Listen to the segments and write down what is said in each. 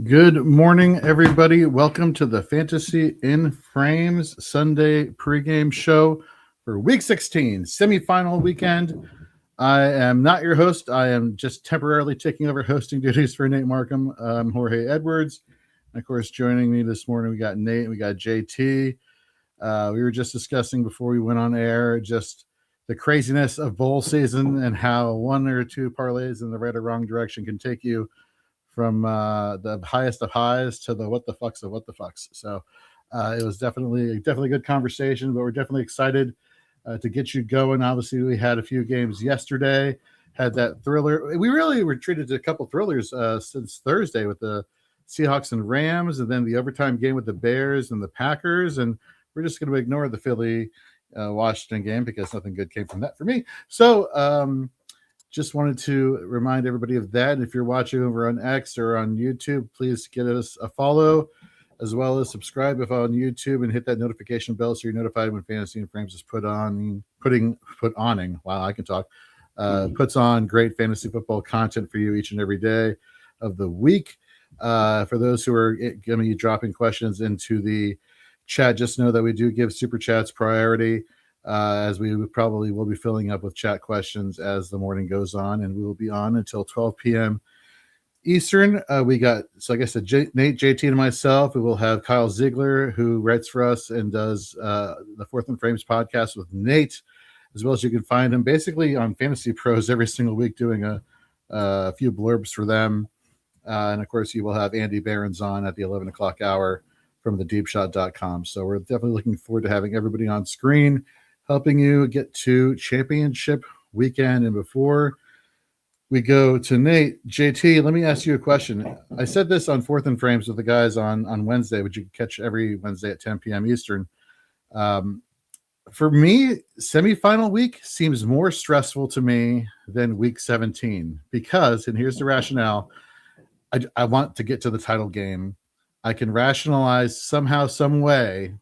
Good morning, everybody. Welcome to the Fantasy in Frames Sunday pregame show for Week 16, semifinal weekend. I am not your host. I am just temporarily taking over hosting duties for Nate Markham. I'm Jorge Edwards. And of course, joining me this morning, we got Nate, we got JT. We were just discussing before we went on air just the craziness of bowl season and how one or two parlays in the right or wrong direction can take you from the highest of highs to the what the fucks of what the fucks. So it was definitely a good conversation, but we're definitely excited to get you going. Obviously, we had a few games yesterday, had that thriller. We really were treated to a couple thrillers since Thursday with the Seahawks and Rams, and then the overtime game with the Bears and the Packers. And we're just going to ignore the Philly Washington game because nothing good came from that for me. So just wanted to remind everybody of that. If you're watching over on X or on YouTube, please give us a follow, as well as subscribe if on YouTube, and hit that notification bell so you're notified when Fantasy and Frames is put on great fantasy football content for you each and every day of the week. For those who are going to be dropping questions into the chat, just know that we do give super chats priority. As we probably will be filling up with chat questions as the morning goes on, and we will be on until 12 p.m. Eastern. We got, so like I said, Nate, JT, and myself. We will have Kyle Ziegler, who writes for us and does the Fourth and Frames podcast with Nate, as well as you can find him basically on Fantasy Pros every single week doing a few blurbs for them. And of course, you will have Andy Behrens on at the 11 o'clock hour from thedeepshot.com. So we're definitely looking forward to having everybody on screen, helping you get to championship weekend. And before we go to Nate, JT, let me ask you a question. I said this on Fourth and Frames with the guys on Wednesday, which you can catch every Wednesday at 10 p.m. Eastern. For me, semifinal week seems more stressful to me than week 17 because, and here's the rationale, I want to get to the title game. I can rationalize somehow, some way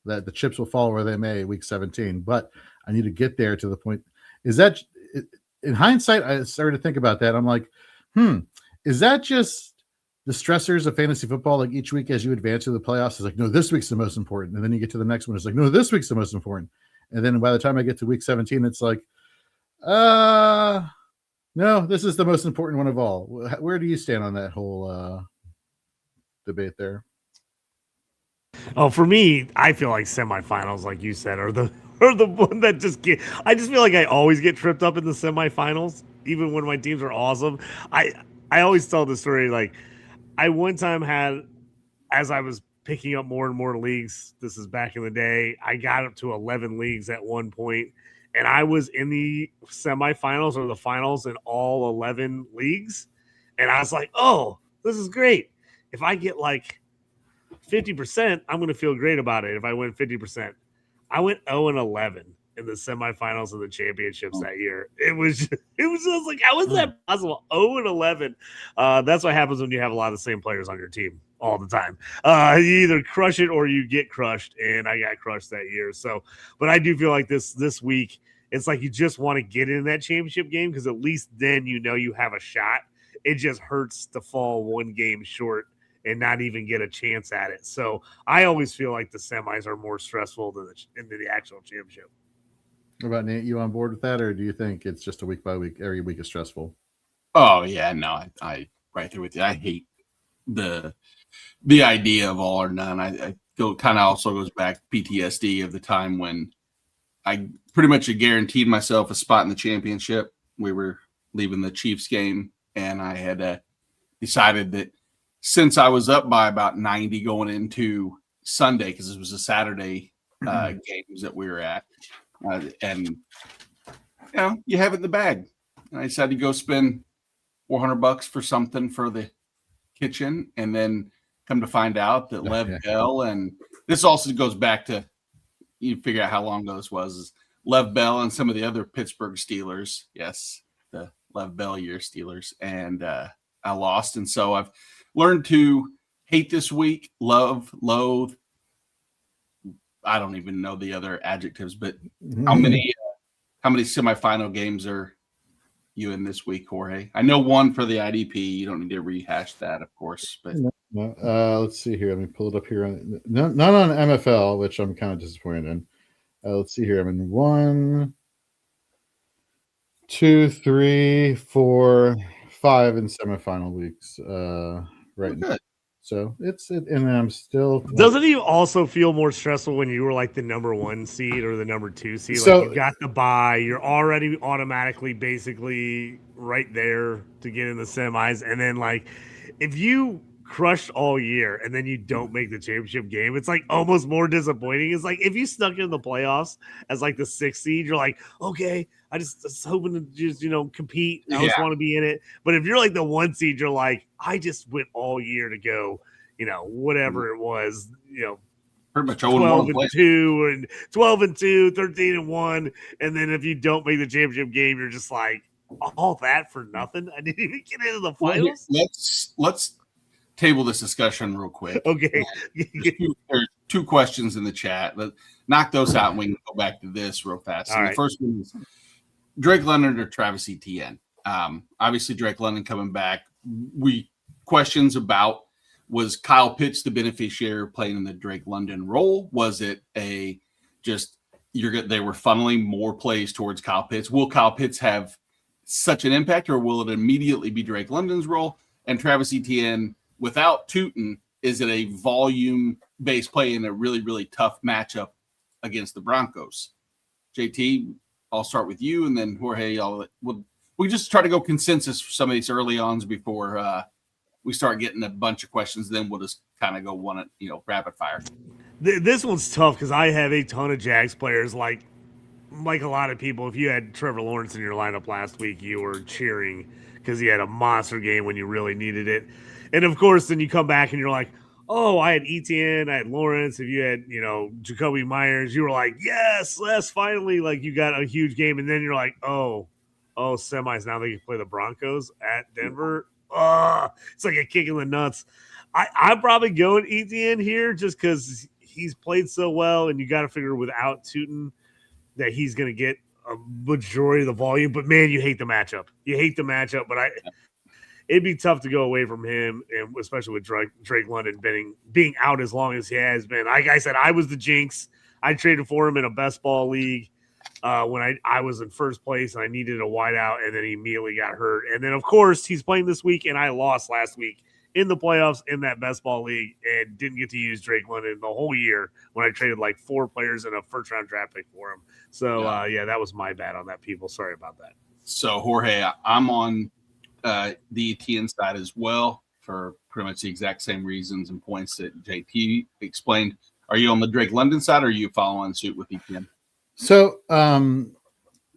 that the chips will fall where they may week 17, but I need to get there to the point. Is that, in hindsight, I started to think about that. I'm like, is that just the stressors of fantasy football? Like each week as you advance to the playoffs, it's like, no, this week's the most important. And then you get to the next one, it's like, no, this week's the most important. And then by the time I get to week 17, it's like, no, this is the most important one of all. Where do you stand on that whole debate there? Oh, for me, I feel like semifinals, like you said, are the one that just get. I just feel like I always get tripped up in the semifinals, even when my teams are awesome. I always tell the story like I one time had, as I was picking up more and more leagues. This is back in the day. I got up to 11 leagues at one point, and I was in the semifinals or the finals in all 11 leagues, and I was like, oh, this is great. If I get like 50%, I'm going to feel great about it if I win 50%. I went 0-11 in the semifinals of the championships that year. It was just like, how is that possible? 0-11. That's what happens when you have a lot of the same players on your team all the time. You either crush it or you get crushed, and I got crushed that year. So, but I do feel like this week, it's like you just want to get in that championship game because at least then you know you have a shot. It just hurts to fall one game short and not even get a chance at it. So I always feel like the semis are more stressful than the actual championship. What about Nate? You on board with that, or do you think it's just a week by week? Every week is stressful. Oh yeah, no, I right there with you. I hate the idea of all or none. I feel kind of also goes back to PTSD of the time when I pretty much guaranteed myself a spot in the championship. We were leaving the Chiefs game, and I had decided that since I was up by about 90 going into Sunday, because this was a Saturday games that we were at, and you have it in the bag. And I decided to go spend $400 for something for the kitchen, and then come to find out that Lev Bell, and this also goes back to, you figure out how long ago this was, is Lev Bell and some of the other Pittsburgh Steelers. Yes, the Lev Bell year Steelers, and I lost, and so I've learned to hate this week, love, loathe. I don't even know the other adjectives, but how many semifinal games are you in this week, Jorge? I know one for the IDP. You don't need to rehash that, of course. But let's see here. Let me pull it up here. Not on MFL, which I'm kind of disappointed in. Let's see here. I'm in 1, 2, 3, 4, 5 in semifinal weeks right now. So and I'm still. Doesn't it also feel more stressful when you were like the number 1 seed or the number 2 seed? So, like you got the bye, you're already automatically basically right there to get in the semis, and then like if you crushed all year and then you don't make the championship game, it's like almost more disappointing. It's like if you snuck in the playoffs as like the 6th seed, you're like, okay, I just was hoping to just, compete. I just want to be in it. But if you're like the 1 seed, you're like, I just went all year to go, whatever it was, pretty much 12 and 2 and 12 and 2, 13 and 1. And then if you don't make the championship game, you're just like, all that for nothing. I didn't even get into the finals. Let's table this discussion real quick. Okay. There's 2 questions in the chat. Let's knock those out and we can go back to this real fast. The first one is Drake London or Travis Etienne. Obviously, Drake London coming back. Questions about, was Kyle Pitts the beneficiary playing in the Drake London role? Was it they were funneling more plays towards Kyle Pitts? Will Kyle Pitts have such an impact, or will it immediately be Drake London's role? And Travis Etienne, without Tootin, is it a volume-based play in a really, really tough matchup against the Broncos? JT, I'll start with you, and then Jorge, we just try to go consensus for some of these early ons before we start getting a bunch of questions. Then we'll just kind of go rapid fire. This one's tough because I have a ton of Jags players. Like a lot of people, if you had Trevor Lawrence in your lineup last week, you were cheering because he had a monster game when you really needed it. And of course, then you come back and you're like, oh, I had Etienne, I had Lawrence. If you had, Jacoby Myers, you were like, yes, finally, like you got a huge game. And then you're like, oh, semis. Now they can play the Broncos at Denver. It's like a kick in the nuts. I'm probably going Etienne here just because he's played so well, and you got to figure without Tootin that he's going to get a majority of the volume. But man, you hate the matchup. But it'd be tough to go away from him, and especially with Drake London being out as long as he has been. Like I said, I was the jinx. I traded for him in a best ball league when I was in first place, and I needed a wideout, and then he immediately got hurt. And then, of course, he's playing this week, and I lost last week in the playoffs in that best ball league and didn't get to use Drake London the whole year when I traded like 4 players and a first-round draft pick for him. So, that was my bad on that, people. Sorry about that. So, Jorge, I'm on the Etienne side as well for pretty much the exact same reasons and points that JT explained. Are you on the Drake London side, or are you following suit with Etienne? So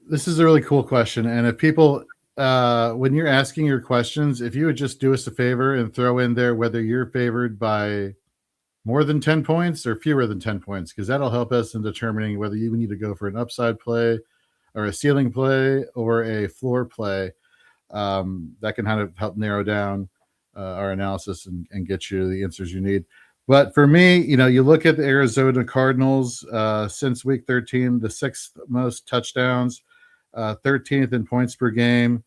this is a really cool question. And if people, when you're asking your questions, if you would just do us a favor and throw in there whether you're favored by more than 10 points or fewer than 10 points, because that'll help us in determining whether you need to go for an upside play or a ceiling play or a floor play. That can kind of help narrow down our analysis and get you the answers you need. But for me, you look at the Arizona Cardinals since week 13, the 6th most touchdowns, 13th in points per game.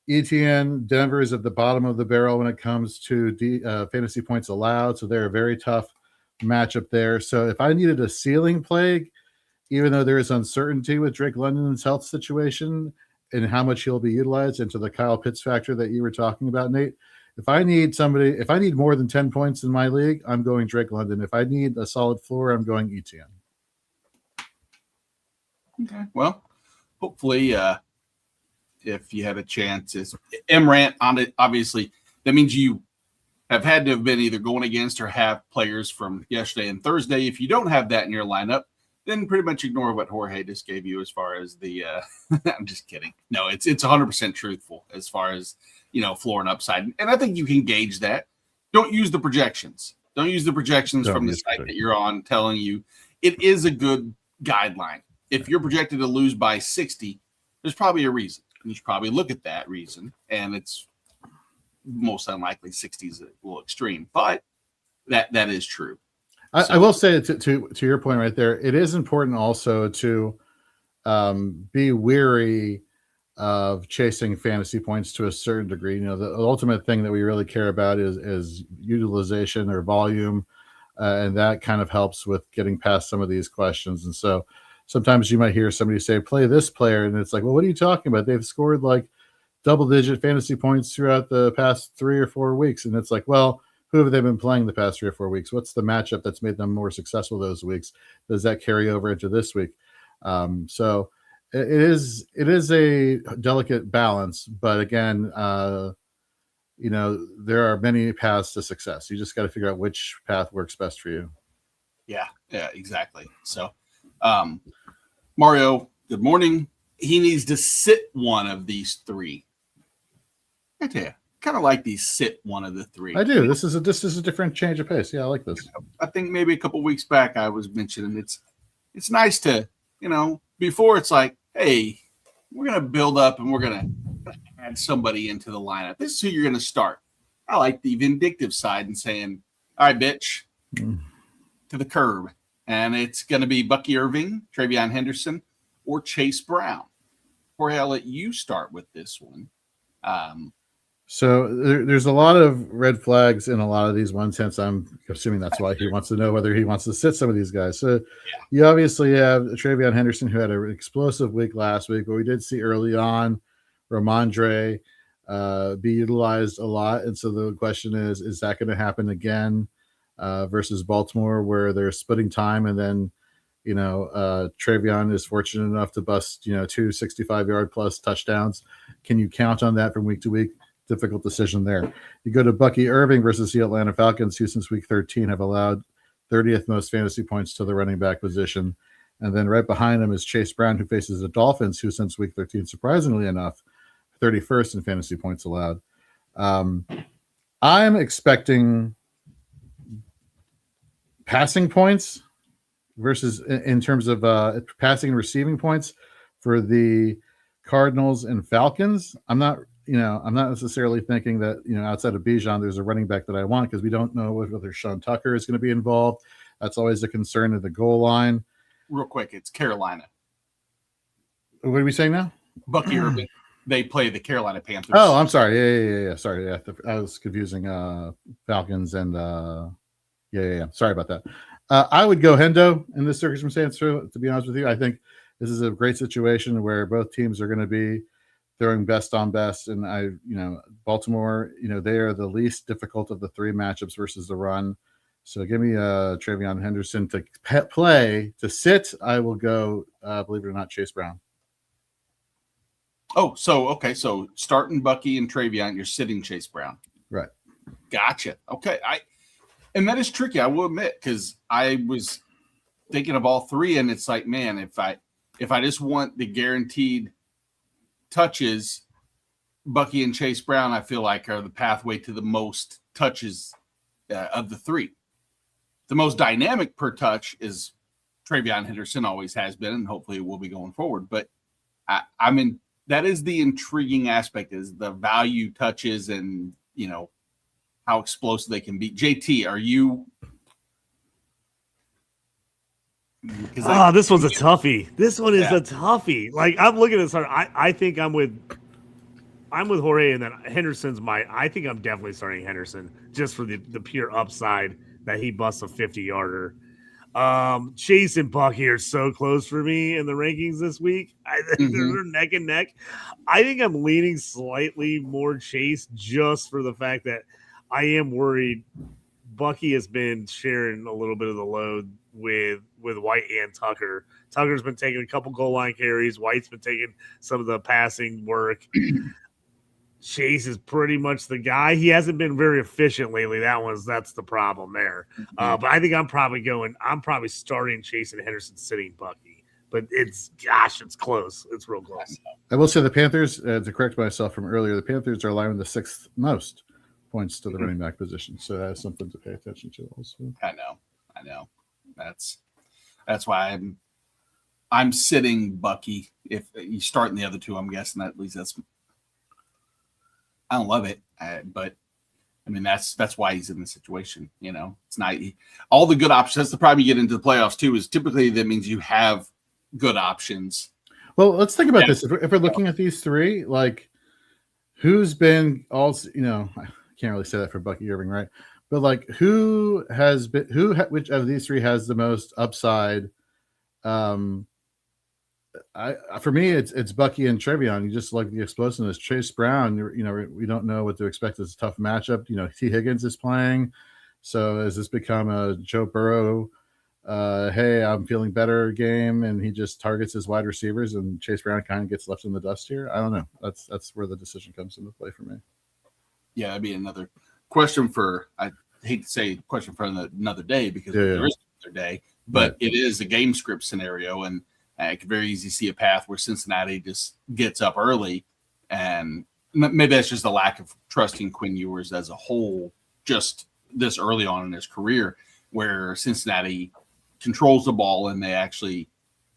Etienne, Denver is at the bottom of the barrel when it comes to fantasy points allowed. So they're a very tough matchup there. So if I needed a ceiling play, even though there is uncertainty with Drake London's health situation and how much he'll be utilized, into the Kyle Pitts factor that you were talking about, Nate, if I need more than 10 points in my league, I'm going Drake London. If I need a solid floor, I'm going Etienne. Okay. Well, hopefully, if you had a chance, is MRANT on it. Obviously, that means you have had to have been either going against or have players from yesterday and Thursday. If you don't have that in your lineup, then pretty much ignore what Jorge just gave you as far as the I'm just kidding. No, it's 100% truthful as far as, floor and upside. And I think you can gauge that. Don't use the projections. Don't use the projections from the site that you're on telling you. It is a good guideline. If you're projected to lose by 60, there's probably a reason. And you should probably look at that reason. And it's most unlikely 60 is a little extreme, but that is true. I will say to your point right there, it is important also to be wary of chasing fantasy points to a certain degree. The ultimate thing that we really care about is utilization or volume, and that kind of helps with getting past some of these questions. And so sometimes you might hear somebody say, play this player, and it's like, well, what are you talking about? They've scored like double-digit fantasy points throughout the past 3 or 4 weeks. And it's like, well, who have they been playing the past 3 or 4 weeks? What's the matchup that's made them more successful those weeks? Does that carry over into this week? So it is a delicate balance, but again, there are many paths to success. You just got to figure out which path works best for you. Yeah, exactly. So, Mario, good morning. He needs to sit one of these 3. I tell you, kind of like these sit one of the 3. I do. This is a different change of pace. Yeah, I like this. I think maybe a couple weeks back I was mentioning it's nice to, before it's like, hey, we're going to build up and we're going to add somebody into the lineup. This is who you're going to start. I like the vindictive side and saying, all right, bitch, to the curb. And it's going to be Bucky Irving, Travion Henderson, or Chase Brown. Jorge, I'll let you start with this one. So there's a lot of red flags in a lot of these ones, hence I'm assuming that's why he wants to know whether he wants to sit some of these guys. So you obviously have Travion Henderson, who had an explosive week last week, but we did see early on Ramondre be utilized a lot. And so the question is that going to happen again versus Baltimore, where they're splitting time, and then Travion is fortunate enough to bust 2 65-yard plus touchdowns. Can you count on that from week to week? Difficult decision there. You go to Bucky Irving versus the Atlanta Falcons, who since week 13 have allowed 30th most fantasy points to the running back position. And then right behind him is Chase Brown, who faces the Dolphins, who since week 13, surprisingly enough, 31st in fantasy points allowed. I'm expecting passing points versus in terms of passing and receiving points for the Cardinals and Falcons. I'm not necessarily thinking that, outside of Bijan, there's a running back that I want, because we don't know whether Sean Tucker is going to be involved. That's always a concern at the goal line. Real quick, it's Carolina. What are we saying now? Bucky Irving. They play the Carolina Panthers. Oh, I'm sorry. Yeah. Sorry. Yeah. I was confusing Falcons and Sorry about that. I would go Hendo in this circumstance, to be honest with you. I think this is a great situation where both teams are going to be throwing best on best. And Baltimore, they are the least difficult of the 3 matchups versus the run. So give me Travion Henderson to play. To sit, I will go, believe it or not, Chase Brown. Oh, okay. So starting Bucky and Travion, you're sitting Chase Brown. Right. Gotcha. Okay. And that is tricky, I will admit, because I was thinking of all 3, and it's like, man, if I just want the guaranteed touches, Bucky and Chase Brown, I feel like, are the pathway to the most touches of the 3. The most dynamic per touch is Travion Henderson, always has been, and hopefully it will be going forward. But that is the intriguing aspect, is the value touches and, how explosive they can be. JT, are you? This one's a toughie. This one is a toughie. Like, I'm looking at this. I think I'm with Jorge, and then Henderson's I think I'm definitely starting Henderson just for the pure upside that he busts a 50-yarder. Chase and Bucky are so close for me in the rankings this week. They're neck and neck. I think I'm leaning slightly more Chase, just for the fact that I am worried Bucky has been sharing a little bit of the load with White and Tucker. Tucker's been taking a couple goal line carries. White's been taking some of the passing work. Chase is pretty much the guy. He hasn't been very efficient lately. That's the problem there. But I think I'm probably starting Chase and Henderson, sitting Bucky. But it's close. It's real close. I will say the Panthers, to correct myself from earlier, the Panthers are allowing the 6th most points to the running back position. So that's something to pay attention to also. I know. That's why I'm sitting Bucky. If you start in the other 2, I'm guessing at least I don't love it, but I mean that's why he's in the situation. It's not all the good options. That's the problem you get into the playoffs too. Is typically that means you have good options. Well, let's think about this. If we're looking at these three, like who's been also, I can't really say that for Bucky Irving, right? But like which of these three has the most upside? For me, it's Bucky and Trevion. You just like the explosiveness. Chase Brown, we don't know what to expect. It's a tough matchup. T. Higgins is playing, so has this become a Joe Burrow? Hey, I'm feeling better game, and he just targets his wide receivers, and Chase Brown kind of gets left in the dust here. I don't know. That's where the decision comes into play for me. Yeah, that'd be another question for. I hate to say question for another day because there is another day, but it is a game script scenario, and I could very easily see a path where Cincinnati just gets up early, and maybe that's just a lack of trusting Quinn Ewers as a whole, just this early on in his career, where Cincinnati controls the ball and they actually,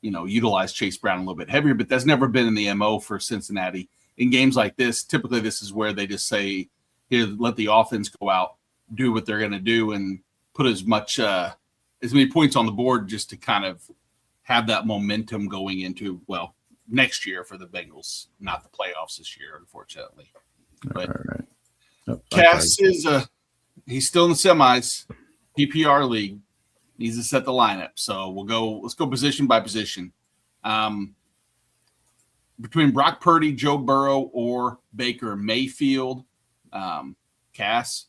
utilize Chase Brown a little bit heavier. But that's never been in the MO for Cincinnati. In games like this, typically this is where they just say, here, let the offense go out, do what they're going to do, and put as many points on the board just to kind of have that momentum going into, next year for the Bengals, not the playoffs this year, unfortunately. But right. Oh, Cass he's still in the semis, PPR league. Needs to set the lineup. So let's go position by position. Between Brock Purdy, Joe Burrow, or Baker Mayfield, Cass,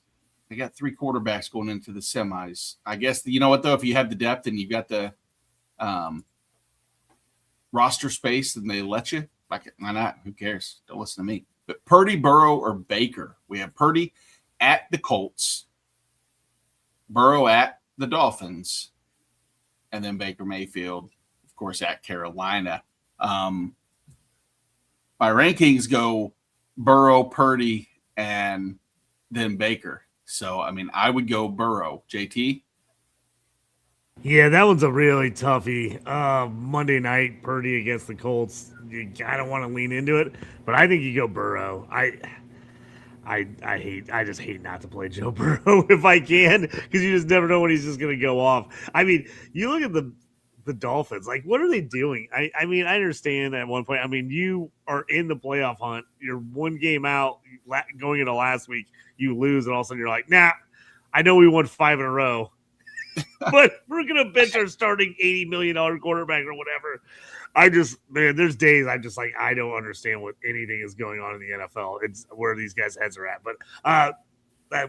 I got 3 quarterbacks going into the semis. I guess, you know what, though? If you have the depth and you've got the roster space and they let you, why not? Who cares? Don't listen to me. But Purdy, Burrow, or Baker. We have Purdy at the Colts, Burrow at the Dolphins, and then Baker Mayfield, of course, at Carolina. My rankings go Burrow, Purdy, and then Baker. So, I would go Burrow. JT? Yeah, that one's a really toughie. Monday night, Purdy against the Colts. I don't want to lean into it, but I think you go Burrow. I just hate not to play Joe Burrow if I can, because you just never know when he's just going to go off. You look at the Dolphins, like, what are they doing? I understand at one point. You are in the playoff hunt. You're one game out going into last week. You lose, and all of a sudden you're like, nah, I know we won 5 in a row, but we're going to bench our starting $80 million quarterback or whatever. There's days I don't understand what anything is going on in the NFL. It's where these guys' heads are at. But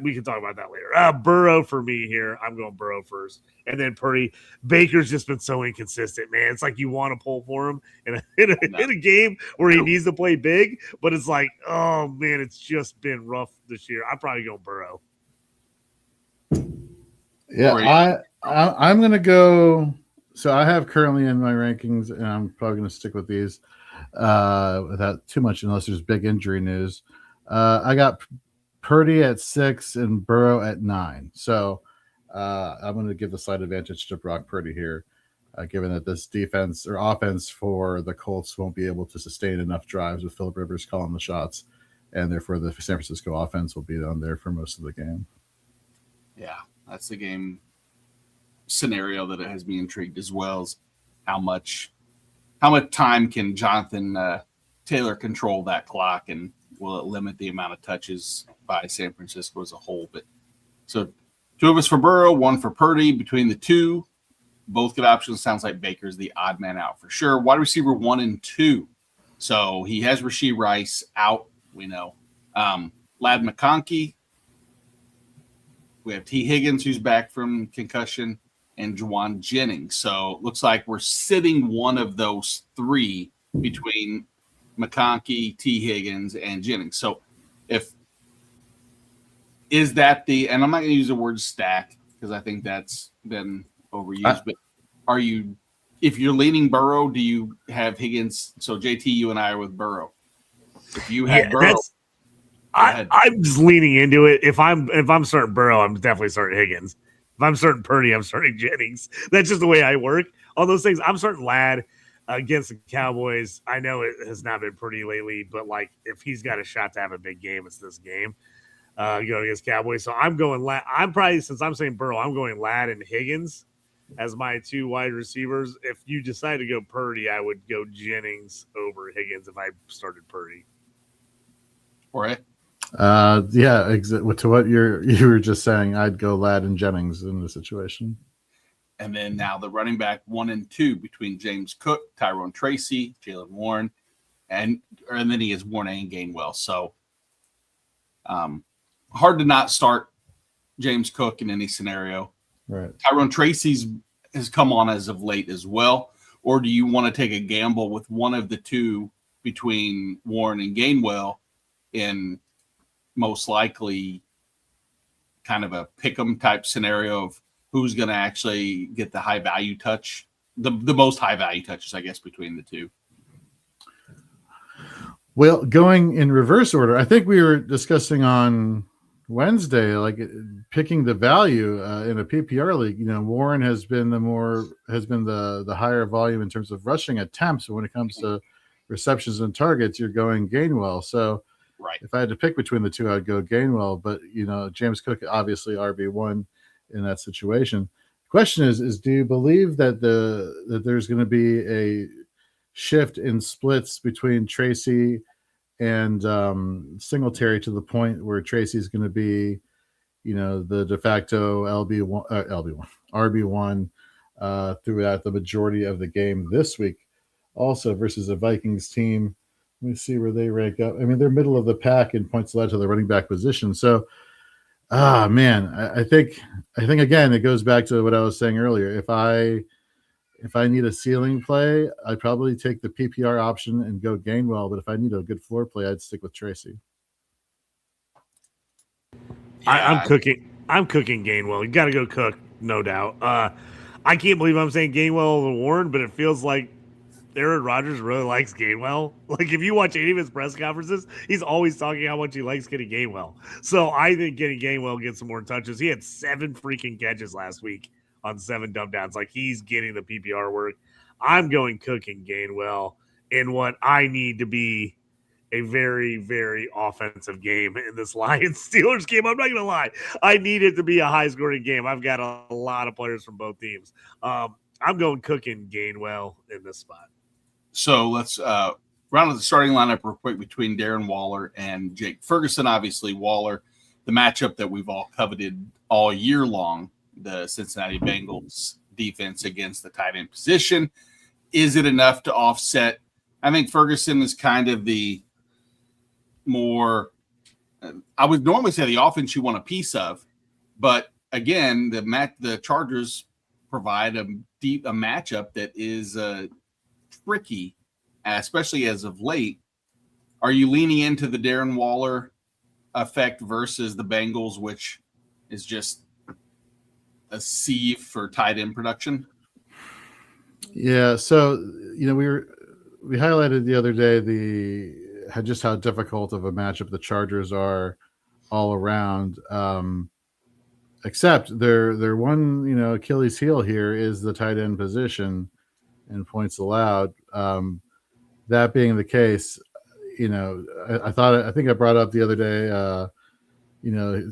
we can talk about that later. Burrow for me here. I'm going Burrow first. And then Purdy. Baker's just been so inconsistent, man. It's like you want to pull for him in a game where he needs to play big, but it's like, oh, man, it's just been rough this year. I'm probably going Burrow. Yeah, I'm going to go – so I have currently in my rankings, and I'm probably going to stick with these without too much, unless there's big injury news. I got Purdy at 6 and Burrow at 9. So I'm going to give the slight advantage to Brock Purdy here, given that this defense or offense for the Colts won't be able to sustain enough drives with Phillip Rivers calling the shots, and therefore the San Francisco offense will be on there for most of the game. Yeah, that's the game scenario that it has me intrigued, as well as how much time can Jonathan Taylor control that clock, and will it limit the amount of touches by San Francisco as a whole? But so 2 of us for Burrow, 1 for Purdy. Between the 2, both good options. Sounds like Baker's the odd man out for sure. Wide receiver 1 and 2. So he has Rashee Rice out, we know. Lad McConkey. We have T. Higgins, who's back from concussion, and Juwan Jennings. So it looks like we're sitting one of those 3 between McConkey, T. Higgins, and Jennings. So is that and I'm not going to use the word stack because I think that's been overused, but if you're leaning Burrow, do you have Higgins? So JT, you and I are with Burrow. If you have Burrow, I'm just leaning into it. If I'm starting Burrow, I'm definitely starting Higgins. If I'm starting Purdy, I'm starting Jennings. That's just the way I work. All those things. I'm starting Ladd against the Cowboys. I know it has not been pretty lately, but like if he's got a shot to have a big game, it's this game. Going against Cowboys. So I'm going Ladd. I'm probably, since I'm saying Burrow, I'm going Ladd and Higgins. as my 2 wide receivers. If you decide to go Purdy, I would go Jennings over Higgins if I started Purdy. Or Yeah, to what you were just saying, I'd go Ladd and Jennings in the situation. And then now the running back 1 and 2 between James Cook, Tyrone Tracy, Jalen Warren, and then he has Warren and Gainwell. So hard to not start James Cook in any scenario. Right. Tyrone Tracy's has come on as of late as well. Or do you want to take a gamble with one of the two between Warren and Gainwell in most likely kind of a pick'em type scenario of who's going to actually get the high value touch, the most high value touches, I guess, between the two? Well, going in reverse order, I think we were discussing on Wednesday, like picking the value in a PPR league. Warren has been the higher volume in terms of rushing attempts. But when it comes to receptions and targets, you're going Gainwell. So right. If I had to pick between the two, I'd go Gainwell. But James Cook obviously RB1 in that situation. The question is do you believe that that there's going to be a shift in splits between Tracy and Singletary to the point where Tracy's going to be, the de facto RB1 throughout the majority of the game this week, also versus a Vikings team. Let me see where they rank up. I mean, they're middle of the pack in points allowed to the running back position. So, man, I think again it goes back to what I was saying earlier. If I need a ceiling play, I'd probably take the PPR option and go Gainwell. But if I need a good floor play, I'd stick with Tracy. Yeah. I'm cooking Gainwell. You got to go Cook, no doubt. I can't believe I'm saying Gainwell over Warren, but it feels like Aaron Rodgers really likes Gainwell. Like, if you watch any of his press conferences, he's always talking how much he likes getting Gainwell. So I think getting Gainwell gets some more touches. He had 7 freaking catches last week on 7 dump downs. Like, he's getting the PPR work. I'm going Cook and Gainwell in what I need to be a very, very offensive game in this Lions-Steelers game. I'm not going to lie. I need it to be a high-scoring game. I've got a lot of players from both teams. I'm going Cook and Gainwell in this spot. So let's round out the starting lineup real quick between Darren Waller and Jake Ferguson. Obviously, Waller, the matchup that we've all coveted all year long, the Cincinnati Bengals defense against the tight end position. Is it enough to offset? I think Ferguson is kind of the more, I would normally say the offense you want a piece of, but again, the Chargers provide a matchup that is tricky, especially as of late. Are you leaning into the Darren Waller effect versus the Bengals, which is just a sieve for tight end production? Yeah, so we highlighted the other day just how difficult of a matchup the Chargers are all around. Except their one Achilles heel here is the tight end position and points allowed. That being the case, I think I brought up the other day.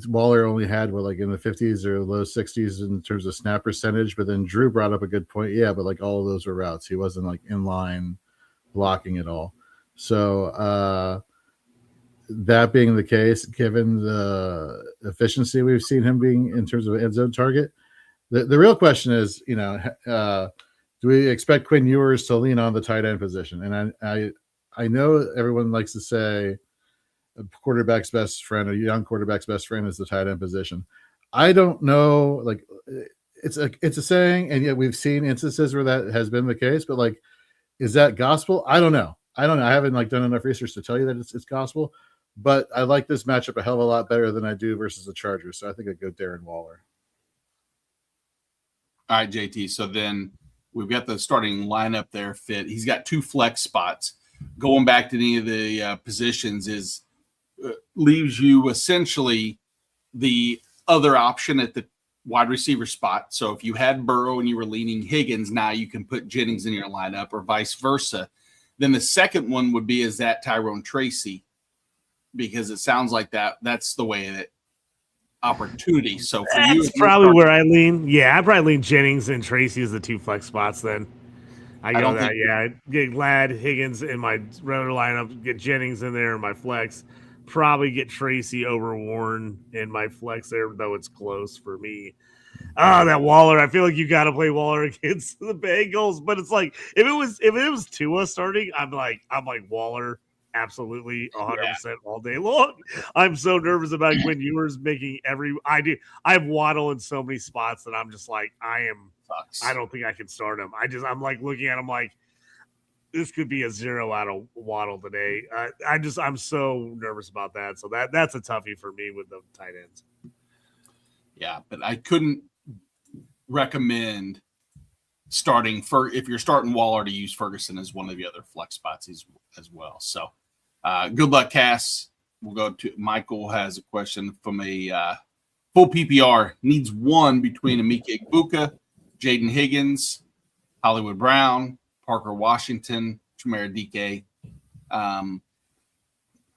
Waller only had in the 50s or low 60s in terms of snap percentage, but then Drew brought up a good point. Yeah, but all of those were routes. He wasn't in line blocking at all. So that being the case, given the efficiency we've seen him being in terms of end zone target, the real question is, do we expect Quinn Ewers to lean on the tight end position? And I know everyone likes to say a quarterback's best friend, a young quarterback's best friend is the tight end position. I don't know. It's a saying, and yet we've seen instances where that has been the case. But is that gospel? I don't know. I haven't done enough research to tell you that it's gospel. But I like this matchup a hell of a lot better than I do versus the Chargers. So I think I'd go Darren Waller. All right, JT. So then we've got the starting lineup there fit. He's got 2 flex spots. Going back to any of the positions leaves you essentially the other option at the wide receiver spot. So if you had Burrow and you were leaning Higgins, now you can put Jennings in your lineup or vice versa. Then the second one would be, is that Tyrone Tracy? Because it sounds like that's the way that opportunity. So for That's probably where I lean. Yeah, I probably lean Jennings and Tracy as the 2 flex spots then. I go that, yeah. Get Ladd, Higgins in my regular lineup, get Jennings in there in my flex. Probably get Tracy over Warren in my flex there, though it's close for me. That Waller. I feel like you got to play Waller against the Bengals, but it's like if it was Tua starting, I'm like Waller, absolutely 100% all day long. I'm so nervous about Quinn Ewers making I have Waddle in so many spots that I'm just like I don't think I can start him. I'm like looking at him like this could be a 0 out of Waddle today. I'm so nervous about that. So that's a toughie for me with the tight ends. Yeah, but I couldn't recommend starting if you're starting Waller to use Ferguson as one of the other flex spots as well. So good luck, Cass. We'll go to Michael has a question from a full PPR. Needs one between Emeka Egbuka, Jaden Higgins, Hollywood Brown, Parker Washington, Chimera DK. I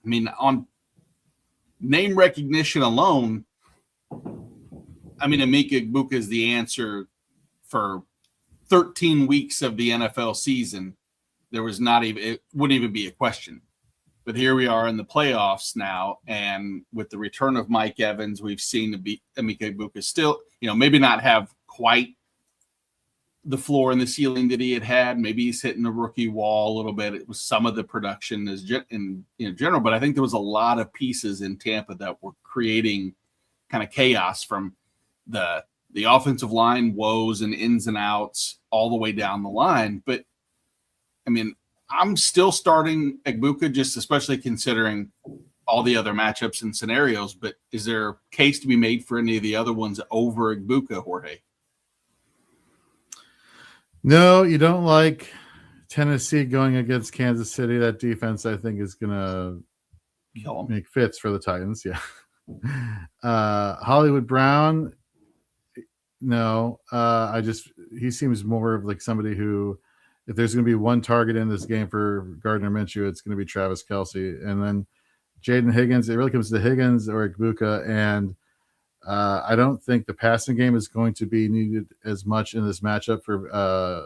mean, on name recognition alone, I mean, Emeka Egbuka is the answer for 13 weeks of the NFL season. It wouldn't even be a question. But here we are in the playoffs now, and with the return of Mike Evans, we've seen Emeka Egbuka still, maybe not have quite the floor and the ceiling that he had. Maybe he's hitting the rookie wall a little bit. It was some of the production in general, but I think there was a lot of pieces in Tampa that were creating kind of chaos from the offensive line woes and ins and outs all the way down the line. But I mean, I'm still starting Egbuka, just especially considering all the other matchups and scenarios. But is there a case to be made for any of the other ones over Egbuka, Jorge? No, you don't like Tennessee going against Kansas City. That defense, I think, is going to make fits for the Titans. Yeah. Hollywood Brown, no. He seems more of like somebody who, if there's going to be one target in this game for Gardner Minshew, it's going to be Travis Kelce. And then Jaden Higgins, it really comes to Higgins or Egbuka. And I don't think the passing game is going to be needed as much in this matchup for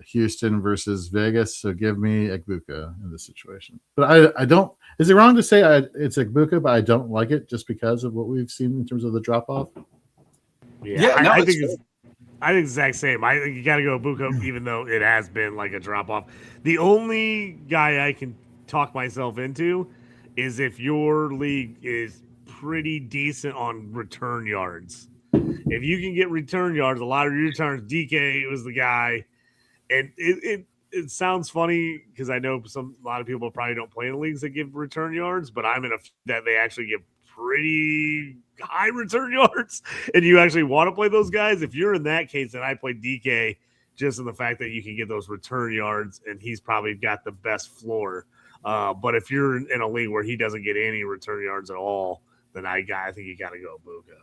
Houston versus Vegas. So give me Egbuka in this situation. But I don't. Is it wrong to say it's Egbuka, but I don't like it just because of what we've seen in terms of the drop off? I think it's the exact same. I think you got to go Egbuka, even though it has been like a drop off. The only guy I can talk myself into is if your league is pretty decent on return yards. If you can get return yards, a lot of your returns, DK was the guy. And it sounds funny because I know a lot of people probably don't play in leagues that give return yards, but I'm in that they actually give pretty high return yards, and you actually want to play those guys. If you're in that case, then I play DK just in the fact that you can get those return yards, and he's probably got the best floor. But if you're in a league where he doesn't get any return yards at all, then I think you got to go Egbuka.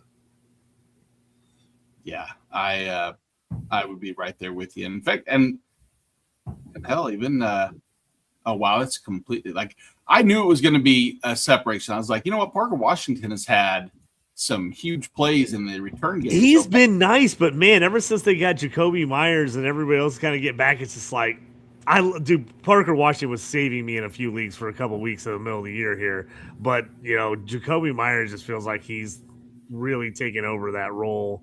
Yeah, I would be right there with you. In fact, and hell, even wow, it's completely like I knew it was going to be a separation. I was like, you know what, Parker Washington has had some huge plays in the return game. He's been nice, but man, ever since they got Jacoby Myers and everybody else kind of get back, it's just like Parker Washington was saving me in a few leagues for a couple of weeks in the middle of the year here, but Jacoby Myers just feels like he's really taken over that role.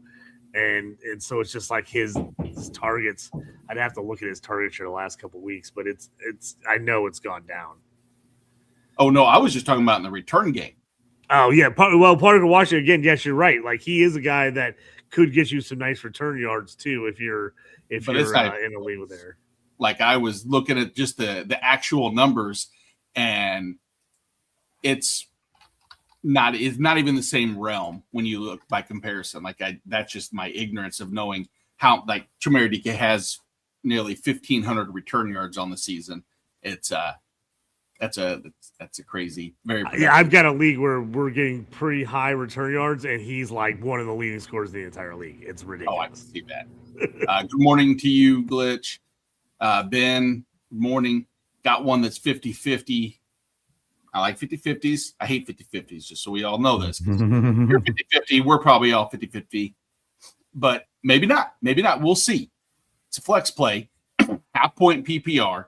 And so it's just like his targets. I'd have to look at his target share the last couple of weeks, but it's I know it's gone down. Oh no, I was just talking about in the return game. Oh yeah, Parker Washington again. Yes, you're right. Like he is a guy that could get you some nice return yards too if you're in a league with there. Like I was looking at just the actual numbers, and it's not even the same realm when you look by comparison. Like that's just my ignorance of knowing how like Chimera DK has nearly 1,500 return yards on the season. It's that's a crazy very yeah. I've got a league where we're getting pretty high return yards, and he's like one of the leading scorers in the entire league. It's ridiculous. Oh, I can see that. Good morning to you, Glitch. Ben, good morning. Got one that's 50-50. I like 50-50s. I hate 50-50s, just so we all know this. You're 50-50. We're probably all 50-50. But maybe not. Maybe not. We'll see. It's a flex play. Half-point PPR.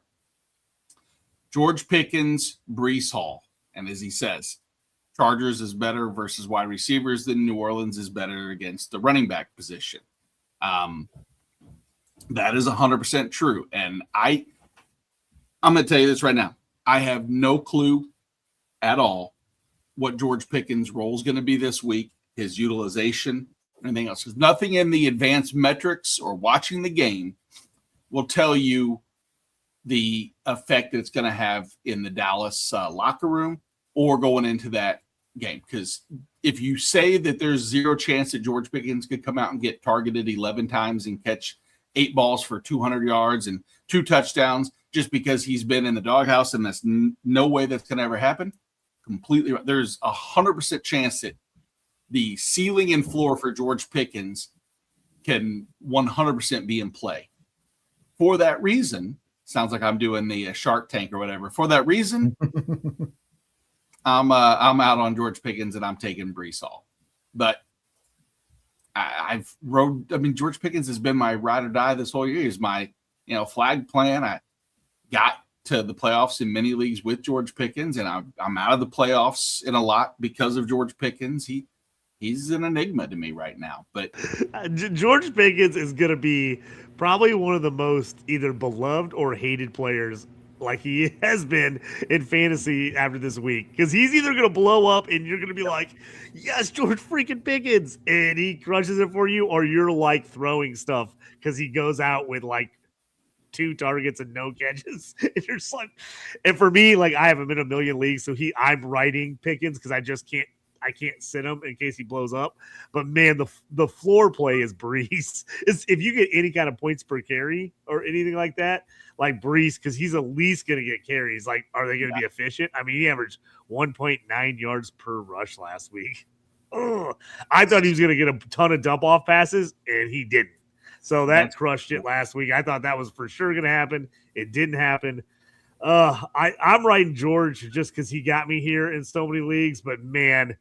George Pickens, Breece Hall. And as he says, Chargers is better versus wide receivers than New Orleans is better against the running back position. That is 100% true. And I'm going to tell you this right now. I have no clue at all what George Pickens' role is going to be this week, his utilization, anything else. Because nothing in the advanced metrics or watching the game will tell you the effect that it's going to have in the Dallas locker room or going into that game. Because if you say that there's zero chance that George Pickens could come out and get targeted 11 times and catch 8 balls for 200 yards and 2 touchdowns just because he's been in the doghouse and that's no way that's going to ever happen, completely right. There's 100% chance that the ceiling and floor for George Pickens can 100% be in play. For that reason, sounds like I'm doing the Shark Tank or whatever. For that reason, I'm out on George Pickens and I'm taking Breece Hall. But George Pickens has been my ride or die this whole year. He's my, flag plan. I got to the playoffs in many leagues with George Pickens, and I'm out of the playoffs in a lot because of George Pickens. He's an enigma to me right now. But George Pickens is going to be probably one of the most either beloved or hated players like he has been in fantasy after this week, because he's either going to blow up and you're going to be like, yes, George freaking Pickens, and he crushes it for you, or you're like throwing stuff because he goes out with like 2 targets and no catches. And you're just like, and for me, like I have him in a million leagues, so I'm writing Pickens because I can't sit him in case he blows up. But man, the floor play is Breece. If you get any kind of points per carry or anything like that, like Breece, because he's at least going to get carries. Like, are they going to be efficient? I mean, he averaged 1.9 yards per rush last week. Ugh. I thought he was going to get a ton of dump off passes, and he didn't. So that crushed it last week. I thought that was for sure going to happen. It didn't happen. I'm writing George just because he got me here in so many leagues, but man,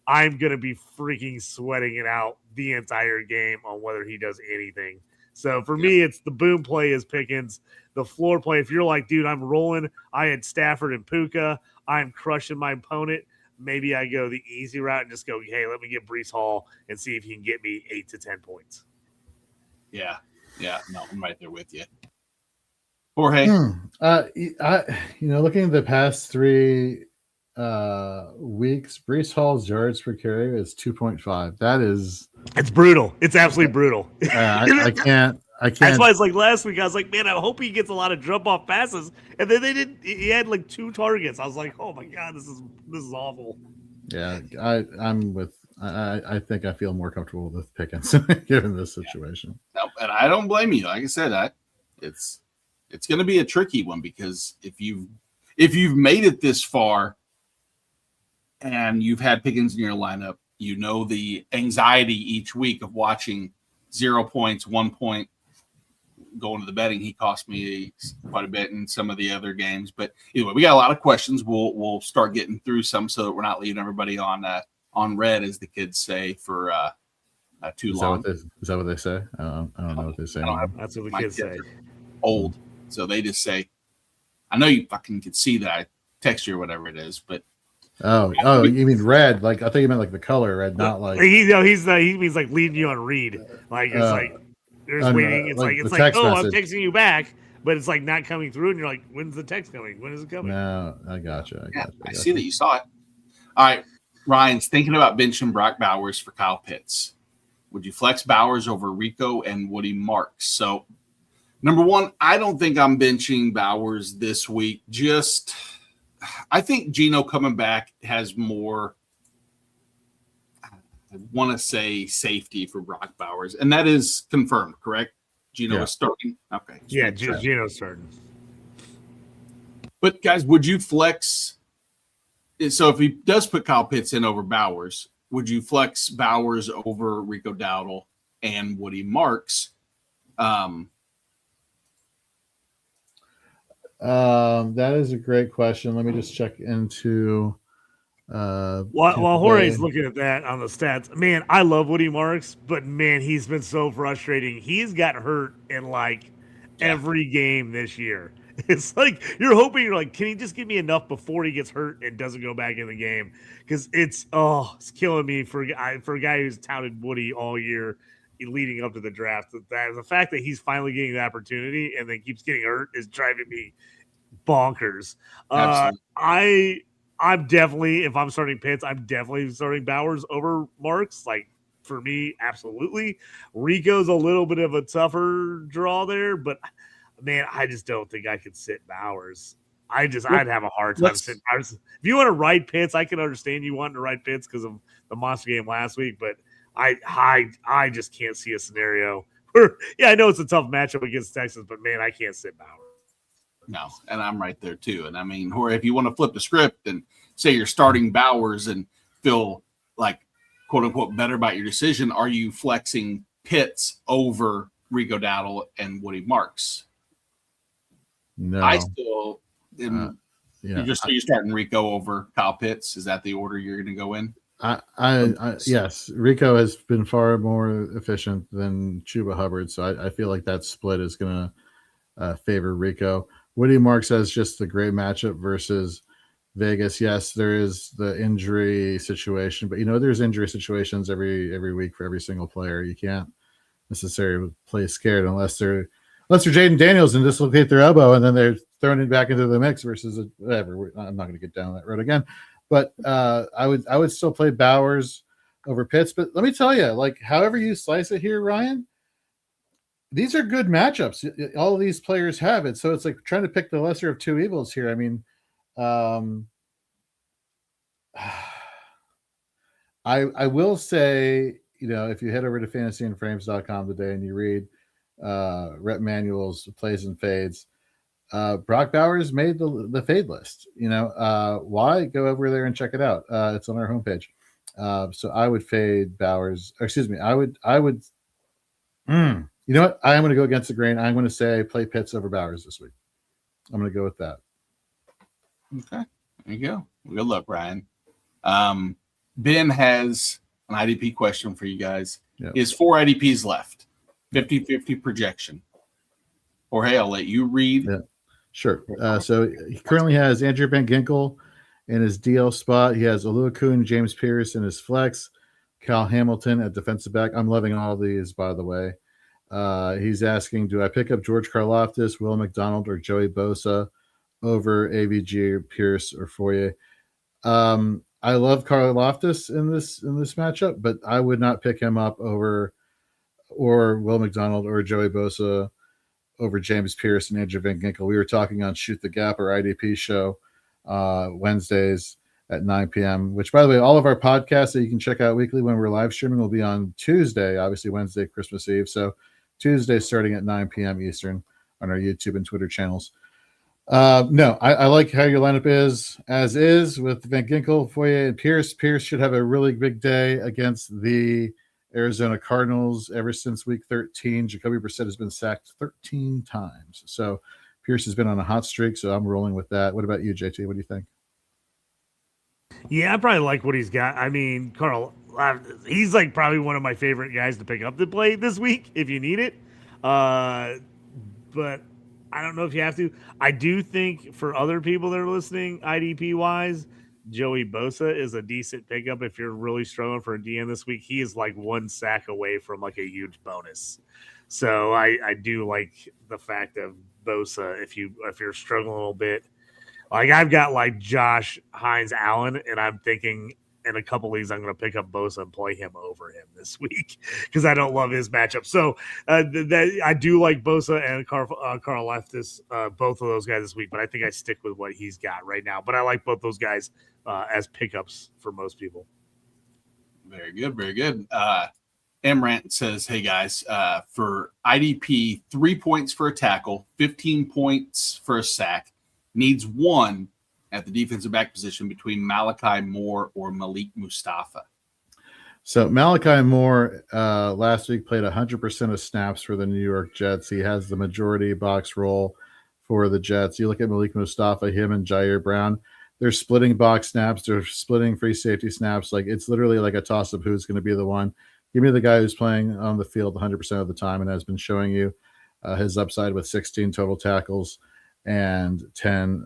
I'm going to be freaking sweating it out the entire game on whether he does anything. So for me, it's the boom play is Pickens. The floor play, if you're like, dude, I'm rolling. I had Stafford and Puka. I'm crushing my opponent. Maybe I go the easy route and just go, hey, let me get Breece Hall and see if he can get me 8 to 10 points. Yeah. No, I'm right there with you. Jorge? Looking at the past 3 weeks, Breece Hall's yards per carry is 2.5. It's brutal. It's absolutely brutal. I can't. That's why it's like last week. I was like, man, I hope he gets a lot of jump off passes, and then they didn't. He had like 2 targets. I was like, oh my god, this is awful. Yeah, I'm with. I think I feel more comfortable with Pickens given this situation. No, and I don't blame you. Like I said, it's going to be a tricky one, because if you've made it this far and you've had Pickens in your lineup, the anxiety each week of watching 0 points, 1 point, going to the betting. He cost me quite a bit in some of the other games. But anyway, we got a lot of questions. We'll start getting through some so that we're not leaving everybody on red, as the kids say, for too long. Is that what they say? I don't know what they say. That's what the kids say. Old, so they just say, I know you fucking could see that I text you or whatever it is, but oh, you mean red? Like I think you meant like the color red, not like he means like leading you on read. Like it's like there's waiting. It's like I'm texting you back, but it's like not coming through, and you're like, when's the text coming? When is it coming? No, I gotcha. I see that you saw it. All right, Ryan's thinking about benching Brock Bowers for Kyle Pitts. Would you flex Bowers over Rico and Woody Marks? So, number one, I don't think I'm benching Bowers this week. I think Geno coming back has more, I want to say, safety for Brock Bowers. And that is confirmed, correct? Geno is starting? Okay. Yeah, Geno's starting. But, guys, would you flex? So, if he does put Kyle Pitts in over Bowers, would you flex Bowers over Rico Dowdle and Woody Marks? That is a great question. Let me just check into While Jorge's looking at that on the stats, man, I love Woody Marks, but man, he's been so frustrating. He's got hurt in like every game this year. It's like you're hoping you're like, can he just give me enough before he gets hurt and doesn't go back in the game? Because it's killing me for a guy who's touted Woody all year leading up to the draft. The fact that he's finally getting the opportunity and then keeps getting hurt is driving me bonkers. Absolutely. I'm definitely, if I'm starting Pitts, I'm definitely starting Bowers over Marks. Like for me, absolutely. Rico's a little bit of a tougher draw there, but man, I just don't think I could sit Bowers. I'd have a hard time sitting Bowers. If you want to ride Pitts, I can understand you wanting to ride Pitts because of the monster game last week, but I just can't see a scenario where, yeah, I know it's a tough matchup against Texas, but man, I can't sit Bowers. No, and I'm right there too. And I mean, or if you want to flip the script and say you're starting Bowers and feel like quote unquote better about your decision, are you flexing Pitts over Rico Dowdle and Woody Marks? No, I still am. You're starting Rico over Kyle Pitts. Is that the order you're going to go in? Yes, Rico has been far more efficient than Chuba Hubbard, so I feel like that split is going to favor Rico. Woody Marks has just a great matchup versus Vegas. Yes, there is the injury situation, but there's injury situations every week for every single player. You can't necessarily play scared unless they're Jaden Daniels and dislocate their elbow and then they're thrown it back into the mix versus whatever. I'm not going to get down that road again, but I would still play Bowers over Pitts. But let me tell you, like however you slice it here, Ryan, these are good matchups. All of these players have it. So it's like trying to pick the lesser of two evils here. I mean, I will say, if you head over to fantasyandframes.com today and you read Rep Manuel's plays and fades, Brock Bowers made the fade list. Why? Go over there and check it out. It's on our homepage. So I would fade Bowers. Or excuse me. I would. You know what? I am going to go against the grain. I'm going to say play Pitts over Bowers this week. I'm going to go with that. Okay. There you go. Good luck, Ryan. Ben has an IDP question for you guys. Yep. Is 4 IDPs left? 50-50 projection. Jorge, I'll let you read. Yeah, sure. So he currently has Andrew Van Ginkel in his DL spot. He has Oluokun and James Pierce in his flex. Cal Hamilton at defensive back. I'm loving all these, by the way. He's asking, do I pick up George Karlaftis, Will McDonald, or Joey Bosa over AVG, Pierce, or Foye? I love Karlaftis in this matchup, but I would not pick him up over or Will McDonald or Joey Bosa over James Pierce and Andrew Van Ginkel. We were talking on Shoot the Gap, or IDP show, Wednesdays at 9 p.m., which, by the way, all of our podcasts that you can check out weekly when we're live streaming will be on Tuesday, obviously Wednesday, Christmas Eve. So Tuesday starting at 9 p.m. Eastern on our YouTube and Twitter channels. No, I like how your lineup is as is with Van Ginkel, Foye, and Pierce. Pierce should have a really big day against the Arizona Cardinals. Ever since week 13, Jacoby Brissett has been sacked 13 times. So Pierce has been on a hot streak, so I'm rolling with that. What about you, JT? What do you think? Yeah, I probably like what he's got. I mean, Carl, he's like probably one of my favorite guys to pick up to play this week if you need it. But I don't know if you have to. I do think for other people that are listening, IDP wise, Joey Bosa is a decent pickup if you're really struggling for a DN this week. He is like one sack away from like a huge bonus. So I do like the fact of Bosa if you're struggling a little bit. Like I've got like Josh Hines Allen, and I'm thinking in a couple leagues I'm going to pick up Bosa and play him over him this week because I don't love his matchup. So that I do like Bosa and Karlaftis, both of those guys this week, but I think I stick with what he's got right now. But I like both those guys as pickups for most people. Very good, very good. Amrant says, hey guys, for IDP, 3 points for a tackle, 15 points for a sack, needs one at the defensive back position between Malachi Moore or Malik Mustafa. So Malachi Moore last week played 100% of snaps for the New York Jets. He has the majority box roll for the Jets. You look at Malik Mustafa, him and Jair Brown. They're splitting box snaps. They're splitting free safety snaps. Like it's literally like a toss up who's going to be the one. Give me the guy who's playing on the field 100% of the time and has been showing you his upside with 16 total tackles and 10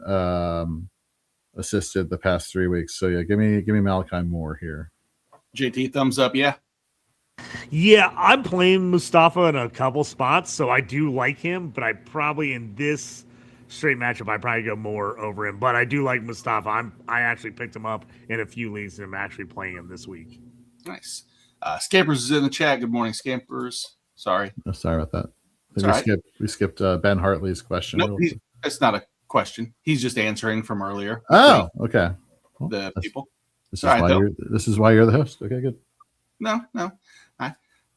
assisted the past 3 weeks. So yeah, give me Malachi Moore here. JT, thumbs up, yeah. Yeah, I'm playing Mustafa in a couple spots, so I do like him, but I probably in this straight matchup I probably go more over him. But I do like Mustafa. I actually picked him up in a few leagues and I'm actually playing him this week. Nice. Scampers is in the chat. Good morning, Scampers. Sorry. Oh, sorry about that. We skipped Ben Hartley's question. Nope, it's not a question. He's just answering from earlier. Oh, okay. Well, the people. This is why you're the host. Okay, good. No.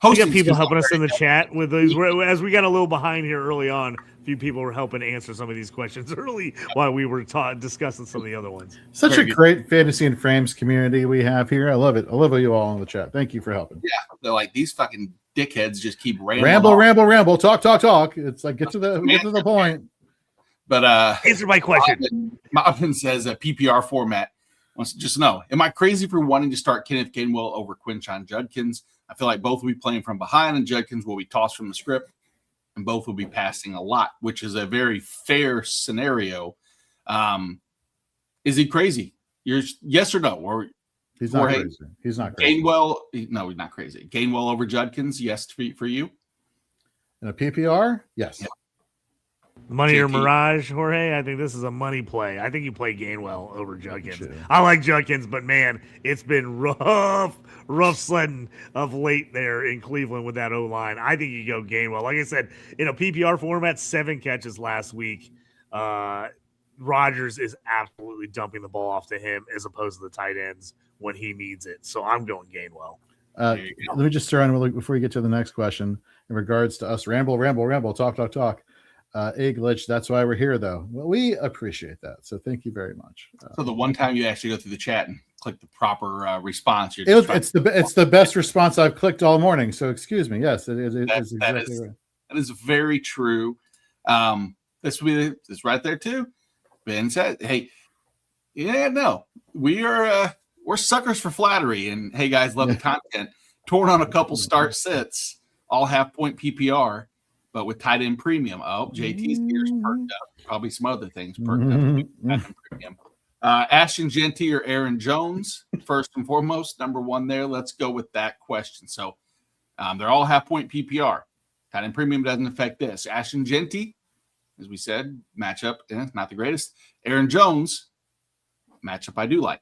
We got people helping us in the chat with these. As we got a little behind here early on, a few people were helping answer some of these questions early while we were discussing some of the other ones. Such a great fantasy and frames community we have here. I love it. I love you all in the chat. Thank you for helping. Yeah, they're like these fucking dickheads just keep ramble, talk. It's like get to the point. But answer my question. Marvin says a PPR format wants to just know: am I crazy for wanting to start Kenneth Gainwell over Quinshon Judkins? I feel like both will be playing from behind, and Judkins will be tossed from the script, and both will be passing a lot, which is a very fair scenario. Is he crazy? Yes or no? Or he's not crazy. He's not crazy. Gainwell, no, he's not crazy. Gainwell over Judkins, yes for you. In a PPR, yes. Yeah. Money or Mirage, Jorge? I think this is a money play. I think you play Gainwell over Judkins. Sure. I like Judkins, but man, it's been rough sledding of late there in Cleveland with that O-line. I think you go Gainwell. Like I said, in a PPR format, 7 catches last week. Rodgers is absolutely dumping the ball off to him as opposed to the tight ends when he needs it. So I'm going Gainwell. Let me just throw in before you get to the next question in regards to us ramble, talk. Glitch, that's why we're here, though. Well, we appreciate that. So thank you very much. So the one time you actually go through the chat and click the proper response, it's the best response I've clicked all morning. So excuse me. Yes, it is exactly right. That is very true. This right there too. Ben said, "Hey, yeah, no, we're suckers for flattery, and hey guys, love the content. Torn on a couple start sits, all half-point PPR." But with tight end premium, JT's ears perked up. Probably some other things perked up. Premium. Ashton Genty or Aaron Jones, first and foremost, number one there. Let's go with that question. So they're all half-point PPR. Tight end premium doesn't affect this. Ashton Genty, as we said, matchup, not the greatest. Aaron Jones, matchup I do like.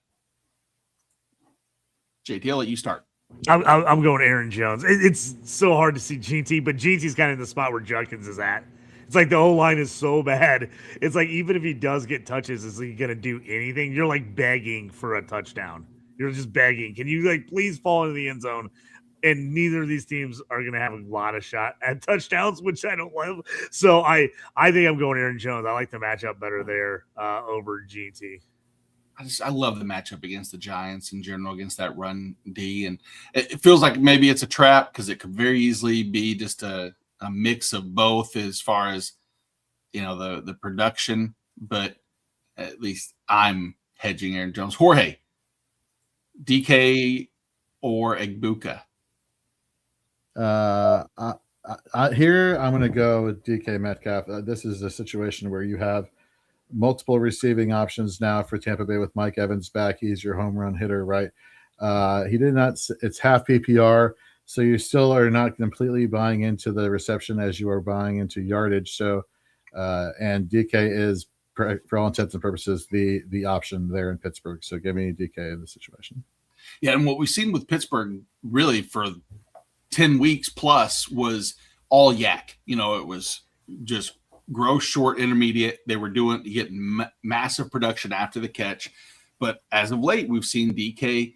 JT, I'll let you start. I'm going Aaron Jones. It's so hard to see GT, but GT's kind of in the spot where Judkins is at. It's like the whole line is so bad. It's like even if he does get touches, is he going to do anything? You're like begging for a touchdown. You're just begging. Can you please fall into the end zone? And neither of these teams are going to have a lot of shot at touchdowns, which I don't love. So I think I'm going Aaron Jones. I like the matchup better there over GT. I love the matchup against the Giants in general, against that run D. And it feels like maybe it's a trap because it could very easily be just a mix of both as far as, the production. But at least I'm hedging Aaron Jones. Jorge, DK or Egbuka? Here I'm going to go with DK Metcalf. This is a situation where you have multiple receiving options now for Tampa Bay with Mike Evans back. He's your home run hitter, right? It's half PPR, so you still are not completely buying into the reception as you are buying into yardage. So, and DK is, for all intents and purposes, the option there in Pittsburgh. So give me DK in the situation. Yeah, and what we've seen with Pittsburgh really for 10 weeks plus was all yak. It was just gross, short, intermediate. They were getting massive production after the catch. But as of late, we've seen DK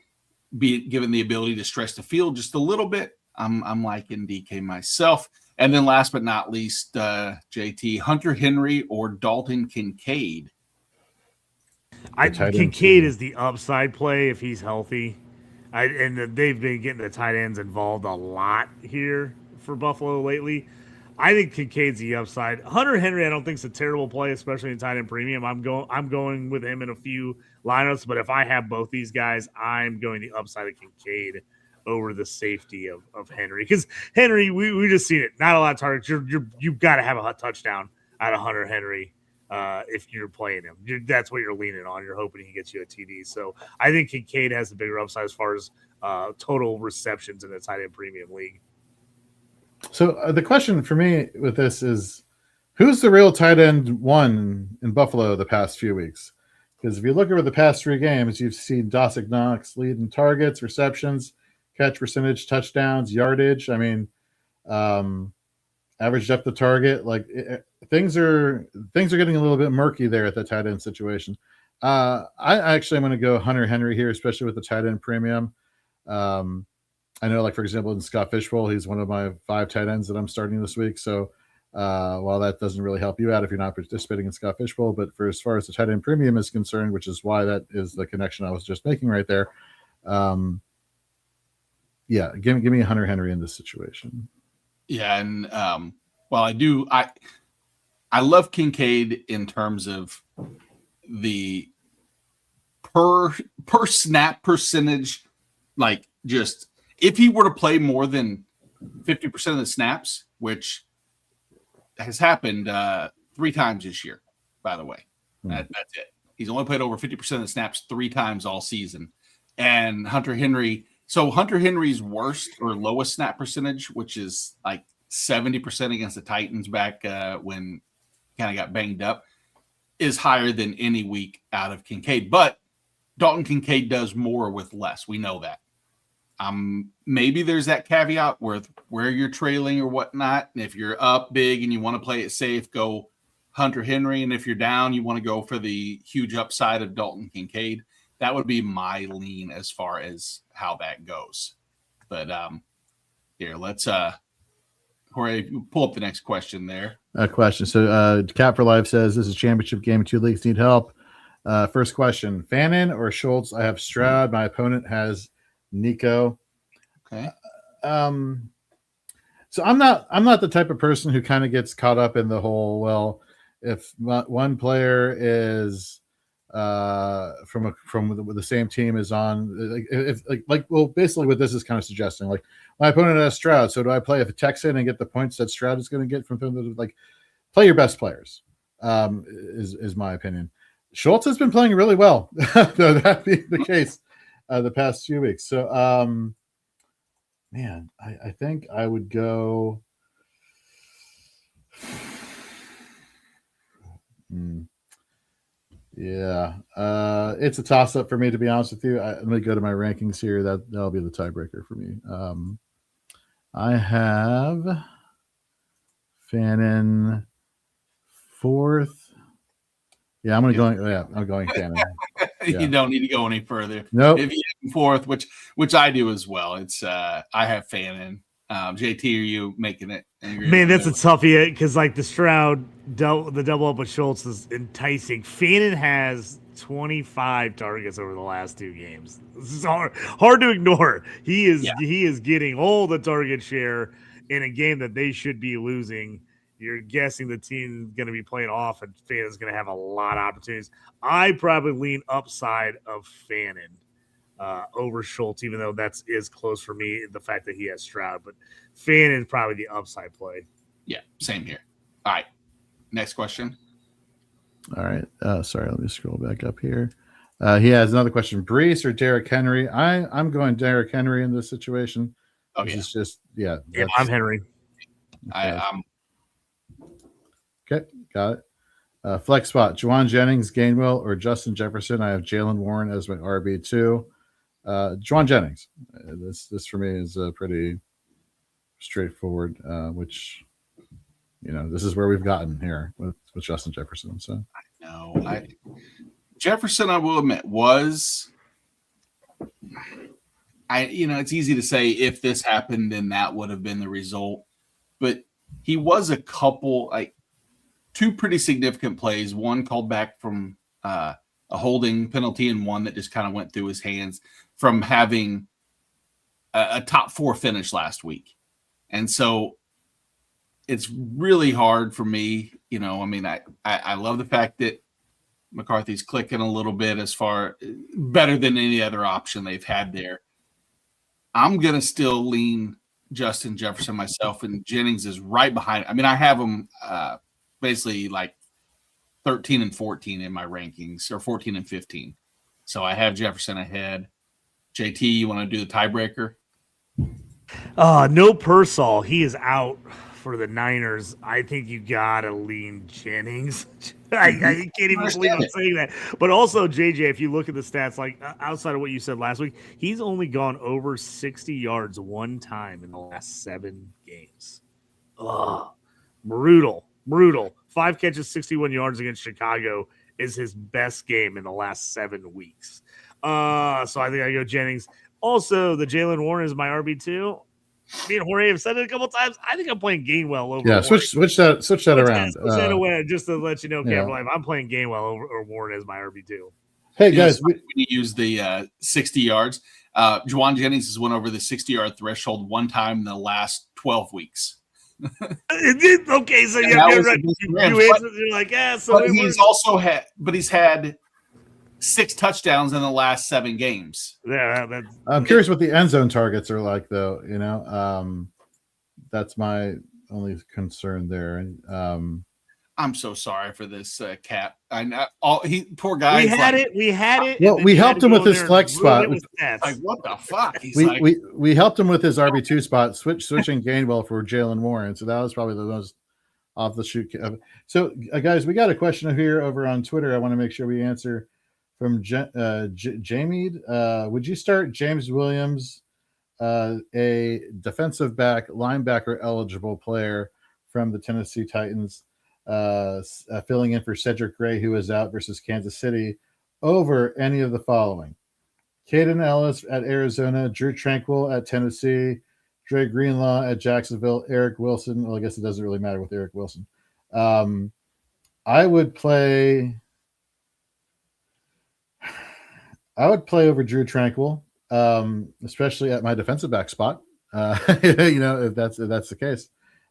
be given the ability to stretch the field just a little bit. I'm liking DK myself. And then last but not least, JT, Hunter Henry or Dalton Kincaid? Kincaid is the upside play if he's healthy. And they've been getting the tight ends involved a lot here for Buffalo lately. I think Kincaid's the upside. Hunter Henry, I don't think is a terrible play, especially in tight end premium. I'm going with him in a few lineups, but if I have both these guys, I'm going the upside of Kincaid over the safety of Henry. Because Henry, we just seen it. Not a lot of targets. You've got to have a touchdown out of Hunter Henry if you're playing him. That's what you're leaning on. You're hoping he gets you a TD. So I think Kincaid has the bigger upside as far as total receptions in the tight end premium league. So the question for me with this is, who's the real tight end one in Buffalo the past few weeks? Because if you look over the past 3 games, you've seen Dawson Knox lead in targets, receptions, catch percentage, touchdowns, yardage. I mean, average depth of target. Like things are getting a little bit murky there at the tight end situation. I actually am going to go Hunter Henry here, especially with the tight end premium. I know, like, for example, in Scott Fishbowl, he's one of my 5 tight ends that I'm starting this week. So while that doesn't really help you out if you're not participating in Scott Fishbowl, but for as far as the tight end premium is concerned, which is why that is the connection I was just making right there. Yeah, give me Hunter Henry in this situation. Yeah, and I love Kincaid in terms of the per snap percentage, like just if he were to play more than 50% of the snaps, which has happened 3 times this year, by the way. That's it. He's only played over 50% of the snaps 3 times all season. And Hunter Henry's worst or lowest snap percentage, which is like 70% against the Titans back when he kind of got banged up, is higher than any week out of Kincaid. But Dalton Kincaid does more with less. We know that. Maybe there's that caveat where you're trailing or whatnot. And if you're up big and you want to play it safe, go Hunter Henry. And if you're down, you want to go for the huge upside of Dalton Kincaid. That would be my lean as far as how that goes. But here, let's Jorge, pull up the next question there. Question. So Cap for Life says, this is championship game. 2 leagues need help. First question, Fannin or Schultz? I have Stroud. My opponent has Nico. Okay. So I'm not the type of person who kind of gets caught up in the whole, well, if one player is from the same team is on, well, basically what this is kind of suggesting, like my opponent has Stroud, so do I play a Texan and get the points that Stroud is going to get from them? Like, play your best players, is my opinion. Schultz has been playing really well, though that being the case the past few weeks. So, man, I think I would go. Yeah, it's a toss-up for me, to be honest with you. Let me go to my rankings here. That'll be the tiebreaker for me. I have Fannin 4th. Yeah, I'm going Fannin. Yeah. You don't need to go any further. Nope. If you have 4th, which I do as well, it's I have Fannin. JT, are you making it? Man, that's a toughie because like the Stroud the double up with Schultz is enticing. Fannin has 25 targets over the last 2 games. This is hard to ignore. He is getting all the target share in a game that they should be losing. You're guessing the team is going to be playing off, and Fannin's going to have a lot of opportunities. I probably lean upside of Fannin over Schultz, even though that is close for me, the fact that he has Stroud. But Fannin is probably the upside play. Yeah, same here. All right, next question. All right. Sorry, let me scroll back up here. He has another question. Brees or Derrick Henry? I'm going Derrick Henry in this situation. Oh, this yeah. is just, yeah. I'm Henry. Okay. Okay, got it. Flex spot, Juwan Jennings, Gainwell, or Justin Jefferson. I have Jalen Warren as my RB2. Juwan Jennings. This for me is pretty straightforward, which, this is where we've gotten here with Justin Jefferson. So I know. Jefferson, I will admit, was it's easy to say if this happened, then that would have been the result. But he was a couple, 2 pretty significant plays, one called back from a holding penalty and one that just kind of went through his hands from having a top 4 finish last week. And so it's really hard for me. You know, I mean, I love the fact that McCarthy's clicking a little bit as far better than any other option they've had there. I'm going to still lean Justin Jefferson myself, and Jennings is right behind. I mean, I have him basically like 13 and 14 in my rankings, or 14 and 15. So I have Jefferson ahead. JT, you want to do the tiebreaker? No Pearsall. He is out for the Niners. I think you gotta lean Jennings. I can't even believe I'm saying that. But also, JJ, if you look at the stats, like outside of what you said last week, he's only gone over 60 yards one time in the last 7 games. Ugh. Brutal. 5 catches, 61 yards against Chicago is his best game in the last 7 weeks. So I think I go Jennings. Also, the Jalen Warren is my RB2. Me and Jorge have said it a couple times. I think I'm playing Gainwell over. Yeah, switch that around. Switch that away, just to let you know, yeah. Cameron, I'm playing Gainwell over Warren as my RB2. Hey guys, we use the 60 yards. Juwan Jennings has went over the 60-yard threshold one time in the last 12 weeks. Okay, so you're right. You answered, you're like, yeah. So but he's had 6 touchdowns in the last 7 games. Yeah, I'm curious what the end zone targets are like, though. You know, that's my only concern there. And I'm so sorry for this Cap. Poor guy. We had it. Well, we helped him with his flex spot. Like, what the fuck? We helped him with his RB2 spot, switching Gainwell for Jalen Warren. So that was probably the most off the shoot. So, guys, we got a question here over on Twitter. I want to make sure we answer. From Jamie, would you start James Williams, a defensive back, linebacker eligible player from the Tennessee Titans, filling in for Cedric Gray, who is out versus Kansas City, over any of the following? Caden Ellis at Arizona, Drew Tranquil at Tennessee, Dre Greenlaw at Jacksonville, Eric Wilson. Well, I guess it doesn't really matter with Eric Wilson. I would play over Drew Tranquil, especially at my defensive back spot. You know, if that's the case.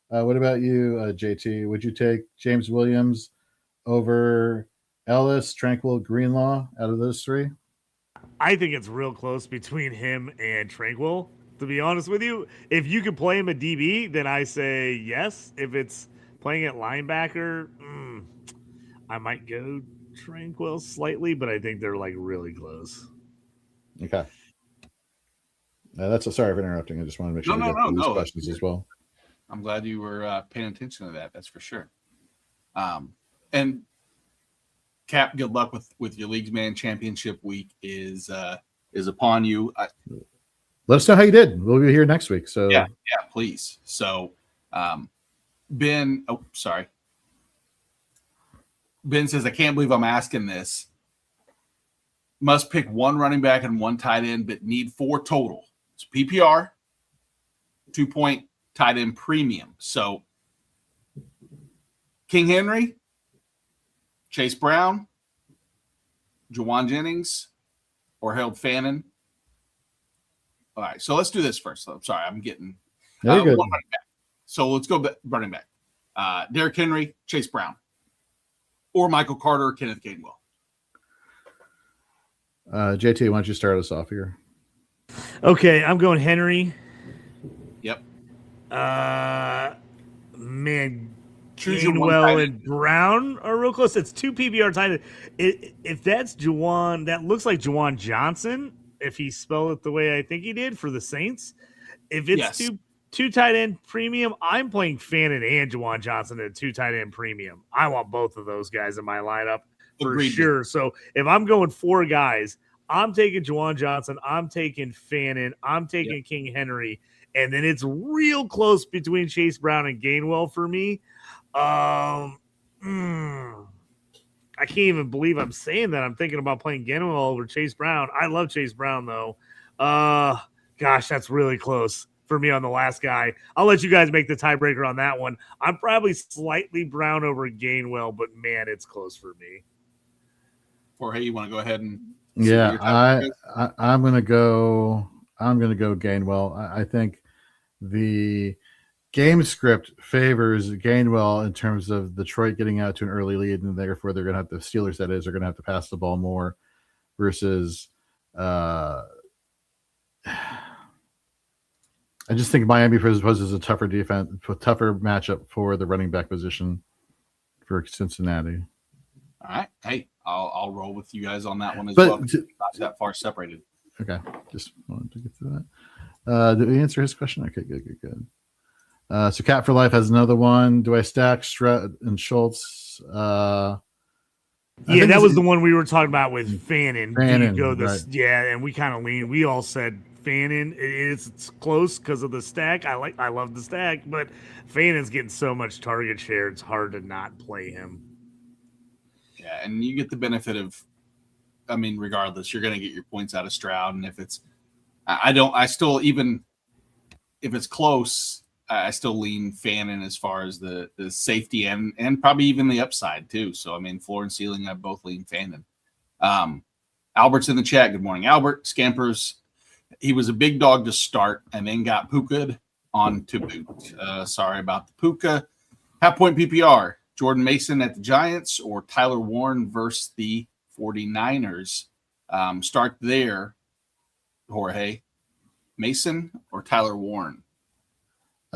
What about you, JT? Would you take James Williams over Ellis, Tranquil, Greenlaw out of those 3? I think it's real close between him and Tranquil. To be honest with you, if you could play him at DB, then I say yes. If it's playing at linebacker, I might go Tranquil slightly, but I think they're like really close. Okay. Sorry for interrupting. I just want to make sure we get these questions as well. I'm glad you were paying attention to that. That's for sure. And Cap, good luck with your Leagues Man Championship week is upon you. Let us know how you did. We'll be here next week. So yeah, please. So Ben, sorry. Ben says, I can't believe I'm asking this. Must pick 1 running back and 1 tight end, but need 4 total. It's PPR, 2-point tight end premium. So King Henry, Chase Brown, Juwan Jennings, or Harold Fannin. All right, so let's do this first. I'm sorry, I'm getting good. 1 running back. So let's go running back. Derrick Henry, Chase Brown. Or Michael Carter, or Kenneth Gainwell. JT, why don't you start us off here? Okay, I'm going Henry. Yep. Man, Gainwell and Brown are real close. It's 2 PPR tight end. If that's Juwan, that looks like Juwan Johnson, if he spelled it the way I think he did for the Saints. If it's two tight end premium, I'm playing Fannin and Juwan Johnson at 2 tight end premium. I want both of those guys in my lineup for sure. So if I'm going 4 guys, I'm taking Juwan Johnson, I'm taking Fannin, I'm taking King Henry, and then it's real close between Chase Brown and Gainwell for me. I can't even believe I'm saying that. I'm thinking about playing Gainwell over Chase Brown. I love Chase Brown though. Gosh, that's really close for me on the last guy. I'll let you guys make the tiebreaker on that one. I'm probably slightly Brown over Gainwell, but man, it's close for me. Jorge, you want to go ahead and I'm gonna go Gainwell. I think the game script favors Gainwell in terms of Detroit getting out to an early lead, and therefore they're going to have the Steelers, that is, are going to have to pass the ball more versus I just think Miami poses a tougher matchup for the running back position for Cincinnati. All right. Hey, I'll roll with you guys on that one as well. Not that far separated. Okay. Just wanted to get to that. Did we answer his question? Okay, good. So Cat for Life has another one. Do I stack Strutt and Schultz? That was the one we were talking about with Fannin. Fannin, right. Yeah, and we kind of leaned. We all said Fannin. It's close because of the stack. I love the stack, but Fannin's getting so much target share, it's hard to not play him. Yeah, and you get the benefit of, I mean, regardless, you're going to get your points out of Stroud, and if it's, even if it's close, I still lean Fannin as far as the safety and probably even the upside too. So I mean, floor and ceiling, I both lean Fannin. Albert's in the chat. Good morning, Albert. Scampers. He was a big dog to start and then got Puka on to boot. Sorry about the Puka. Half point PPR. Jordan Mason at the Giants or Tyler Warren versus the 49ers. Start there, Jorge. Mason or Tyler Warren?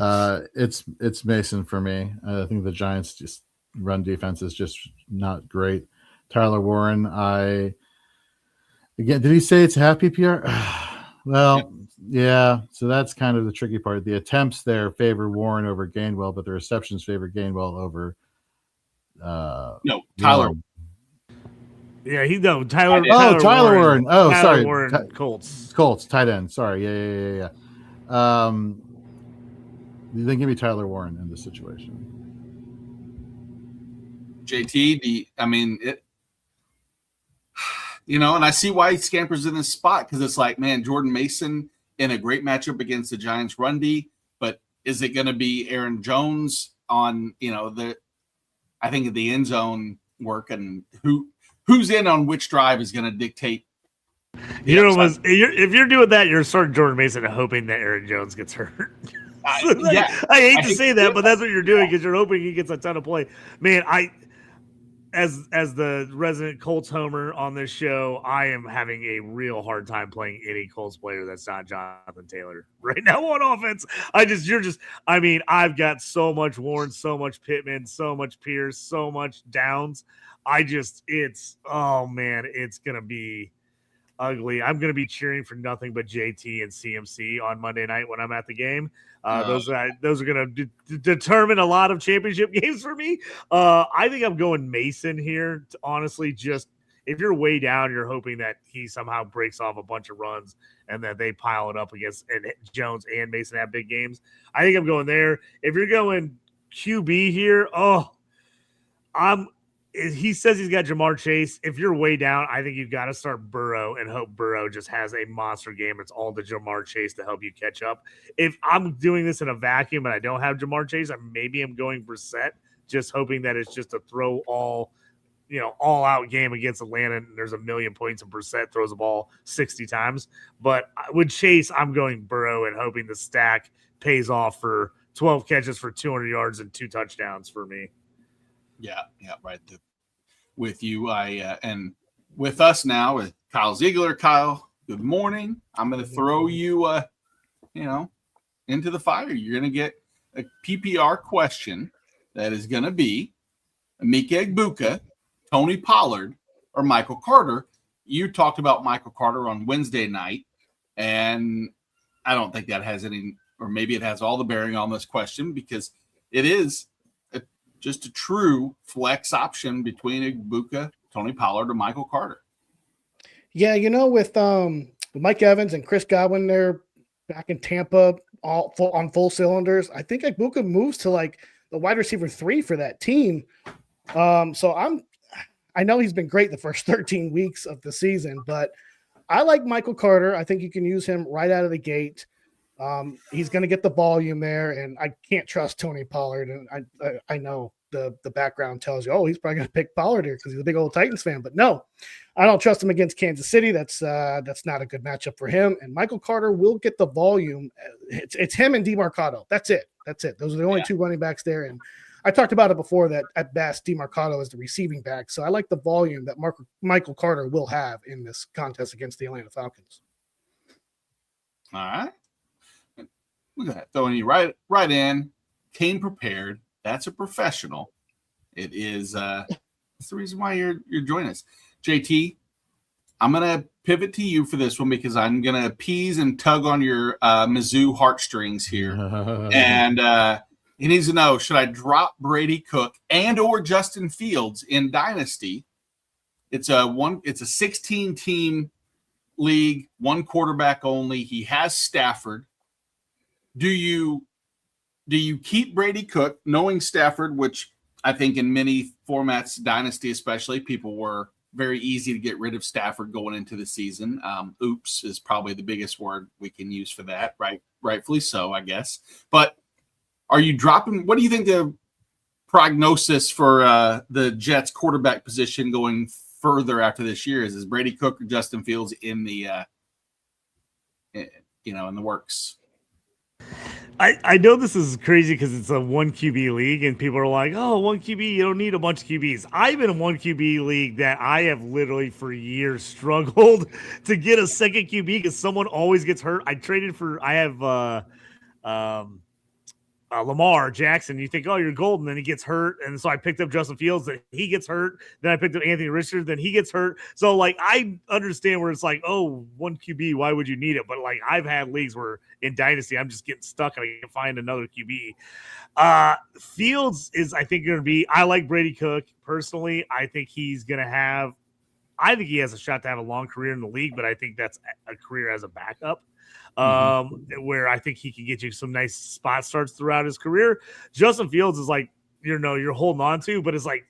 It's Mason for me. I think the Giants just run defense is just not great. Tyler Warren, did he say it's half PPR? Well, yeah. So that's kind of the tricky part. The attempts there favor Warren over Gainwell, but the receptions favor Gainwell over Tyler. Yeah, Tyler. Tyler Warren. Oh, Tyler sorry. Warren, Colts, tight end. Sorry. Yeah. Then give me Tyler Warren in this situation. JT, and I see why he scampers in this spot because it's like, man, Jordan Mason in a great matchup against the Giants run D, but is it going to be Aaron Jones on, I think the end zone work and who's in on which drive is going to dictate. If you're doing that, you're starting Jordan Mason and hoping that Aaron Jones gets hurt. I hate to say that, but that's what you're doing because you're hoping he gets a ton of play. Man, as the resident Colts homer on this show, I am having a real hard time playing any Colts player that's not Jonathan Taylor right now on offense. I've got so much Warren, so much Pittman, so much Pierce, so much Downs. It's gonna be ugly. I'm going to be cheering for nothing but JT and CMC on Monday night when I'm at the game. Those are going to determine a lot of championship games for me. I think I'm going Mason here. Honestly, just if you're way down, you're hoping that he somehow breaks off a bunch of runs and that they pile it up against and Jones and Mason have big games. I think I'm going there. If you're going QB here, he says he's got Jamar Chase. If you're way down, I think you've got to start Burrow and hope Burrow just has a monster game. It's all the Jamar Chase to help you catch up. If I'm doing this in a vacuum and I don't have Jamar Chase, maybe I'm going Brissett, just hoping that it's just a throw all out game against Atlanta and there's a million points and Brissett throws the ball 60 times. But with Chase, I'm going Burrow and hoping the stack pays off for 12 catches for 200 yards and 2 touchdowns for me. Yeah, right. With you, and with us now with Kyle Ziegler. Kyle, good morning. I'm going to throw you, into the fire. You're going to get a PPR question that is going to be Emeka Egbuka, Tony Pollard, or Michael Carter. You talked about Michael Carter on Wednesday night, and I don't think that has any, or maybe it has all the bearing on this question because it is just a true flex option between Egbuka, Tony Pollard, or Michael Carter. Yeah, with Mike Evans and Chris Godwin, they're back in Tampa on full cylinders. I think Egbuka moves to like the wide receiver 3 for that team. So I know he's been great the first 13 weeks of the season, but I like Michael Carter. I think you can use him right out of the gate. He's going to get the volume there, and I can't trust Tony Pollard. And I know the background tells you, he's probably going to pick Pollard here because he's a big old Titans fan. But no, I don't trust him against Kansas City. That's not a good matchup for him. And Michael Carter will get the volume. It's him and DeMarcado. That's it. That's it. Those are the only two running backs there. And I talked about it before that at best, DeMarcado is the receiving back. So I like the volume that Michael Carter will have in this contest against the Atlanta Falcons. All right. Look at that. Throwing you right in. Came prepared. That's a professional. It is that's the reason why you're joining us. JT, I'm going to pivot to you for this one because I'm going to appease and tug on your Mizzou heartstrings here. And he needs to know, should I drop Brady Cook and or Justin Fields in Dynasty? It's a 16-team league, one quarterback only. He has Stafford. Do you keep Brady Cook, knowing Stafford, which I think in many formats, Dynasty especially, people were very easy to get rid of Stafford going into the season. Oops is probably the biggest word we can use for that, right? Rightfully so, I guess. But are you dropping? What do you think the prognosis for the Jets quarterback position going further after this year is? Is Brady Cook or Justin Fields in the in the works? I know this is crazy because it's a 1 QB league and people are like, oh, 1 QB, you don't need a bunch of QBs. I'm in a 1 QB league that I have literally for years struggled to get a second QB because someone always gets hurt. I have Lamar Jackson. You think, oh, you're golden. Then he gets hurt. And so I picked up Justin Fields. Then he gets hurt. Then I picked up Anthony Richardson. Then he gets hurt. So, like, I understand where it's like, oh, 1 QB, why would you need it? But, like, I've had leagues where in Dynasty, I'm just getting stuck and I can find another QB. Fields is, I think, going to be – I like Brady Cook personally. I think he has a shot to have a long career in the league, but I think that's a career as a backup. Where I think he can get you some nice spot starts throughout his career. Justin Fields is like, you're holding on to, but it's like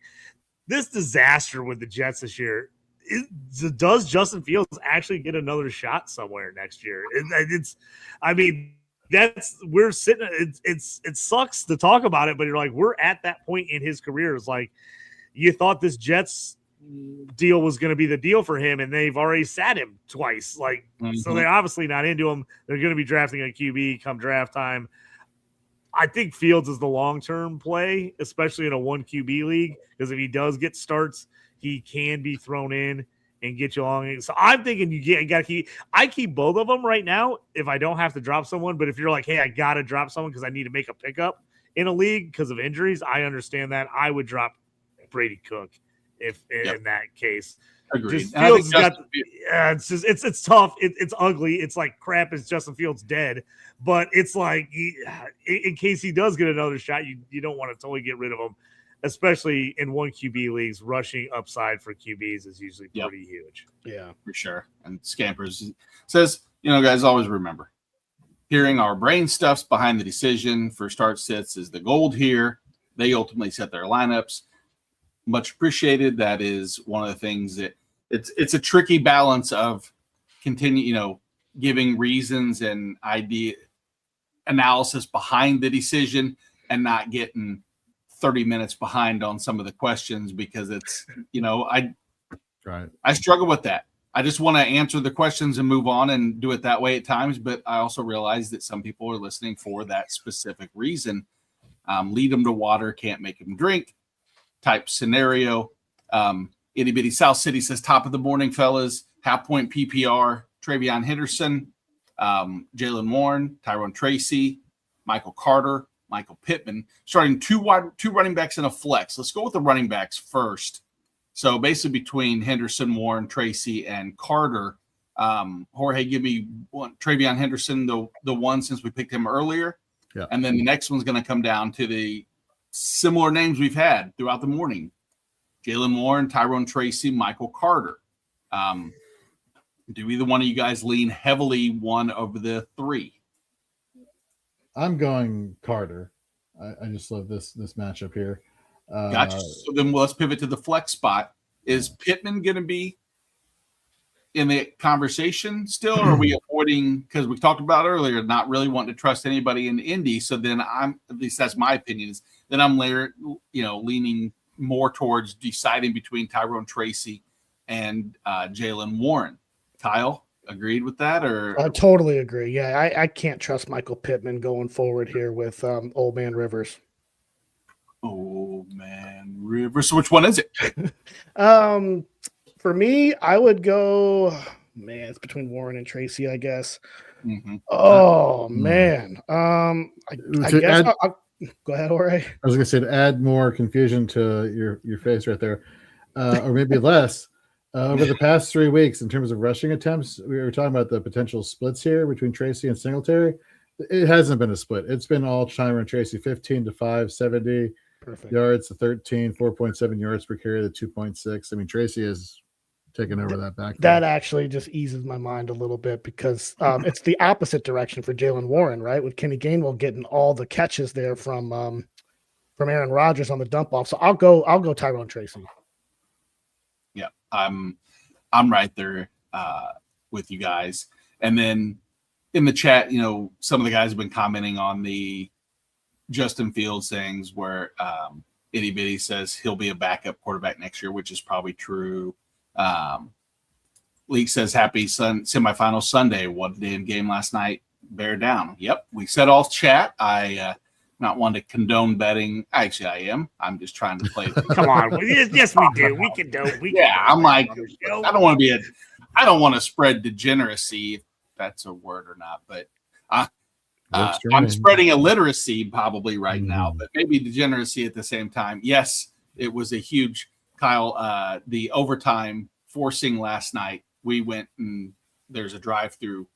this disaster with the Jets this year. Does Justin Fields actually get another shot somewhere next year? We're sitting. It sucks to talk about it, but you're like, we're at that point in his career. It's like you thought this Jets deal was going to be the deal for him, and they've already sat him twice. So they're obviously not into him. They're going to be drafting a QB come draft time. I think Fields is the long-term play, especially in a 1 QB league, because if he does get starts, he can be thrown in and get you along. So I'm thinking you got to keep. I keep both of them right now if I don't have to drop someone. But if you're like, hey, I got to drop someone because I need to make a pickup in a league because of injuries, I understand that. I would drop Brady Cook in that case. Agreed. Just Fields it's tough. It's ugly. It's like crap. Is Justin Fields dead? But it's like in case he does get another shot, you don't want to totally get rid of him, especially in 1 QB leagues. Rushing upside for QBs is usually pretty huge. Yeah, for sure. And Scampers says, guys, always remember, hearing our brain stuffs behind the decision for start sits is the gold here. They ultimately set their lineups. Much appreciated. That is one of the things that it's a tricky balance of continue, giving reasons and idea analysis behind the decision and not getting 30 minutes behind on some of the questions because it's, I struggle with that. I just want to answer the questions and move on and do it that way at times. But I also realize that some people are listening for that specific reason. Lead them to water, can't make them drink type scenario. Itty Bitty South City says, top of the morning, fellas. Half point PPR, Travion Henderson, Jalen Warren, Tyrone Tracy, Michael Carter, Michael Pittman. Starting two running backs in a flex. Let's go with the running backs first. So basically between Henderson, Warren, Tracy, and Carter. Jorge, give me one. Travion Henderson, the one since we picked him earlier. Yeah. And then the next one's going to come down to the similar names we've had throughout the morning. Jalen Warren, Tyrone Tracy, Michael Carter. Do either one of you guys lean heavily one of the three? I'm going Carter. I just love this matchup here. Gotcha. So then let's pivot to the flex spot. Is Pittman going to be in the conversation still, or are we avoiding, because we talked about earlier, not really wanting to trust anybody in Indy? So then at least that's my opinion, is then I'm leaning more towards deciding between Tyrone Tracy and Jalen Warren. Kyle, agreed with that, or I totally agree. Yeah, I can't trust Michael Pittman going forward here with Old Man Rivers. oh man, Rivers? So which one is it? For me, I would go. Man, it's between Warren and Tracy, I guess. Mm-hmm. Oh man. I To guess add- I'll go ahead, Jorge. I was going to say, to add more confusion to your face right there, or maybe less. Over the past 3 weeks, in terms of rushing attempts, we were talking about the potential splits here between Tracy and Singletary. It hasn't been a split. It's been all Chimer and Tracy, 15 to 5, 70 Perfect. yards to 13, 4.7 yards per carry to 2.6. I mean, Tracy has taken over that back. That actually just eases my mind a little bit because it's the opposite direction for Jalen Warren, right? With Kenny Gainwell getting all the catches there from Aaron Rodgers on the dump off. So I'll go Tyrone Tracy. Yeah, I'm right there with you guys. And then in the chat, some of the guys have been commenting on the Justin Fields things where Itty Bitty says he'll be a backup quarterback next year, which is probably true. Leak says happy semifinal Sunday. What damn game last night. Bear down. Yep, we said all chat. I not one to condone betting. Actually, I am. I'm just trying to play. Come on. Yes, we do. We condone. I'm like, I don't want to spread degeneracy, if that's a word or not, but I'm spreading illiteracy probably right now, but maybe degeneracy at the same time. Yes, it was a huge, Kyle, the overtime forcing last night. We went and there's a drive-through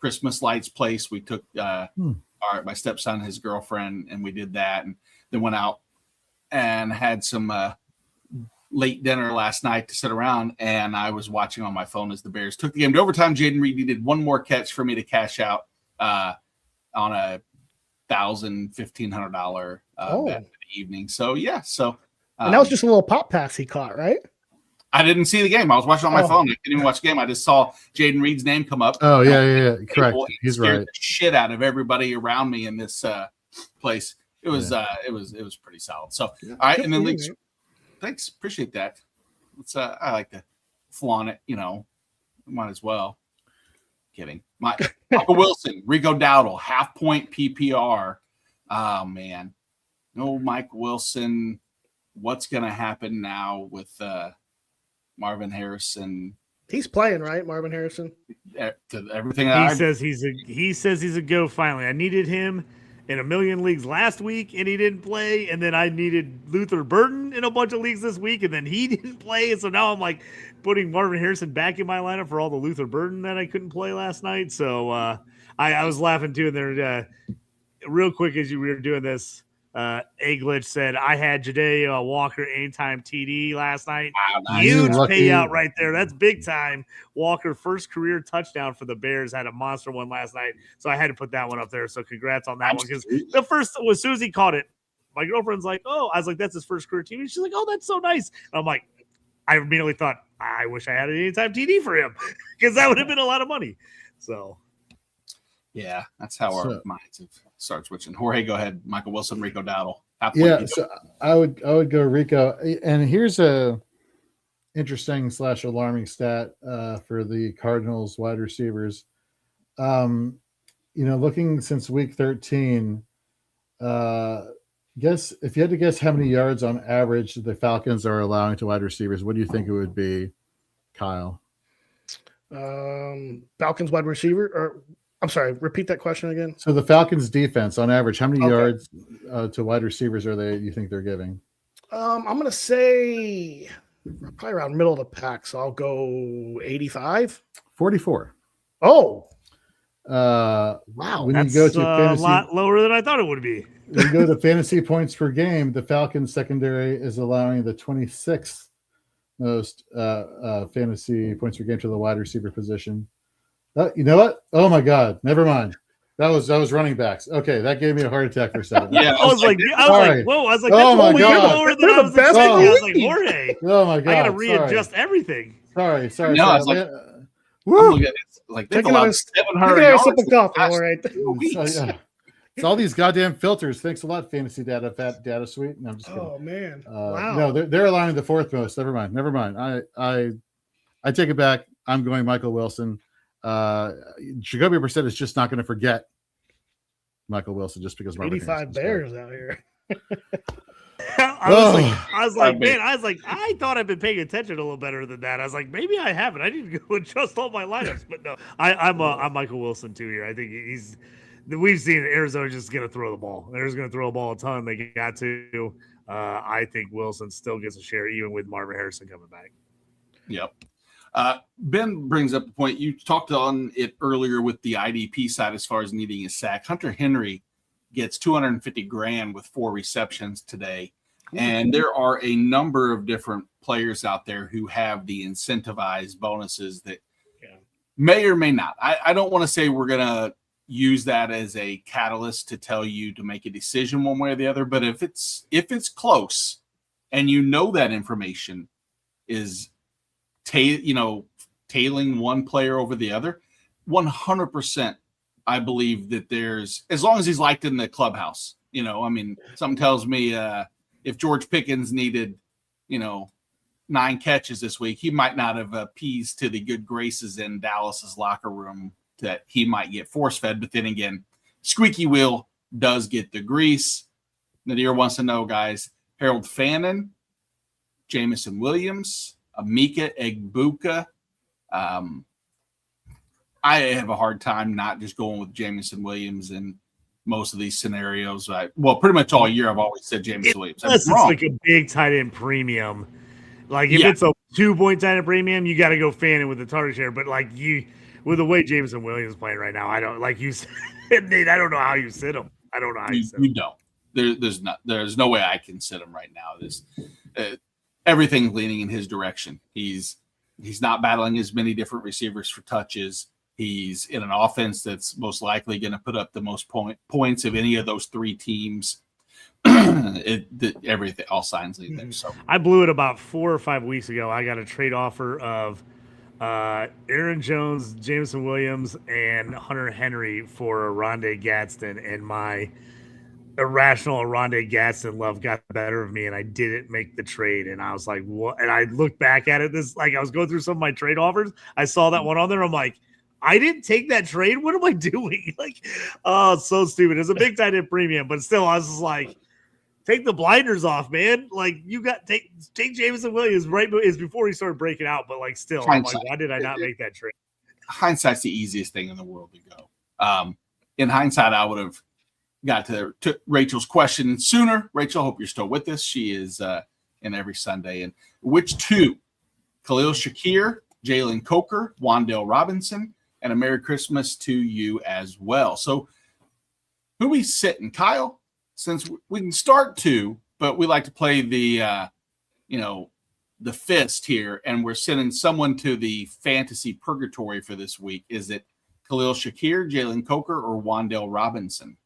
Christmas lights place. We took my stepson, his girlfriend, and we did that, and then went out and had some late dinner last night to sit around, and I was watching on my phone as the Bears took the game to overtime. Jaden Reed needed one more catch for me to cash out on a $1,500 bet for the evening. So yeah, and that was just a little pop pass he caught, right? I didn't see the game. I was watching on my phone. I didn't even watch the game. I just saw Jaden Reed's name come up. Oh yeah. Correct. He's right. The shit out of everybody around me in this place. It was pretty solid. So all right, and then Leaks. Thanks, appreciate that. It's I like to flaunt it. Might as well. Kidding. Michael Wilson, Rico Dowdle, 0.5 point PPR. Oh man, no Mike Wilson. What's gonna happen now with Marvin Harrison? He's playing, right? Marvin Harrison. To everything he says he's a go. Finally, I needed him in a million leagues last week, and he didn't play. And then I needed Luther Burden in a bunch of leagues this week, and then he didn't play. And so now I'm like putting Marvin Harrison back in my lineup for all the Luther Burden that I couldn't play last night. So I was laughing too. And there, real quick as you were doing this, Glitch said, I had Ja'Day Walker anytime TD last night. Wow, huge payout right there. That's big time. Walker, first career touchdown for the Bears, had a monster one last night. So I had to put that one up there. So congrats on that one. Because the first, as soon as he caught it, my girlfriend's like, oh, I was like, that's his first career TD. She's like, oh, that's so nice. And I'm like, I immediately thought, I wish I had an anytime TD for him because that would have been a lot of money. So yeah, that's how our minds have started switching. Jorge, go ahead. Michael Wilson, Rico Dowdle. Yeah, so I would go Rico. And here's a interesting / alarming stat for the Cardinals wide receivers. Looking since week 13, guess if you had to guess how many yards on average the Falcons are allowing to wide receivers, what do you think it would be, Kyle? Falcons wide receiver, or I'm sorry, repeat that question again. So the Falcons defense on average, how many yards to wide receivers you think they're giving? I'm going to say probably around middle of the pack. So I'll go 85. 44. Oh, wow. When that's you go to fantasy, a lot lower than I thought it would be. When you go to fantasy points per game, the Falcons secondary is allowing the 26th most fantasy points per game to the wide receiver position. You know what? Oh my God! Never mind. That was running backs. Okay, that gave me a heart attack for a second. Yeah, I was like, whoa! I was like, oh my God! Lower than I was expecting. I was like, Jorge. Oh my God! I gotta readjust everything. Sorry. No, I was like, woo! Like they've allowed 700 yards. Sip of coffee, all right. It's all these goddamn filters. Thanks a lot, Fantasy Data Suite. No, I'm just kidding. Oh man! Wow. No, they're allowing the fourth most. Never mind. I take it back. I'm going Michael Wilson. Jacoby Brissett is just not going to forget Michael Wilson just because Marvin 85 Bears out here. I was like, man, I thought I'd been paying attention a little better than that. I was like, maybe I haven't. I need to go adjust all my lineups, but no, I'm Michael Wilson too here. I think we've seen Arizona just going to throw the ball. They're just going to throw the ball a ton. They got to. I think Wilson still gets a share, even with Marvin Harrison coming back. Yep. Ben brings up the point. You talked on it earlier with the IDP side as far as needing a sack. Hunter Henry gets $250,000 with 4 receptions today. And there are a number of different players out there who have the incentivized bonuses that may or may not. I don't want to say we're going to use that as a catalyst to tell you to make a decision one way or the other. But if it's close and you know that information is tailing one player over the other, 100%, I believe that there's, as long as he's liked in the clubhouse, something tells me if George Pickens needed, 9 catches this week, he might not have appeased to the good graces in Dallas's locker room that he might get force-fed. But then again, squeaky wheel does get the grease. Nadir wants to know, guys, Harold Fannin, Jamison Williams, Amika Egbuka. I have a hard time not just going with Jamison Williams in most of these scenarios. Pretty much all year I've always said Jamison Williams. Unless it's like a big tight end premium. Like if it's a 2-point tight end premium, you got to go Fannin with the target share. But like with the way Jamison Williams is playing right now, I don't, like you said, Nate, I don't know how you sit him. I don't know how you sit him. You don't. There's no way I can sit him right now. Everything's leaning in his direction. He's not battling as many different receivers for touches. He's in an offense that's most likely going to put up the most points of any of those 3 teams. Everything, all signs lead there. So I blew it about 4 or 5 weeks ago. I got a trade offer of Aaron Jones, Jamison Williams, and Hunter Henry for Rondé Gadsden, and my irrational Rondé Gadsden love got the better of me, and I didn't make the trade. And I was like, what? And I looked back at it. I was going through some of my trade offers. I saw that one on there. I'm like, I didn't take that trade. What am I doing? So stupid. It's a big tight end premium, but still, I was just like, take the blinders off, man. Like, you got take Jamison Williams right before he started breaking out, but still, I'm like, why did I not make that trade? Hindsight's the easiest thing in the world to go. In hindsight, I would have got to Rachel's question sooner. Rachel, hope you're still with us. She is in every Sunday. And which 2? Khalil Shakir, Jalen Coker, Wan'Dale Robinson, and a Merry Christmas to you as well. So who we sitting? Kyle, since we can start 2, but we like to play the fist here, and we're sending someone to the fantasy purgatory for this week. Is it Khalil Shakir, Jalen Coker, or Wan'Dale Robinson?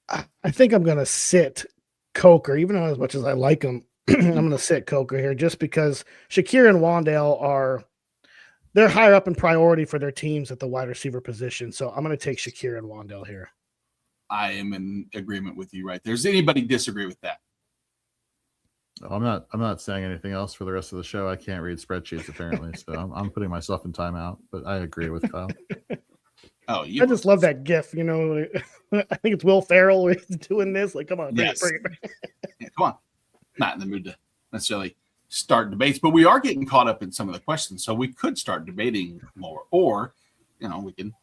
I think I'm going to sit Coker, even though as much as I like him, I'm going to sit Coker here just because Shakir and Wan'Dale they're higher up in priority for their teams at the wide receiver position. So I'm going to take Shakir and Wan'Dale here. I am in agreement with you right there. Does anybody disagree with that? I'm not saying anything else for the rest of the show. I can't read spreadsheets apparently, so I'm putting myself in timeout. But I agree with Kyle. I just love that GIF. I think it's Will Ferrell doing this. Like, come on, bring it. Yeah, come on. Not in the mood to necessarily start debates, but we are getting caught up in some of the questions, so we could start debating more, or we can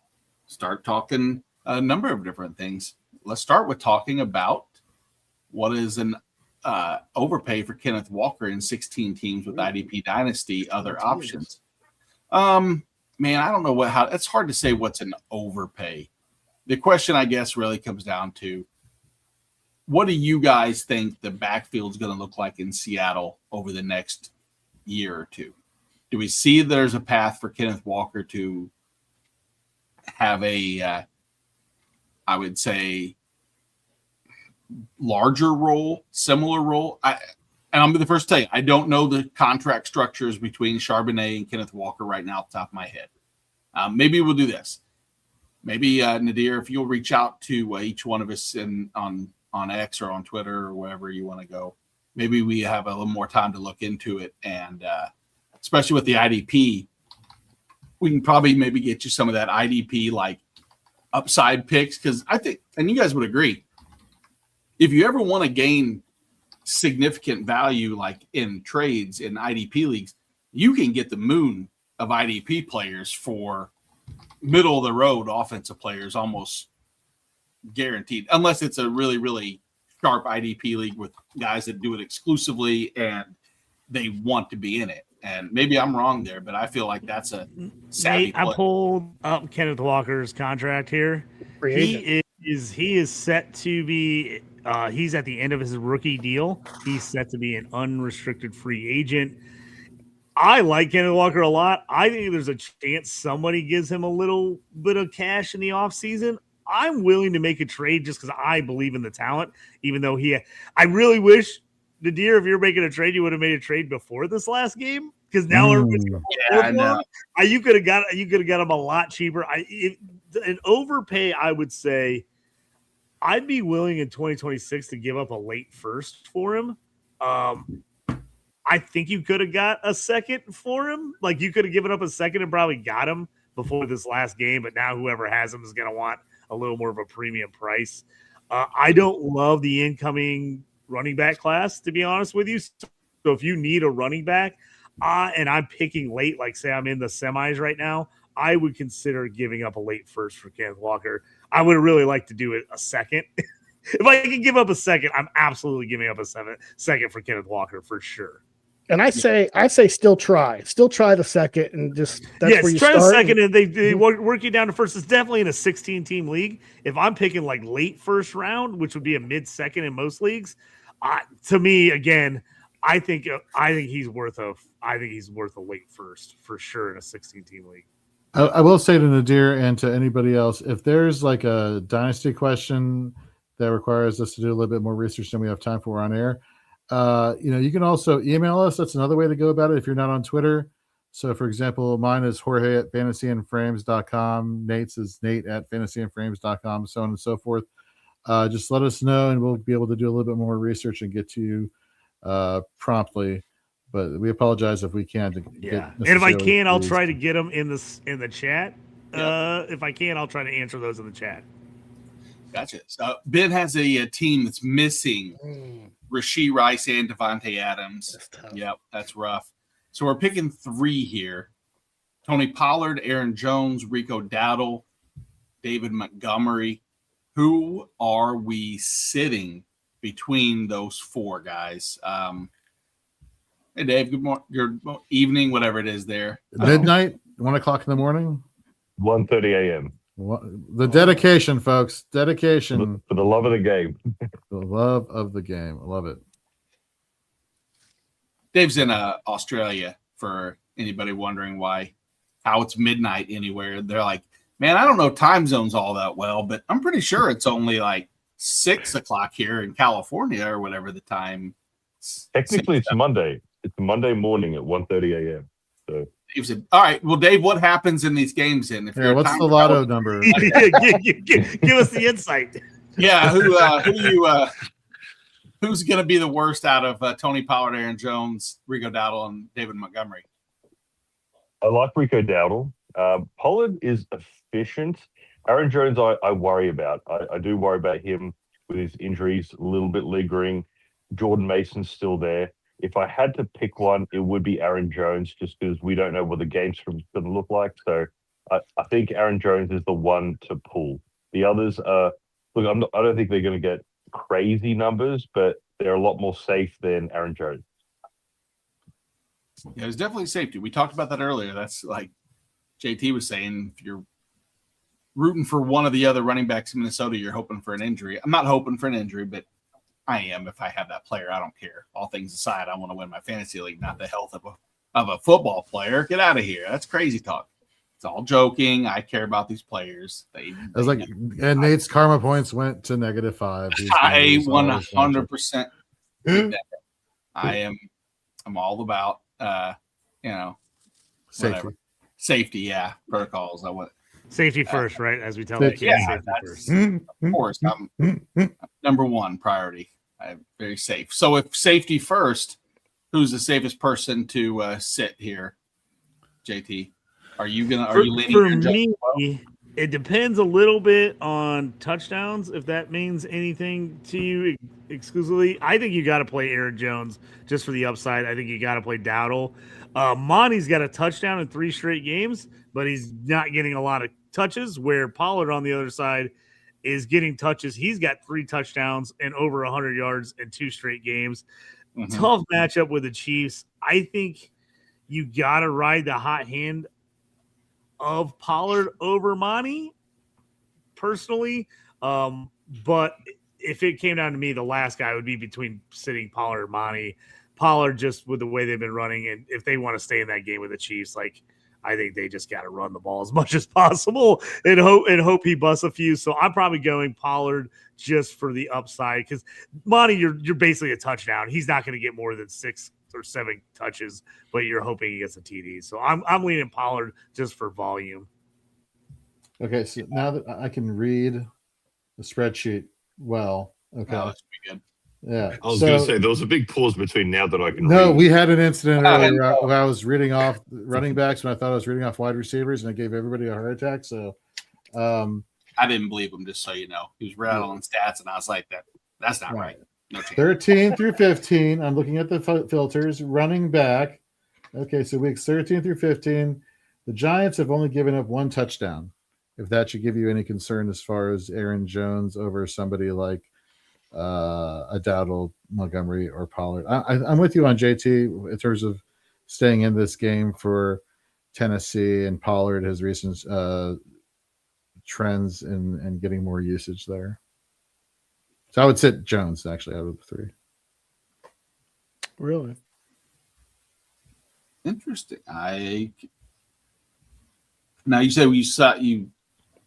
start talking a number of different things. Let's start with talking about what is an overpay for Kenneth Walker in 16 teams with IDP Dynasty. Other options. Man, I don't know how. It's hard to say what's an overpay. The question, I guess, really comes down to, what do you guys think the backfield's going to look like in Seattle over the next year or 2? Do we see there's a path for Kenneth Walker to have a, I would say, larger role, similar role? And I'm the first to tell you, I don't know the contract structures between Charbonnet and Kenneth Walker right now off the top of my head. Maybe we'll do this. Maybe, Nadir, if you'll reach out to each one of us on X or on Twitter or wherever you want to go, maybe we have a little more time to look into it. And especially with the IDP, we can probably maybe get you some of that IDP like upside picks, because I think, and you guys would agree, if you ever want to gain significant value like in trades in IDP leagues, you can get the moon of IDP players for middle of the road offensive players almost guaranteed, unless it's a really, really sharp IDP league with guys that do it exclusively and they want to be in it. And maybe I'm wrong there, but I feel like that's a savvy Nate, I pulled up Kenneth Walker's contract here. He is set to be he's at the end of his rookie deal. He's set to be an unrestricted free agent. I like Kenneth Walker a lot. I think there's a chance somebody gives him a little bit of cash in the offseason. I'm willing to make a trade just because I believe in the talent, even though I really wish, Nadir, if you're making a trade, you would have made a trade before this last game, because now everybody's you could have got him a lot cheaper. An overpay, I would say I'd be willing in 2026 to give up a late first for him. I think you could have got a second for him. Like, you could have given up a second and probably got him before this last game, but now whoever has him is going to want a little more of a premium price. I don't love the incoming running back class, to be honest with you. So if you need a running back and I'm picking late, like say I'm in the semis right now, I would consider giving up a late first for Kenneth Walker. I would really like to do it a second. If I can give up a second, I'm absolutely giving up a second for Kenneth Walker for sure. And I say still try the second, and just that's where you try start. The second, and they work you down to first. It's definitely in a 16-team league. If I'm picking like late first round, which would be a mid-second in most leagues, to me, again, I think he's worth a late first for sure in a 16-team league. I will say to Nadir and to anybody else, if there's like a dynasty question that requires us to do a little bit more research than we have time for on air, you can also email us. That's another way to go about it if you're not on Twitter. So, for example, mine is Jorge at fantasyandframes.com. Nate's is Nate at fantasyandframes.com, so on and so forth. Just let us know, and we'll be able to do a little bit more research and get to you promptly. But we apologize if we can't. And if I can, I'll try to get them in the chat. Yep. If I can, I'll try to answer those in the chat. Gotcha. So Ben has a team that's missing Rashee Rice and Devontae Adams. Yep, that's rough. So we're picking 3 here: Tony Pollard, Aaron Jones, Rico Dowdle, David Montgomery. Who are we sitting between those 4 guys? Hey, Dave, good evening, whatever it is there. Midnight, 1 o'clock in the morning? 1:30 a.m. The dedication, folks. Dedication. For the love of the game. The love of the game. I love it. Dave's in Australia, for anybody wondering how it's midnight anywhere. They're like, man, I don't know time zones all that well, but I'm pretty sure it's only like 6 o'clock here in California or whatever the time. Technically, it's Monday. It's Monday morning at 1:30 a.m. So Dave said, all right, well, Dave, what happens in these games then? What's the lotto number? Give us the insight. Yeah, who's going to be the worst out of Tony Pollard, Aaron Jones, Rico Dowdle, and David Montgomery? I like Rico Dowdle. Pollard is efficient. Aaron Jones, I worry about. I do worry about him with his injuries a little bit lingering. Jordan Mason's still there. If I had to pick one, it would be Aaron Jones, just because we don't know what the game's going to look like. So I think Aaron Jones is the one to pull. The others are, look, I don't think they're going to get crazy numbers, but they're a lot more safe than Aaron Jones. Yeah, there's definitely safety. We talked about that earlier. That's like JT was saying, if you're rooting for one of the other running backs in Minnesota, you're hoping for an injury. I'm not hoping for an injury, but I am. If I have that player, I don't care. All things aside, I want to win my fantasy league, not the health of a football player. Get out of here. That's crazy talk. It's all joking. I care about these players. And Nate's karma points went to -5. I 100%. I'm all about safety. Yeah, protocols. I want safety first, right? As we tell the kids, yeah, first. Of course, I'm number one priority. I'm very safe. So if safety first, who's the safest person to sit here, JT? Are you leaning for Aaron Jones me? as well? It depends a little bit on touchdowns, if that means anything to you exclusively. I think you got to play Aaron Jones just for the upside. I think you got to play Dowdle. Monty's got a touchdown in 3 straight games, but he's not getting a lot of touches, where Pollard on the other side is getting touches. He's got 3 touchdowns and over 100 yards in 2 straight games. Mhm. Tough matchup with the Chiefs. I think you got to ride the hot hand of Pollard over Monty, personally. But if it came down to me, the last guy would be between sitting Pollard or Monty. Pollard, just with the way they've been running, and if they want to stay in that game with the Chiefs, like, I think they just got to run the ball as much as possible and hope he busts a few. So I'm probably going Pollard just for the upside, because Monty, you're basically a touchdown. He's not going to get more than 6 or 7 touches, but you're hoping he gets a TD. So I'm leaning Pollard just for volume. Okay, so now that I can read the spreadsheet well, okay, Oh, that's pretty good. yeah. I was going to say there was a big pause between now that I can. No, read. we had an incident Oh, earlier no. where I was reading off running backs when I thought I was reading off wide receivers, and I gave everybody a heart attack. So, I didn't believe him, just so you know. He was rattling stats, and I was like, that's not right. No chance. 13 through 15. I'm looking at the filters. Running back. Okay, so weeks 13 through 15. The Giants have only given up 1 touchdown. If that should give you any concern as far as Aaron Jones over somebody like a Dowdle, Montgomery, or Pollard. I'm with you on JT in terms of staying in this game for Tennessee, and Pollard has recent trends and getting more usage there. So I would sit Jones actually out of the 3. Really? Interesting. Now you said you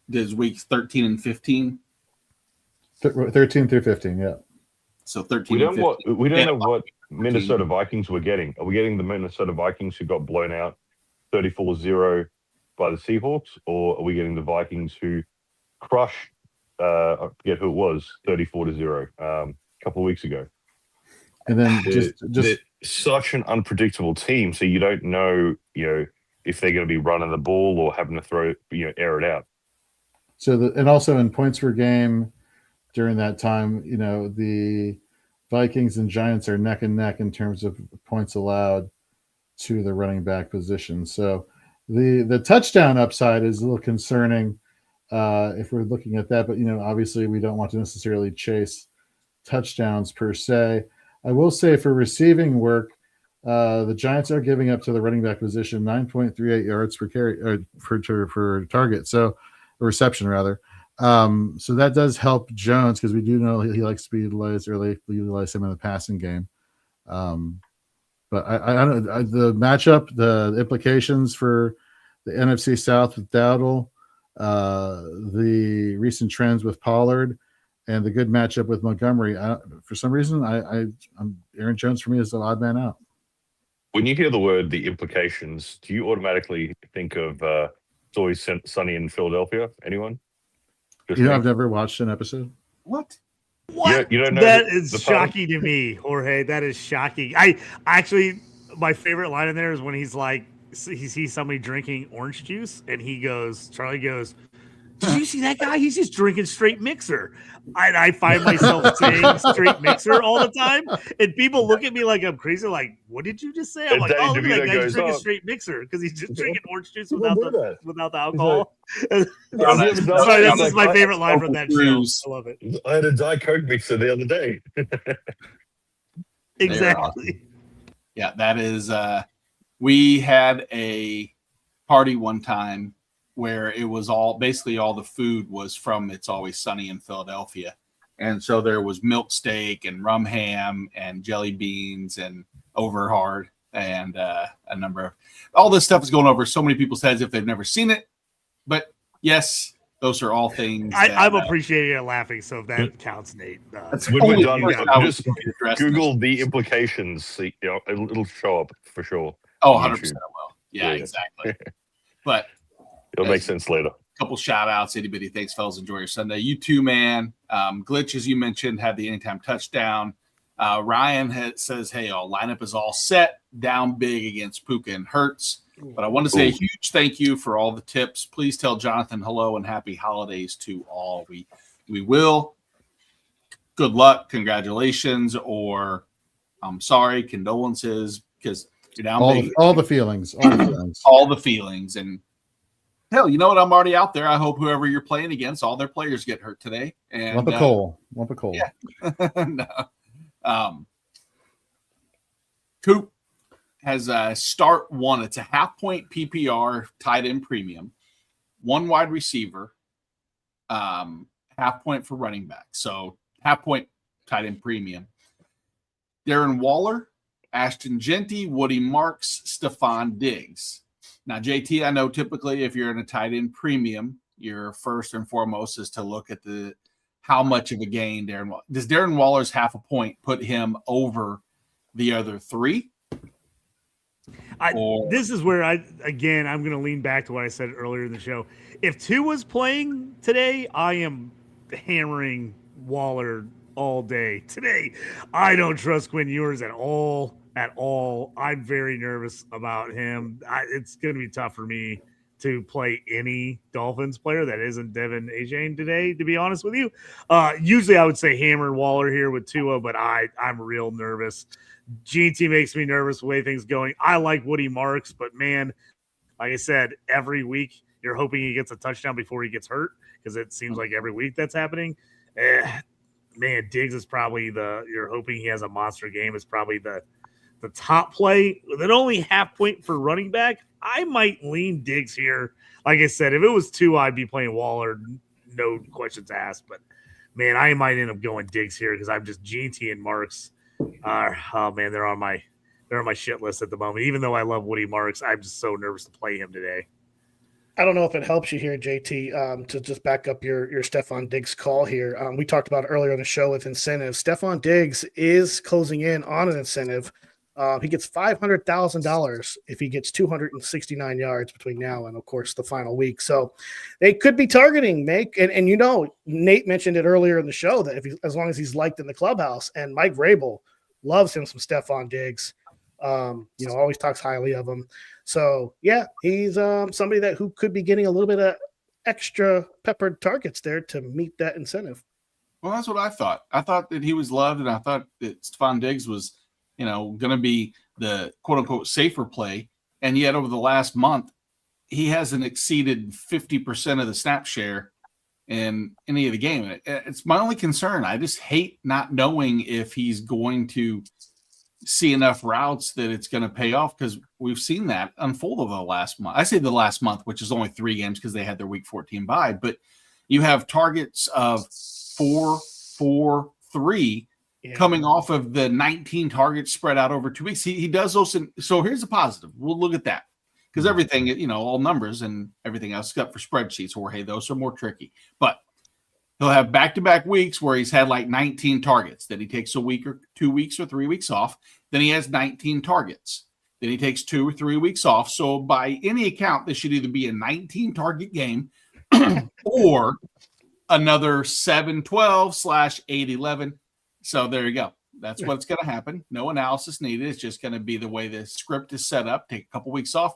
did weeks 13 and 15. 13 through 15, yeah. So 13. We and don't 15. we don't Yeah. know what Minnesota Vikings we're getting. Are we getting the Minnesota Vikings who got blown out 34-0 by the Seahawks, or are we getting the Vikings who crushed I forget who it was, 34-0 a couple of weeks ago? And then They're such an unpredictable team, so you don't know, if they're going to be running the ball or having to throw, air it out. So and also in points per game during that time, the Vikings and Giants are neck and neck in terms of points allowed to the running back position. So the touchdown upside is a little concerning if we're looking at that, but obviously we don't want to necessarily chase touchdowns per se. I will say for receiving work, the Giants are giving up to the running back position 9.38 yards per carry for target. So a reception rather. So that does help Jones, because we do know he likes to be utilized early. We utilize him in the passing game. But I don't know the matchup, the implications for the NFC South with Dowdle, the recent trends with Pollard, and the good matchup with Montgomery. For some reason, I'm Aaron Jones for me is the odd man out. When you hear the word "the implications," do you automatically think of It's Always Sunny in Philadelphia? Anyone? Just me? I've never watched an episode. What? What? You don't know That the- is the poem? shocking to me, Jorge. That is shocking. My favorite line in there is when he's like, he sees somebody drinking orange juice, and Charlie goes, "Did you see that guy? He's just drinking straight mixer." I find myself saying straight mixer all the time, and people look at me like I'm crazy. Like, what did you just say? I'm And like, Danny oh, look at that DeVito guy. He's goes, drinking "Oh." straight mixer because he's just drinking orange juice People without do that. the alcohol. Have you ever done Sorry, that? this is my favorite line from that show. Cruise. I love it. I had a Diet Coke mixer the other day. Exactly. Yeah, that is. We had a party one time where it was basically all the food was from It's Always Sunny in Philadelphia. And so there was milk steak and rum ham and jelly beans and overhard and a number of all this stuff is going over so many people's heads if they've never seen it. But yes, those are all things. I'm appreciating it laughing, so if that counts, Nate. When we're only done, part I was just going to address Google this. the implications. See, it'll show up for sure. Oh, on 100% I YouTube. will. Yeah, Yeah. exactly. But It'll make sense later. couple shout outs. Anybody, thanks, fellas. Enjoy your Sunday. You too, man. Glitch, as you mentioned, had the anytime touchdown. Ryan says, hey, all lineup is all set. Down big against Puka and Hurts. But I want to say a huge thank you for all the tips. Please tell Jonathan hello and happy holidays to all. We will. Good luck, congratulations, or I'm sorry, condolences, because you're down all the feelings, all the feelings, all the feelings. And hell, you know what? I'm already out there. I hope whoever you're playing against, all their players get hurt today. And lump of coal. Yeah. No. Coop has start one. It's a half-point PPR tight end premium, one wide receiver, half point for running back. So half-point tight end premium. Darren Waller, Ashton Genty, Woody Marks, Stephon Diggs. Now, JT, I know typically if you're in a tight end premium, your first and foremost is to look at how much of a gain does Darren Waller's half a point put him over the other three? This is where I'm going to lean back to what I said earlier in the show. If Tua's playing today, I am hammering Waller all day today. I don't trust Quinn Ewers at all. I'm very nervous about him. It's going to be tough for me to play any Dolphins player that isn't Devin Ajane today, to be honest with you. Usually I would say hammer Waller here with Tua, but I'm real nervous. GT makes me nervous the way things going. I like Woody Marks, but man, like I said, every week you're hoping he gets a touchdown before he gets hurt, because it seems like every week that's happening. Man, Diggs is probably you're hoping he has a monster game. It's probably the top play with an only half point for running back. I might lean Diggs here. Like I said, if it was two, I'd be playing Waller, no questions asked. But man, I might end up going Diggs here because I'm just GT and Marks. Oh man, they're on my shit list at the moment. Even though I love Woody Marks, I'm just so nervous to play him today. I don't know if it helps you here, JT, to just back up your Stephon Diggs call here. We talked about earlier on the show with incentives. Stephon Diggs is closing in on an incentive. He gets $500,000 if he gets 269 yards between now and, of course, the final week. So they could be targeting Mike. And you know, Nate mentioned it earlier in the show that as long as he's liked in the clubhouse, and Mike Vrabel loves him some Stephon Diggs, always talks highly of him. So, yeah, he's somebody who could be getting a little bit of extra peppered targets there to meet that incentive. Well, that's what I thought. I thought that he was loved, and I thought that Stephon Diggs was – going to be the quote-unquote safer play. And yet over the last month, he hasn't exceeded 50% of the snap share in any of the game. It's my only concern. I just hate not knowing if he's going to see enough routes that it's going to pay off, because we've seen that unfold over the last month. I say the last month, which is only 3 games because they had their week 14 bye. But you have targets of 4, 4, 3, coming off of the 19 targets spread out over 2 weeks. He does those. So here's a positive. We'll look at that, because everything, all numbers and everything else, except for spreadsheets, Jorge, those are more tricky. But he'll have back-to-back weeks where he's had like 19 targets. Then he takes a week or 2 weeks or 3 weeks off. Then he has 19 targets. Then he takes 2 or 3 weeks off. So by any account, this should either be a 19-target game or another 7-12/8-11. So there you go. That's what's going to happen. No analysis needed. It's just going to be the way the script is set up. Take a couple weeks off.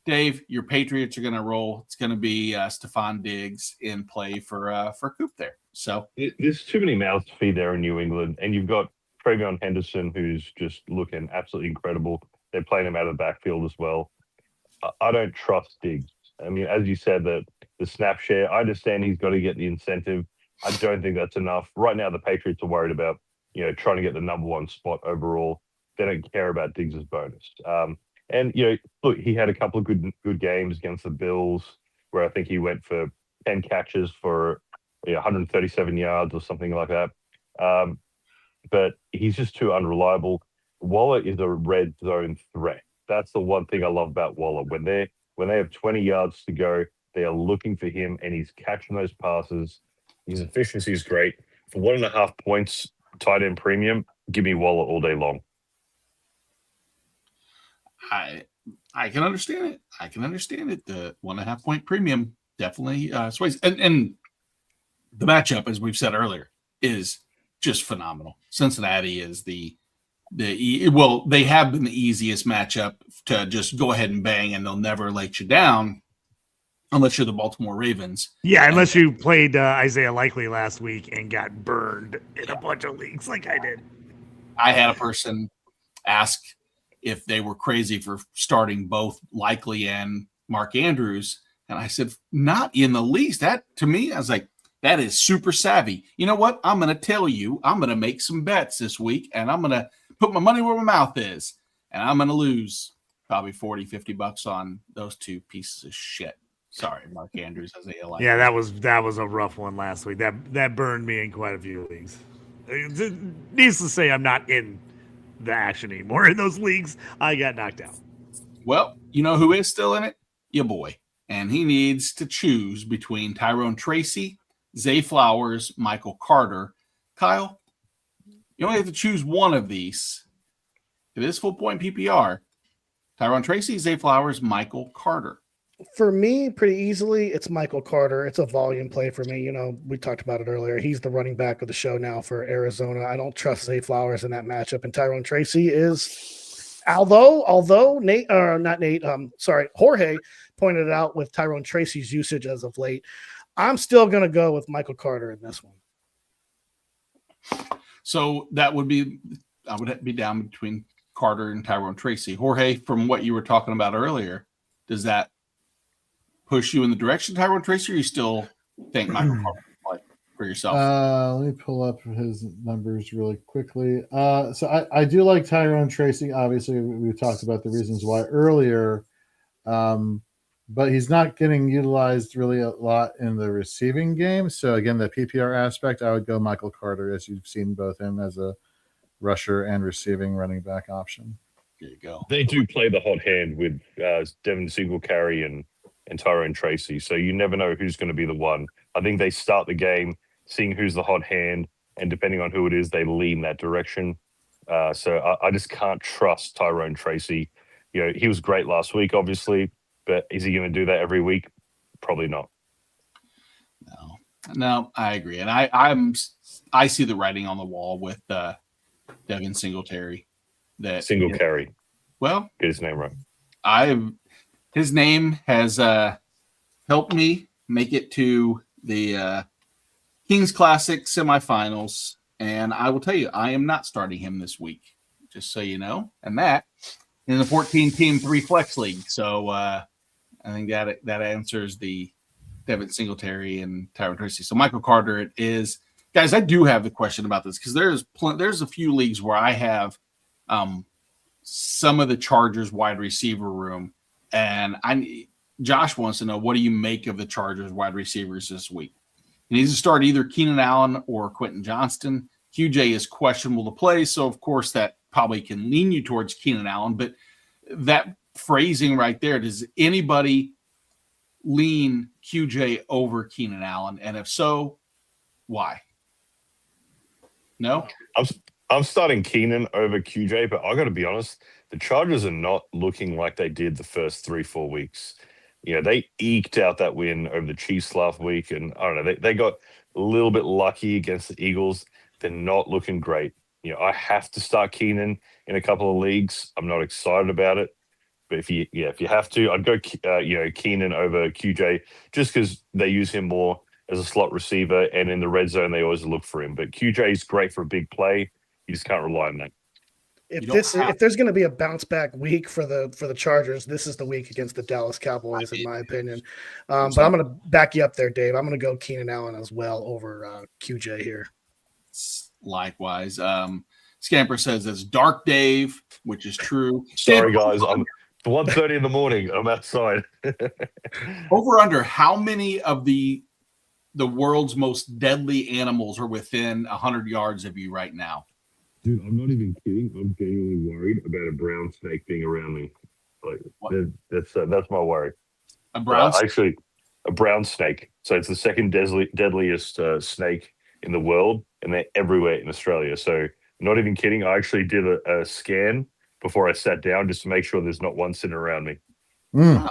Dave, your Patriots are going to roll. It's going to be Stephon Diggs in play for Coop there. So there's too many mouths to feed there in New England, and you've got Pregame Henderson, who's just looking absolutely incredible. They're playing him out of the backfield as well. I don't trust Diggs. I mean, as you said, the snap share, I understand he's got to get the incentive. I don't think that's enough. Right now, the Patriots are worried about, trying to get the number 1 spot overall. They don't care about Diggs' bonus. And look, he had a couple of good games against the Bills, where I think he went for 10 catches for 137 yards or something like that. But he's just too unreliable. Waller is a red zone threat. That's the one thing I love about Waller. When they have 20 yards to go, they are looking for him, and he's catching those passes. His efficiency is great. For 1.5 points, tight end premium, give me Waller all day long. I can understand it. The 1.5 point premium definitely sways. And the matchup, as we've said earlier, is just phenomenal. Cincinnati is the they have been the easiest matchup to just go ahead and bang, and they'll never let you down unless you're the Baltimore Ravens. Yeah, unless you played Isaiah Likely last week and got burned in a bunch of leagues like I did. I had a person ask if they were crazy for starting both Likely and Mark Andrews, and I said, not in the least. That, to me, I was like, that is super savvy. You know what? I'm going to tell you, I'm going to make some bets this week, and I'm going to put my money where my mouth is, and I'm going to lose probably $40-$50 on those two pieces of shit. Sorry, Mark Andrews, Isaiah Likely. Yeah, that was a rough one last week. That burned me in quite a few leagues. Needless to say, I'm not in the action anymore in those leagues. I got knocked out. Well, you know who is still in it? Your boy. And he needs to choose between Tyrone Tracy, Zay Flowers, Michael Carter. Kyle, you only have to choose one of these. If it is full point PPR, Tyrone Tracy, Zay Flowers, Michael Carter. For me, pretty easily, it's Michael Carter. It's a volume play for me. You know, we talked about it earlier. He's the running back of the show now for Arizona. I don't trust Zay Flowers in that matchup. And Tyrone Tracy is, although Nate, or not Nate, Jorge pointed it out with Tyrone Tracy's usage as of late, I'm still going to go with Michael Carter in this one. So that would be, I would be down between Carter and Tyrone Tracy. Jorge, from what you were talking about earlier, does that push you in the direction of Tyrone Tracy, or you still think Michael Carter for yourself? Let me pull up his numbers really quickly. So I do like Tyrone Tracy. Obviously, we talked about the reasons why earlier, but he's not getting utilized really a lot in the receiving game. So again, the PPR aspect, I would go Michael Carter, as you've seen both him as a rusher and receiving running back option. There you go. They do play the hot hand with Devin Singletary and Tyrone Tracy, so you never know who's going to be the one. I think they start the game seeing who's the hot hand, and depending on who it is, they lean that direction. So I just can't trust Tyrone Tracy. You know, he was great last week, obviously, but is he going to do that every week? Probably not. No, I agree, and I see the writing on the wall with Devin Singletary. That Singletary. Well, get his name right. His name has helped me make it to the Kings Classic semifinals, and I will tell you, I am not starting him this week, just so you know. And that in the 14-team 3-flex league. So I think that answers the Devin Singletary and Tyrone Tracy. So Michael Carter, it is. Guys, I do have a question about this because there's a few leagues where I have some of the Chargers wide receiver room. And Josh wants to know, what do you make of the Chargers wide receivers this week? He needs to start either Keenan Allen or Quentin Johnston. QJ is questionable to play, so of course that probably can lean you towards Keenan Allen. But that phrasing right there, does anybody lean QJ over Keenan Allen? And if so, why? No? I'm starting Keenan over QJ, but I got to be honest, the Chargers are not looking like they did the first 3-4 weeks. You know, they eked out that win over the Chiefs last week, and I don't know, they got a little bit lucky against the Eagles. They're not looking great. You know, I have to start Keenan in a couple of leagues. I'm not excited about it, but if you have to, I'd go Keenan over QJ just because they use him more as a slot receiver, and in the red zone they always look for him. But QJ is great for a big play. You just can't rely on that. If there's going to be a bounce back week for the Chargers, this is the week against the Dallas Cowboys, in my opinion. But I'm going to back you up there, Dave. I'm going to go Keenan Allen as well over QJ here. Likewise, Scamper says it's dark, Dave, which is true. Sorry, guys. I'm 1:30 in the morning. I'm outside. Over under, how many of the world's most deadly animals are within 100 yards of you right now? Dude, I'm not even kidding. I'm genuinely worried about a brown snake being around me. Like that's my worry. A brown snake? Actually, a brown snake. So it's the second deadliest snake in the world, and they're everywhere in Australia. So not even kidding. I actually did a scan before I sat down just to make sure there's not one sitting around me. Mm.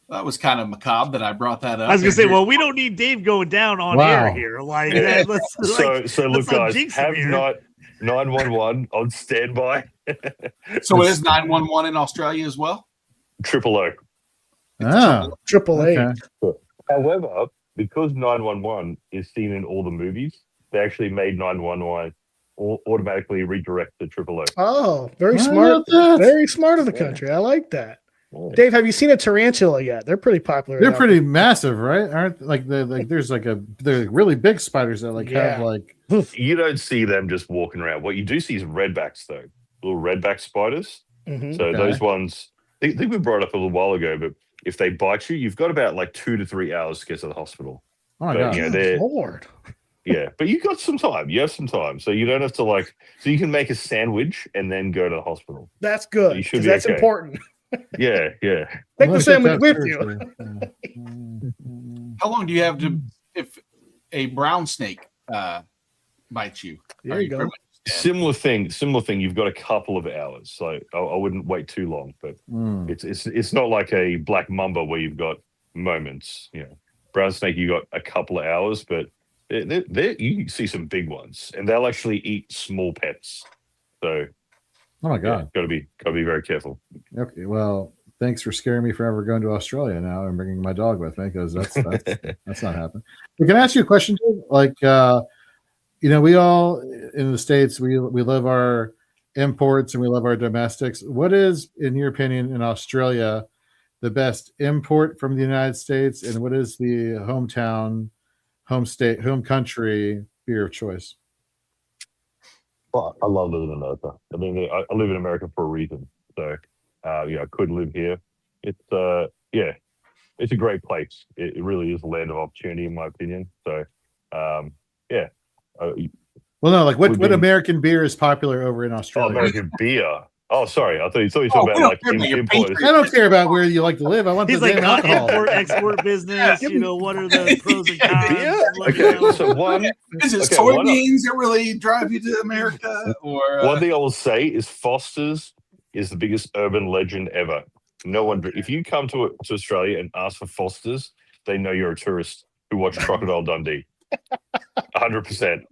That was kind of macabre that I brought that up. I was going to say, well, we don't need Dave going down on air here. Like, so look, guys, 911 on standby. So it is 911 in Australia as well. Triple O. Oh, Triple okay. A. However, because 911 is seen in all the movies, they actually made 911 automatically redirect to Triple O. Oh, very How smart. about that? Very smart of the Yeah. country. I like that. Yeah. Dave, have you seen a tarantula yet? They're pretty popular. They're out pretty massive, right? Aren't like there's like they're really big spiders that like have Yeah. like You don't see them just walking around. What you do see is redbacks, though, little redback spiders. there. Mhm. So Okay. those ones, I think we brought up a little while ago, but if they bite you, you've got about like 2 to 3 hours to get to the hospital. oh my But, god. you know, Good they're Lord. yeah, but you got some time. You have some time, so you don't have to like. So you can make a sandwich and then go to the hospital. That's good. You should 'Cause be that's okay. important. Yeah, yeah. Take Well, the let's get sandwich that with you. seriously. How long do you have to if a brown snake bites you? There Are you go. pretty much dead? Similar thing. You've got a couple of hours, so I wouldn't wait too long. But Mm. it's not like a black mamba where you've got moments. You know, brown snake you got a couple of hours, but you see some big ones, and they'll actually eat small pets. So Oh my yeah, god. gotta be very careful. Okay. Well, thanks for scaring me for ever going to Australia now and bringing my dog with me because that's not happening. But can I ask you a question, Dave? Like, we all in the States we love our imports and we love our domestics. What is, in your opinion, in Australia, the best import from the United States, and what is the home state, home country beer of choice? Well, I love living in America. I mean, I live in America for a reason. So, I could live here. It's it's a great place. It really is a land of opportunity, in my opinion. So, yeah. Well, no, like what Would be- American beer is popular over in Oh, Australia? American beer. Oh, sorry. I thought you were Oh, talking we about don't like care about your importers. I don't care about where you like to live. I want He's the like damn alcohol. import export business. Yeah. You know, what are the pros and cons? Beer? Let me Okay, know. so one Is it Okay, why not? soybeans that really drive you to America, or one thing I will say is Foster's is the biggest urban legend ever. No one, if you come to Australia and ask for Foster's, they know you're a tourist who watched Crocodile Dundee. 100%.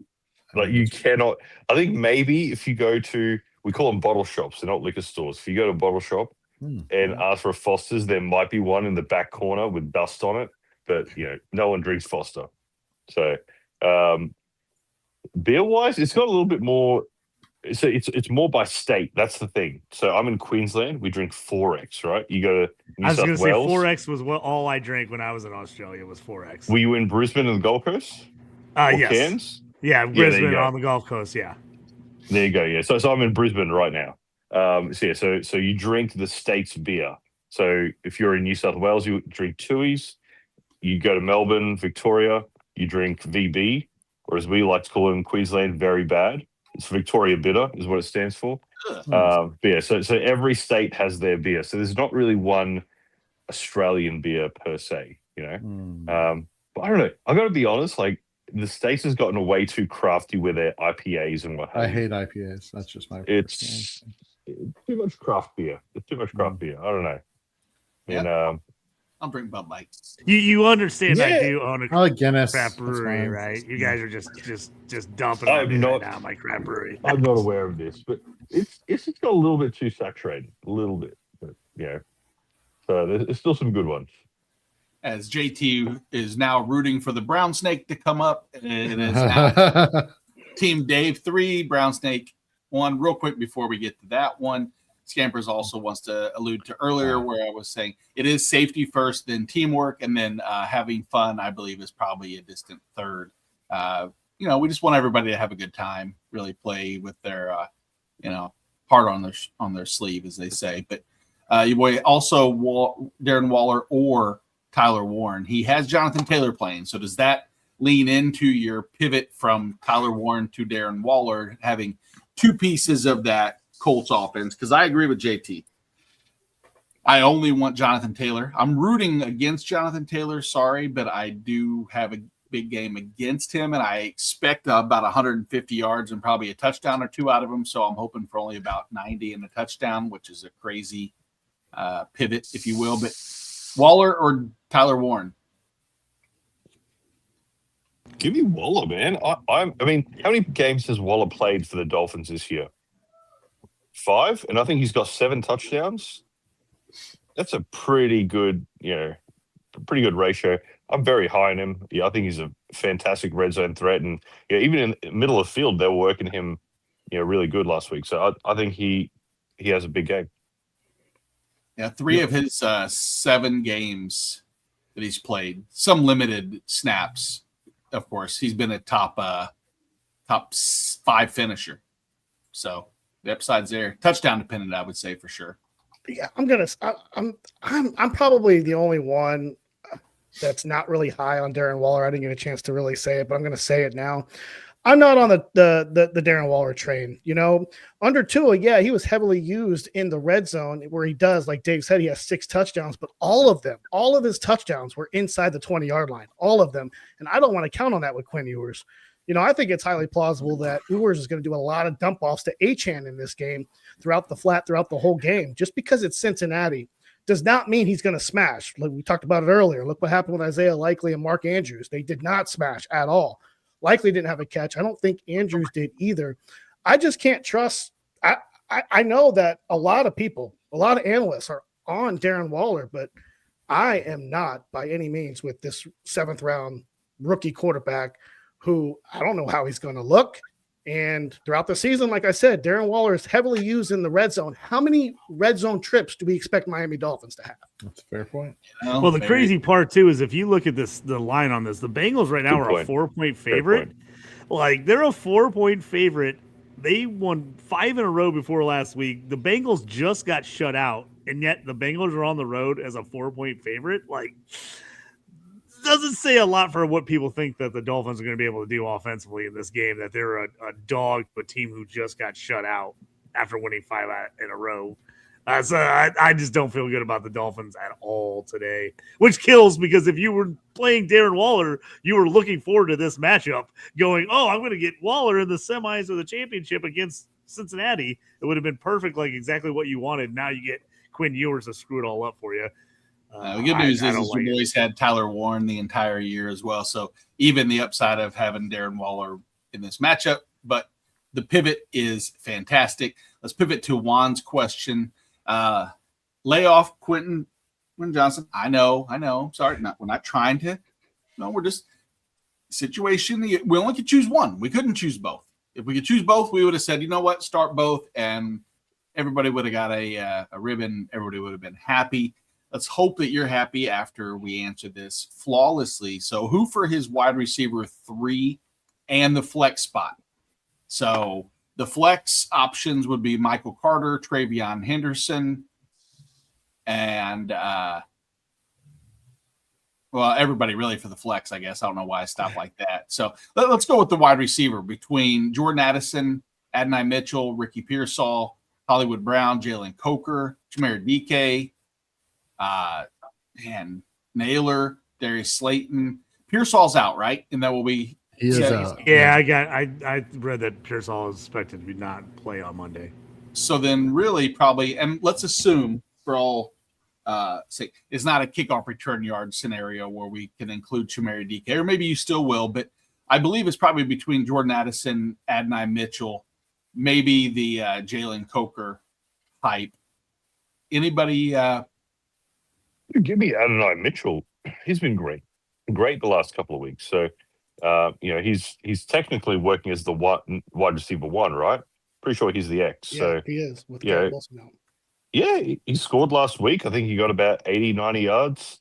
Like you cannot. I think maybe if you go to, we call them bottle shops, they're not liquor stores. If you go to a bottle shop and ask for a Foster's, there might be one in the back corner with dust on it, but no one drinks Foster. So, beer wise, it's got a little bit more. So it's more by state. That's the thing. So I'm in Queensland. We drink 4X, right? You go to New I was South going to say Wales. 4X was what all I drank when I was in Australia was 4X. Were you in Brisbane and the Gold Coast? Or Yes. Cairns? Yeah, there you Brisbane go. on the Gulf Coast. Yeah. There you go. Yeah. So I'm in Brisbane right now. So you drink the state's beer. So if you're in New South Wales, you drink Tooheys. You go to Melbourne, Victoria, you drink VB, or as we like to call it in Queensland, very bad. It's Victoria Bitter is what it stands for. Beer. So every state has their beer. So there's not really one Australian beer per se, But I don't know. I got to be honest. Like the States has gotten way too crafty with their IPAs and what have I you. hate IPAs. That's just my. It's too much craft beer. It's too much craft beer. I don't know. And I'll drink Bud Light. You understand I Yeah. do own I like Guinness. crap That's brewery, fine. right? You guys are just dumping I'm on me not- right now, my crap brewery. I'm not aware of this, but it's just got a little bit too saturated, a little bit. But so there's still some good ones. As JT is now rooting for the brown snake to come up, it is now Team Dave 3, brown snake 1. Real quick before we get to that one, Scampers also wants to allude to earlier where I was saying it is safety first, then teamwork, and then having fun, I believe, is probably a distant third. We just want everybody to have a good time, really play with their, heart on their sleeve, as they say. But your boy also Darren Waller or Tyler Warren. He has Jonathan Taylor playing. So does that lean into your pivot from Tyler Warren to Darren Waller, having two pieces of that Colts offense? Because I agree with JT. I only want Jonathan Taylor. I'm rooting against Jonathan Taylor. Sorry, but I do have a big game against him, and I expect about 150 yards and probably a touchdown or two out of him. So I'm hoping for only about 90 and a touchdown, which is a crazy pivot, if you will. But Waller or Tyler Warren? Give me Waller, man. I mean, how many games has Waller played for the Dolphins this year? 5, and I think he's got 7 touchdowns. That's a pretty good, pretty good ratio. I'm very high on him. Yeah, I think he's a fantastic red zone threat, and even in the middle of the field, they were working him, really good last week. So I think he has a big game. Yeah, 3 of his 7 games that he's played, some limited snaps. Of course, he's been a top 5 finisher. So the upside's there. Touchdown dependent, I would say, for sure. Yeah, I'm probably the only one that's not really high on Darren Waller. I didn't get a chance to really say it, but I'm going to say it now. I'm not on the Darren Waller train. Under Tua, yeah, he was heavily used in the red zone where he does, like Dave said, he has 6 touchdowns, but all of his touchdowns were inside the 20-yard line, all of them. And I don't want to count on that with Quinn Ewers. I think it's highly plausible that Ewers is going to do a lot of dump offs to Achane in this game throughout the whole game. Just because it's Cincinnati does not mean he's going to smash. Like we talked about it earlier. Look what happened with Isaiah Likely and Mark Andrews. They did not smash at all. Likely didn't have a catch. I don't think Andrews did either. I just can't trust. I know that a lot of people, a lot of analysts are on Darren Waller, but I am not by any means with this 7th round rookie quarterback who I don't know how he's going to look. And throughout the season, like I said, Darren Waller is heavily used in the red zone. How many red zone trips do we expect Miami Dolphins to have? That's a fair point. Well, the crazy part, too, is if you look at the line on this, the Bengals right now are a 4-point favorite. Like, they're a 4-point favorite. They won 5 in a row before last week. The Bengals just got shut out, and yet the Bengals are on the road as a 4-point favorite. Like, doesn't say a lot for what people think that the Dolphins are going to be able to do offensively in this game, that they're a dog to a team who just got shut out after winning 5 in a row. So I just don't feel good about the Dolphins at all today, which kills, because if you were playing Darren Waller, you were looking forward to this matchup going, oh, I'm going to get Waller in the semis of the championship against Cincinnati. It would have been perfect, like exactly what you wanted. Now you get Quinn Ewers to screw it all up for you. The good news is your boys had Tyler Warren the entire year as well. So even the upside of having Darren Waller in this matchup, but the pivot is fantastic. Let's pivot to Juan's question. Lay off Quentin Johnson. I know. Sorry. We're not trying to. No, we're just situation. We only could choose one. We couldn't choose both. If we could choose both, we would have said, you know what, start both. And everybody would have got a ribbon. Everybody would have been happy. Let's hope that you're happy after we answer this flawlessly. So who for his wide receiver 3 and the flex spot? So the flex options would be Michael Carter, Travion Henderson, and everybody really for the flex, I guess. I don't know why I stopped like that. So let's go with the wide receiver between Jordan Addison, Adonai Mitchell, Ricky Pearsall, Hollywood Brown, Jalen Coker, Chimere Dike, and Naylor, Darius Slayton. Pearsall's out, right? And that will be he is out. Yeah, I read that Pearsall is expected to not play on Monday. So then really probably, and let's assume for all sake, it's not a kickoff return yard scenario where we can include Chimere Dike, or maybe you still will, but I believe it's probably between Jordan Addison, Adonai Mitchell, maybe the Jalen Coker hype. Anybody? Give me Adonai Mitchell. He's been great the last couple of weeks. So, he's technically working as the wide receiver 1, right? Pretty sure he's the X. Yeah, so he is. With Wilson out. Yeah, he scored last week. I think he got about 80, 90 yards.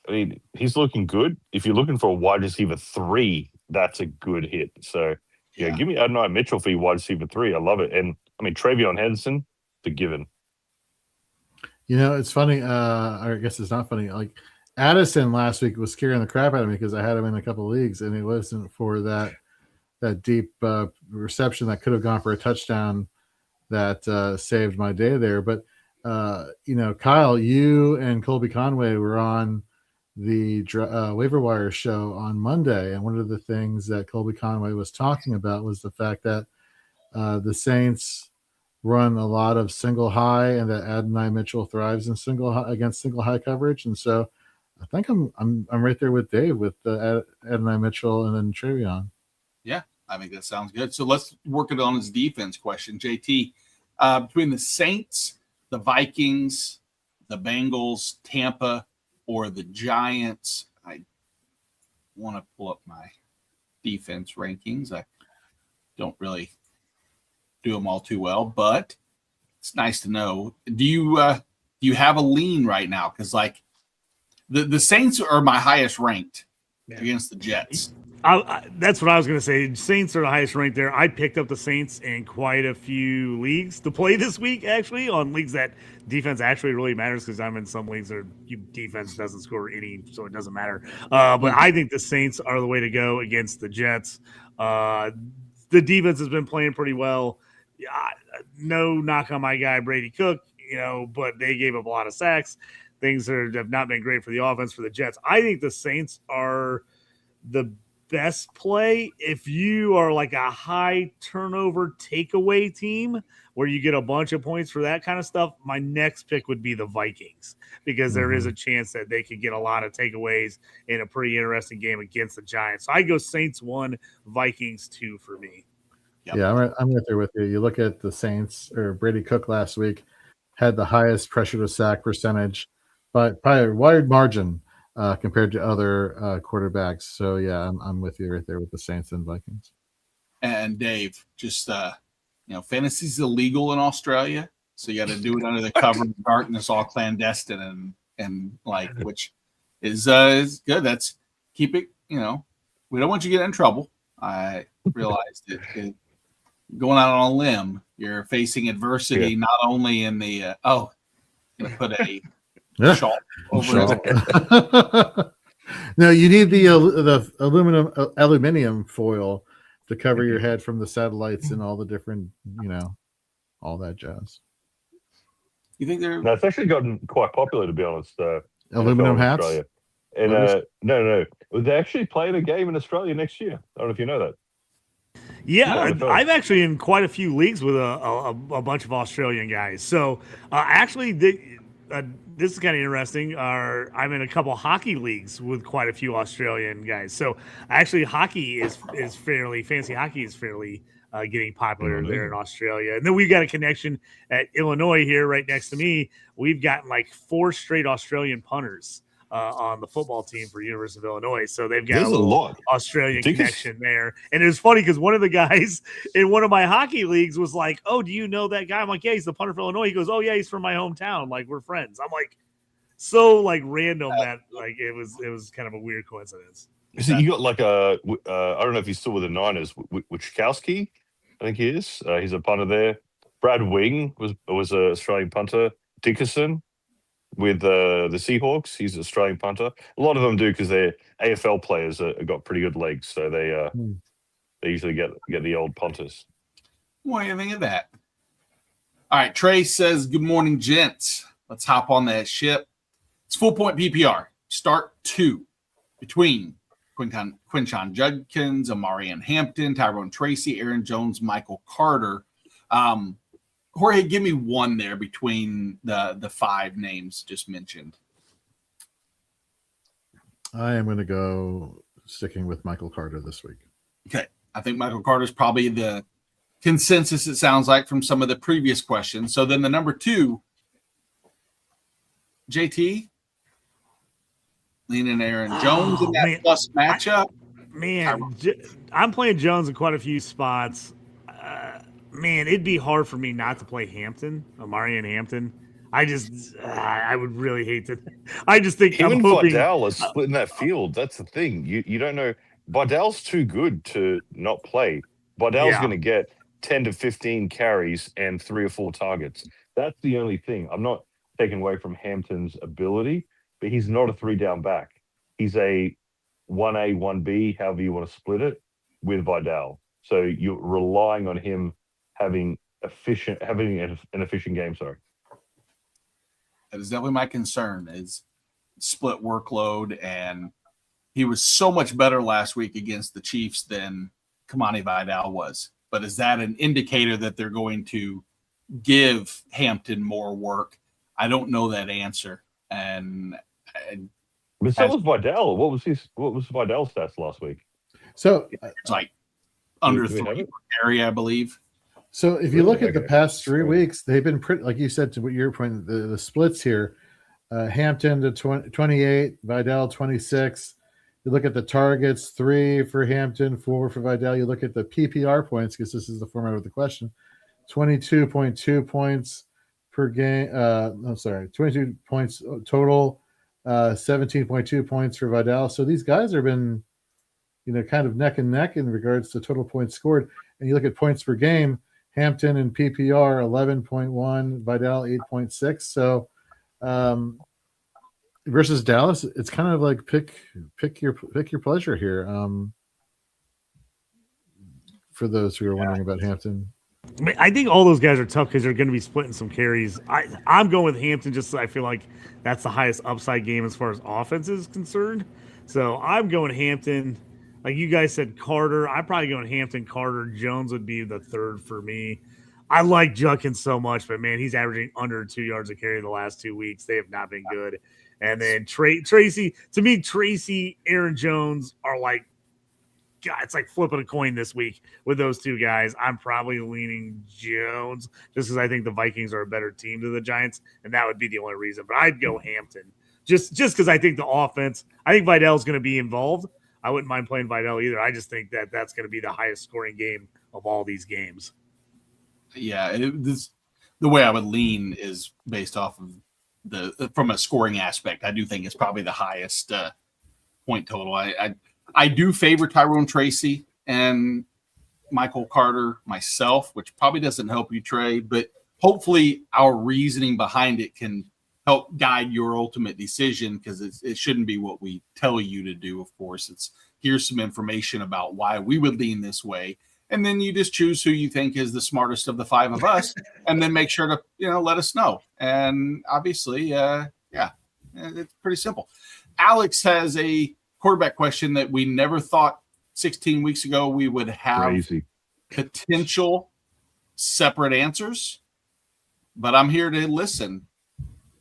I mean, he's looking good. If you're looking for a wide receiver 3, that's a good hit. So, give me Adonai Mitchell for your wide receiver 3. I love it. And, I mean, Travion Henderson, the given. It's funny. I guess it's not funny. Like, Addison last week was scaring the crap out of me because I had him in a couple of leagues, and it wasn't for that deep reception that could have gone for a touchdown that saved my day there. But Kyle, you and Colby Conway were on the waiver wire show on Monday, and one of the things that Colby Conway was talking about was the fact that the Saints run a lot of single high, and that Adonai Mitchell thrives in against single high coverage, and so I think I'm right there with Dave with Adonai Mitchell and then Trevion. Yeah, I think that sounds good. So let's work it on his defense question. JT, between the Saints, the Vikings, the Bengals, Tampa, or the Giants, I want to pull up my defense rankings. I don't really do them all too well, but it's nice to know. Do you have a lean right now? Because like the Saints are my highest ranked against the Jets. That's what I was going to say. Saints are the highest ranked there. I picked up the Saints in quite a few leagues to play this week, actually, on leagues that defense actually really matters, because I'm in some leagues where defense doesn't score any, so it doesn't matter. But I think the Saints are the way to go against the Jets. The defense has been playing pretty well. No knock on my guy, Brady Cook, but they gave up a lot of sacks. Things have not been great for the offense for the Jets. I think the Saints are the best play if you are like a high turnover takeaway team where you get a bunch of points for that kind of stuff. My next pick would be the Vikings, because there is a chance that they could get a lot of takeaways in a pretty interesting game against the Giants. So I go Saints 1, Vikings 2 for me. Yep. Yeah, I'm right there with you. You look at the Saints, or Brady Cook last week had the highest pressure to sack percentage, but by a wide margin compared to other quarterbacks. So yeah, I'm with you right there with the Saints and Vikings. And Dave, just fantasy's illegal in Australia, so you got to do it under the cover of darkness, all clandestine, and like, which is good. That's keep it. We don't want you to get in trouble. I realized it going out on a limb, you're facing adversity not only in the put a shawl over it. No, you need the aluminium foil to cover your head from the satellites and all the different, all that jazz. You think they're? No, it's actually gotten quite popular, to be honest. Aluminum hats. Australia. And no, they're actually playing a game in Australia next year. I don't know if you know that. Yeah, I'm actually in quite a few leagues with a bunch of Australian guys. So actually, this is kind of interesting. I'm in a couple hockey leagues with quite a few Australian guys. So actually, fantasy hockey is fairly getting popular there in Australia. And then we've got a connection at Illinois here, right next to me. We've gotten like 4 straight Australian punters on the football team for University of Illinois. So they've got a little Australian connection there. And it was funny because one of the guys in one of my hockey leagues was like, "Oh, do you know that guy?" I'm like, "Yeah, he's the punter for Illinois." He goes, "Oh yeah, he's from my hometown. Like, we're friends." I'm like, so like random that like it was kind of a weird coincidence. So you got like I don't know if he's still with the Niners, Wichkowski, I think he is. He's a punter there. Brad Wing was an Australian punter. Dickerson with the Seahawks, he's an Australian punter. A lot of them do because they're AFL players that have got pretty good legs, so they usually get the old punters. What do you think of that? All right, Trey says, "Good morning, gents. Let's hop on that ship. It's full point PPR. Start 2 between Quinshon Judkins, Amarian Hampton, Tyrone Tracy, Aaron Jones, Michael Carter." Jorge, give me one there between the 5 names just mentioned. I am going to go sticking with Michael Carter this week. Okay. I think Michael Carter is probably the consensus, it sounds like, from some of the previous questions. So then the number 2, JT, leaning Aaron Jones in that plus matchup. I'm playing Jones in quite a few spots. It'd be hard for me not to play Amarian Hampton. I would really hate to. I just think him and Vidal are splitting that field. That's the thing. You don't know. Vidal's too good to not play. Vidal's going to get 10 to 15 carries and 3 or 4 targets. That's the only thing. I'm not taking away from Hampton's ability, but he's not a 3-down back. He's a 1A, 1B, however you want to split it, with Vidal. So you're relying on him having an efficient game. Sorry. That is definitely my concern, is split workload, and he was so much better last week against the Chiefs than Kamani Vidal was. But is that an indicator that they're going to give Hampton more work? I don't know that answer. And But so was Vidal. What was Vidal's stats last week? So It's like under Do we have 3 it? area, I believe. So if you look at the Okay. past 3 Right. weeks, they've been pretty, like you said, to what your point, the splits here. Hampton to 28, Vidal 26. You look at the targets, 3 for Hampton, 4 for Vidal. You look at the PPR points, because this is the format of the question, 22.2 points per game. 22 points total, 17.2 points for Vidal. So these guys have been, kind of neck and neck in regards to total points scored. And you look at points per game, Hampton and PPR 11.1, Vidal 8.6. So versus Dallas, it's kind of like pick your pleasure here. For those who are wondering about Hampton. I think all those guys are tough because they're going to be splitting some carries. I'm going with Hampton just so I feel like that's the highest upside game as far as offense is concerned. So I'm going Hampton. Like you guys said, Carter. I'm probably going Hampton, Carter. Jones would be the third for me. I like Judkins so much, but man, he's averaging under 2 yards a carry the last 2 weeks. They have not been good. And then Tracy, to me, Tracy, Aaron Jones are like, God, it's like flipping a coin this week with those two guys. I'm probably leaning Jones just because I think the Vikings are a better team than the Giants, and that would be the only reason. But I'd go Hampton just because I think the offense. I think Vidal's going to be involved. I wouldn't mind playing Vidal either. I just think that that's going to be the highest scoring game of all these games. Yeah, the way I would lean is based off of from a scoring aspect. I do think it's probably the highest point total. I do favor Tyrone Tracy and Michael Carter myself, which probably doesn't help you, Trey, but hopefully our reasoning behind it can help guide your ultimate decision, because it shouldn't be what we tell you to do. Of course, it's here's some information about why we would lean this way. And then you just choose who you think is the smartest of the 5 of us, and then make sure to, let us know. And obviously, it's pretty simple. Alex has a quarterback question that we never thought 16 weeks ago we would have Crazy. Potential separate answers, but I'm here to listen.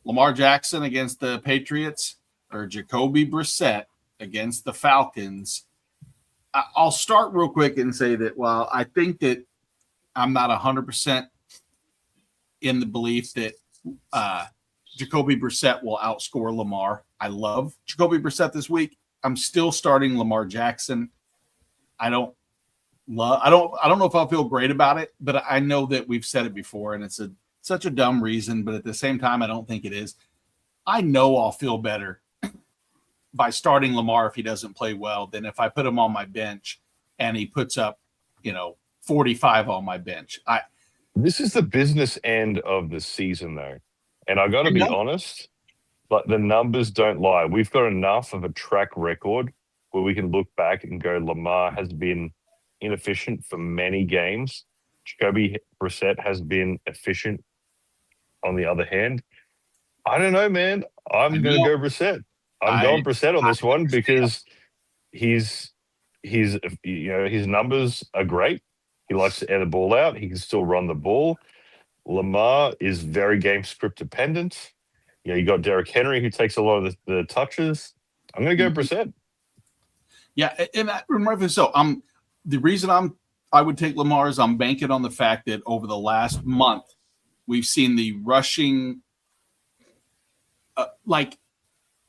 Lamar Jackson against the Patriots or Jacoby Brissett against the Falcons. I'll start real quick and say that while I think that I'm not 100% in the belief that Jacoby Brissett will outscore Lamar. I love Jacoby Brissett this week. I'm still starting Lamar Jackson. I don't know if I'll feel great about it, but I know that we've said it before, and it's such a dumb reason, but at the same time, I don't think it is. I know I'll feel better by starting Lamar if he doesn't play well than if I put him on my bench and he puts up, 45 on my bench. This is the business end of the season, though. And I got to be honest, but the numbers don't lie. We've got enough of a track record where we can look back and go, Lamar has been inefficient for many games. Jacoby Brissett has been efficient on the other hand. I don't know, man. I'm going to go Brissett. I'm going Brissett on this one because his numbers are great. He likes to air the ball out. He can still run the ball. Lamar is very game script dependent. You got Derrick Henry who takes a lot of the touches. I'm going to go Brissett. Yeah, and remember, so the reason I would take Lamar is I'm banking on the fact that over the last month we've seen the rushing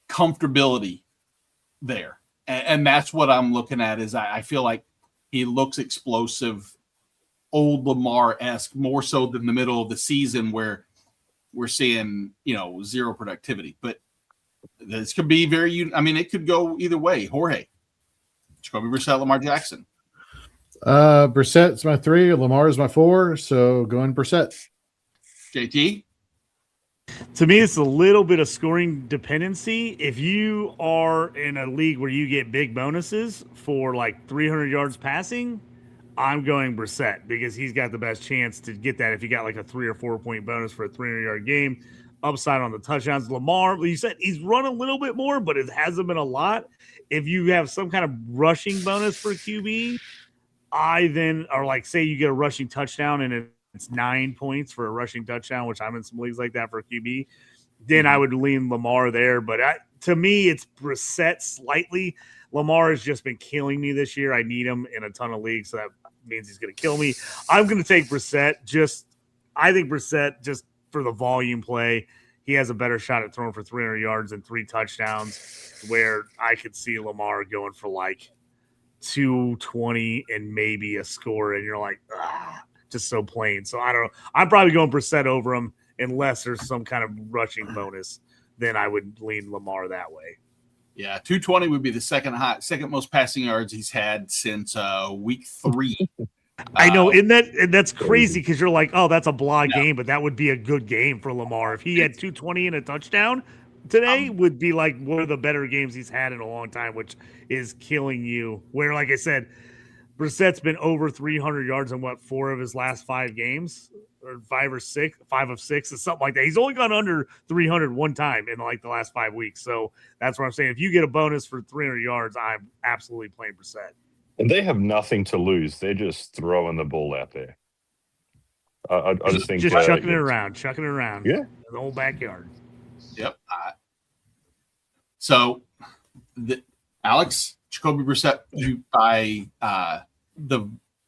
comfortability there, and that's what I'm looking at. Is I feel like he looks explosive, old Lamar-esque, more so than the middle of the season where we're seeing zero productivity. But this could be it could go either way. Jorge, Jacoby Brissett, Lamar Jackson. Brissett's my 3, Lamar is my 4, so going Brissett. JT? To me, it's a little bit of scoring dependency. If you are in a league where you get big bonuses for like 300 yards passing, I'm going Brissett because he's got the best chance to get that if you got like a 3 or 4 point bonus for a 300-yard game. Upside on the touchdowns. Lamar, you said he's run a little bit more, but it hasn't been a lot. If you have some kind of rushing bonus for QB, say you get a rushing touchdown and it's 9 points for a rushing touchdown, which I'm in some leagues like that for QB. then I would lean Lamar there. But to me, it's Brissett slightly. Lamar has just been killing me this year. I need him in a ton of leagues, so that means he's going to kill me. I'm going to take Brissett. I think Brissett, just for the volume play, he has a better shot at throwing for 300 yards and 3 touchdowns, where I could see Lamar going for like 220 and maybe a score, and you're like, just so plain. So I don't know. I'm probably going Brissett over him unless there's some kind of rushing bonus. Then I would lean Lamar that way. Yeah, 220 would be the second most passing yards he's had since week 3. I know, and that's crazy because you're like, oh, that's a blah game, but that would be a good game for Lamar. If he had 220 and a touchdown today, would be like one of the better games he's had in a long time, which is killing you. Where, like I said, Brissett's been over 300 yards in 4 of his last 5 games, or 5 of 6, or something like that. He's only gone under 300 one time in like the last 5 weeks. So that's what I'm saying. If you get a bonus for 300 yards, I'm absolutely playing Brissett. And they have nothing to lose. They're just throwing the ball out there. I just think chucking it around. Yeah, in the whole backyard. Yep. So, Alex, Jacoby Brissett by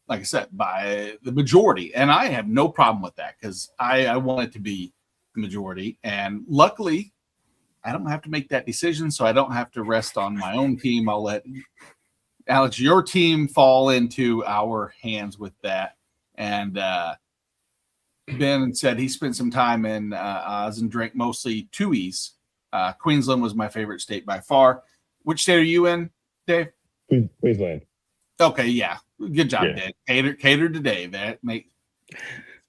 like I said, by the majority, and I have no problem with that because I want it to be the majority, and luckily, I don't have to make that decision, so I don't have to rest on my own team. I'll let Alex, your team, fall into our hands with that. And Ben said he spent some time in Oz and drank mostly Tui's. Queensland was my favorite state by far. Which state are you in, Dave? Queensland. Okay, yeah. Good job, Yeah. Dave. Cater to Dave. That makes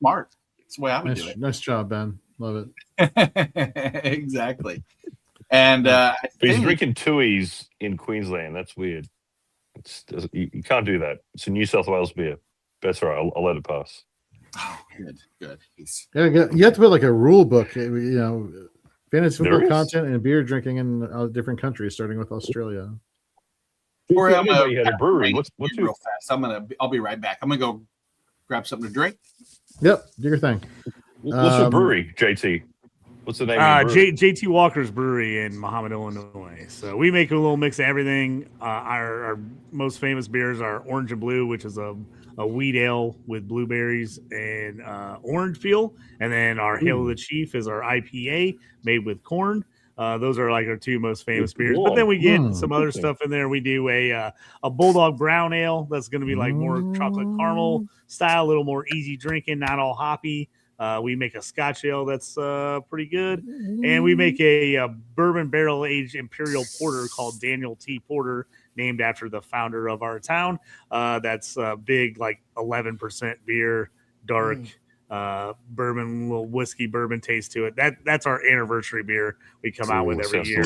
smart. That's the way I would do it. Nice job, Ben. Love it. Exactly. And He's drinking Tui's in Queensland. That's weird. You can't do that. It's a New South Wales beer. That's all right. I'll let it pass. Oh, good. You have to put like a rule book, fantasy football There is. content and beer drinking in different countries, starting with Australia. Or I'm you had a brewery. What's your real fast? I'll be right back. I'm gonna go grab something to drink. Yep, do your thing. what's your brewery, JT? What's the name of your brewery? JT Walker's Brewery in Muhammad, Illinois. So we make a little mix of everything. Our most famous beers are Orange and Blue, which is a wheat ale with blueberries and orange peel. And then our Hail of the Chief is our IPA made with corn. Those are like our 2 most famous beers. But then we get some other stuff in there. We do a Bulldog Brown Ale that's going to be like more chocolate caramel style, a little more easy drinking, not all hoppy. We make a Scotch ale that's pretty good. And we make a bourbon barrel-aged imperial porter called Daniel T. Porter, named after the founder of our town. That's a big, like 11% beer, dark bourbon, little whiskey bourbon taste to it. That's our anniversary beer we come out with every year.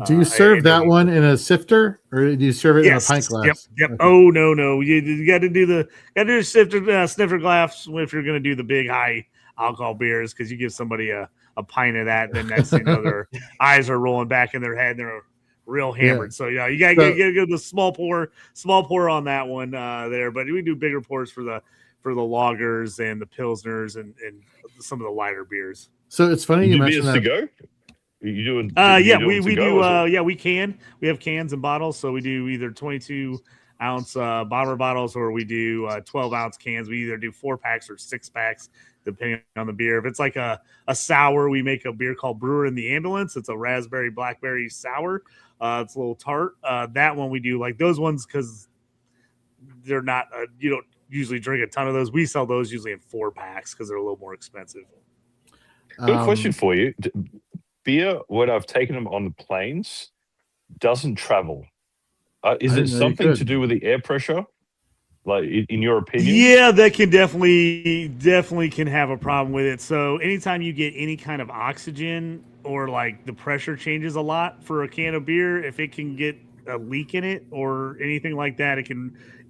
Do you serve that one in a sifter, or do you serve it in a pint glass? Yep. Okay. Oh no. You got to do the snifter glass if you're going to do the big high alcohol beers, because you give somebody a pint of that, then next thing you know, their eyes are rolling back in their head. They're real hammered. Yeah. So yeah, you got to go the small pour on that one there. But we do bigger pours for the lagers and the pilsners and some of the lighter beers. So it's funny you mentioned that. To go? You doing? We do. We can. We have cans and bottles. So we do either 22-ounce bomber bottles, or we do 12-ounce cans. We either do 4-packs or 6-packs, depending on the beer. If it's like a sour, we make a beer called Brewer in the Ambulance. It's a raspberry blackberry sour. It's a little tart. That one we do like those ones because they're not. You don't usually drink a ton of those. We sell those usually in 4-packs because they're a little more expensive. Good question for you. Beer, when I've taken them on the planes, doesn't travel. Is it something to do with the air pressure? Like, in your opinion? Yeah, that can definitely can have a problem with it. So anytime you get any kind of oxygen, or like the pressure changes a lot for a can of beer, if it can get a leak in it or anything like that,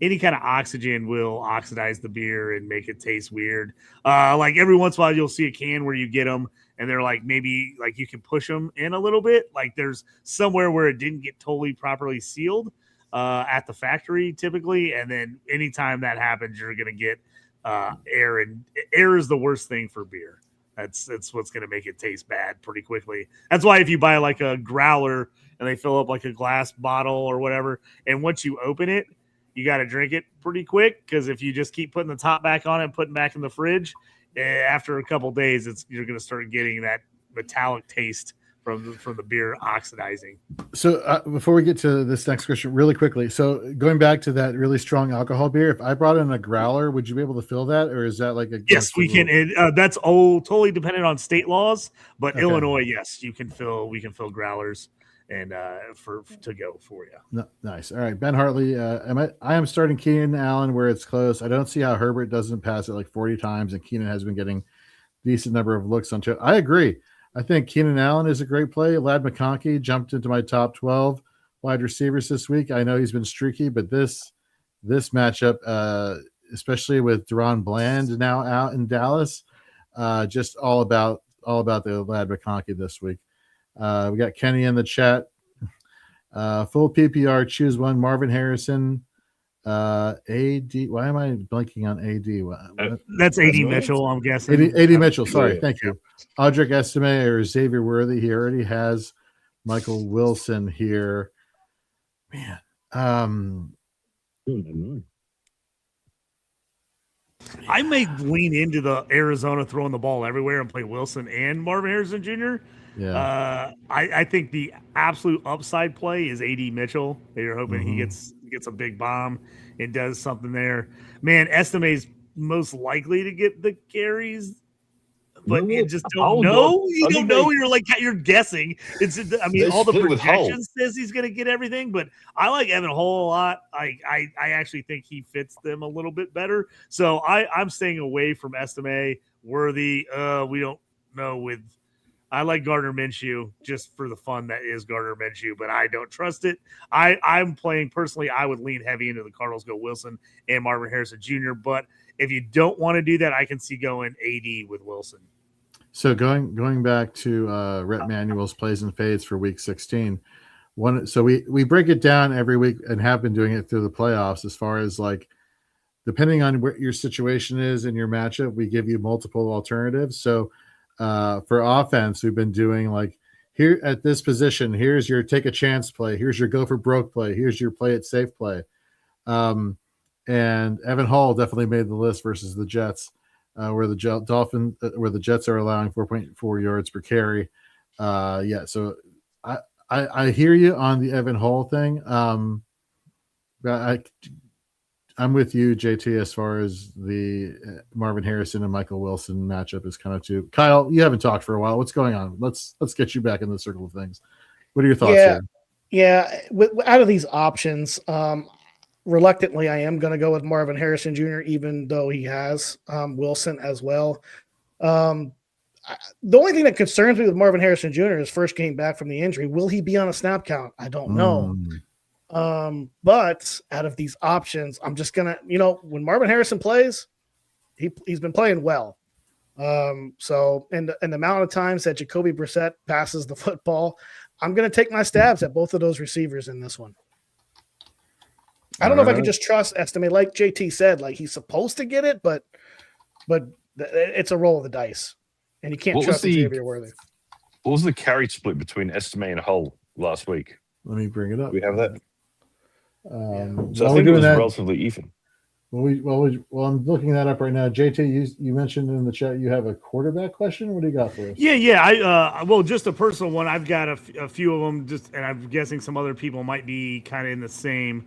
any kind of oxygen will oxidize the beer and make it taste weird. Like every once in a while you'll see a can where you get them and they're like, maybe like you can push them in a little bit. Like there's somewhere where it didn't get totally properly sealed at the factory typically. And then anytime that happens, you're going to get air, and air is the worst thing for beer. That's what's going to make it taste bad pretty quickly. That's why if you buy like a growler and they fill up like a glass bottle or whatever, and once you open it, you got to drink it pretty quick, because if you just keep putting the top back on it and putting it back in the fridge, after a couple days, you're going to start getting that metallic taste from the beer oxidizing. So before we get to this next question, really quickly, so going back to that really strong alcohol beer, if I brought in a growler, would you be able to fill that, or is that like a yes, we can? That's totally dependent on state laws, but Okay. Illinois, yes, we can fill growlers and to go for you. No, nice. All right, Ben Hartley. I am starting Keenan Allen where it's close. I don't see how Herbert doesn't pass it like 40 times, and Keenan has been getting decent number of looks onto it. I agree. I think Keenan Allen is a great play. Lad McConkey jumped into my top 12 wide receivers this week. I know he's been streaky, but this matchup, especially with Deron Bland now out in Dallas, just all about the Lad McConkey this week. We got Kenny in the chat. Full PPR, choose one. Marvin Harrison, AD. Why am I blanking on AD? That's AD Mitchell, I'm guessing. AD Mitchell. Sorry, Yeah. thank you. Audric Estime or Xavier Worthy. He already has Michael Wilson here. Man, I may lean into the Arizona throwing the ball everywhere and play Wilson and Marvin Harrison Jr. yeah. I think the absolute upside play is AD Mitchell. You're hoping he gets a big bomb and does something there. Man, Estime's most likely to get the carries, but you just don't know. You don't know. You're guessing. All the projections says he's going to get everything, but I like Evan Hull a lot. I actually think he fits them a little bit better. So I'm staying away from Estime. Worthy, we don't know. I like Gardner Minshew just for the fun that is Gardner Minshew, but I don't trust it. I'm playing personally. I would lean heavy into the Cardinals, go Wilson and Marvin Harrison Jr. But if you don't want to do that, I can see going AD with Wilson. So going back to Rhett Manuel's plays and fades for week 16. So we break it down every week and have been doing it through the playoffs as far as like depending on what your situation is in your matchup, we give you multiple alternatives. So for offense, we've been doing like here at this position, here's your take a chance play, here's your go for broke play, here's your play it safe play. And Evan Hall definitely made the list versus the Jets. Where the Jets are allowing 4.4 yards per carry. So I hear you on the Evan Hall thing. I'm with you, JT, as far as the Marvin Harrison and Michael Wilson matchup is kind of too. Kyle, you haven't talked for a while. What's going on? Let's get you back in the circle of things. What are your thoughts here? Yeah. Out of these options, reluctantly, I am going to go with Marvin Harrison Jr., even though he has Wilson as well. The only thing that concerns me with Marvin Harrison Jr. is first game back from the injury. Will he be on a snap count? I don't know. But out of these options, I'm just going to, when Marvin Harrison plays, he's been playing well. So and the amount of times that Jacoby Brissett passes the football, I'm going to take my stabs at both of those receivers in this one. I don't know if I can just trust Estime. Like JT said, like he's supposed to get it, but it's a roll of the dice, and you can't trust Xavier Worthy. What was the carry split between Estime and Hull last week? Let me bring it up. Do we have that? So I think it was relatively even. Well, I'm looking that up right now. JT, you mentioned in the chat you have a quarterback question. What do you got for us? Yeah. Just a personal one. I've got a few of them, and I'm guessing some other people might be kind of in the same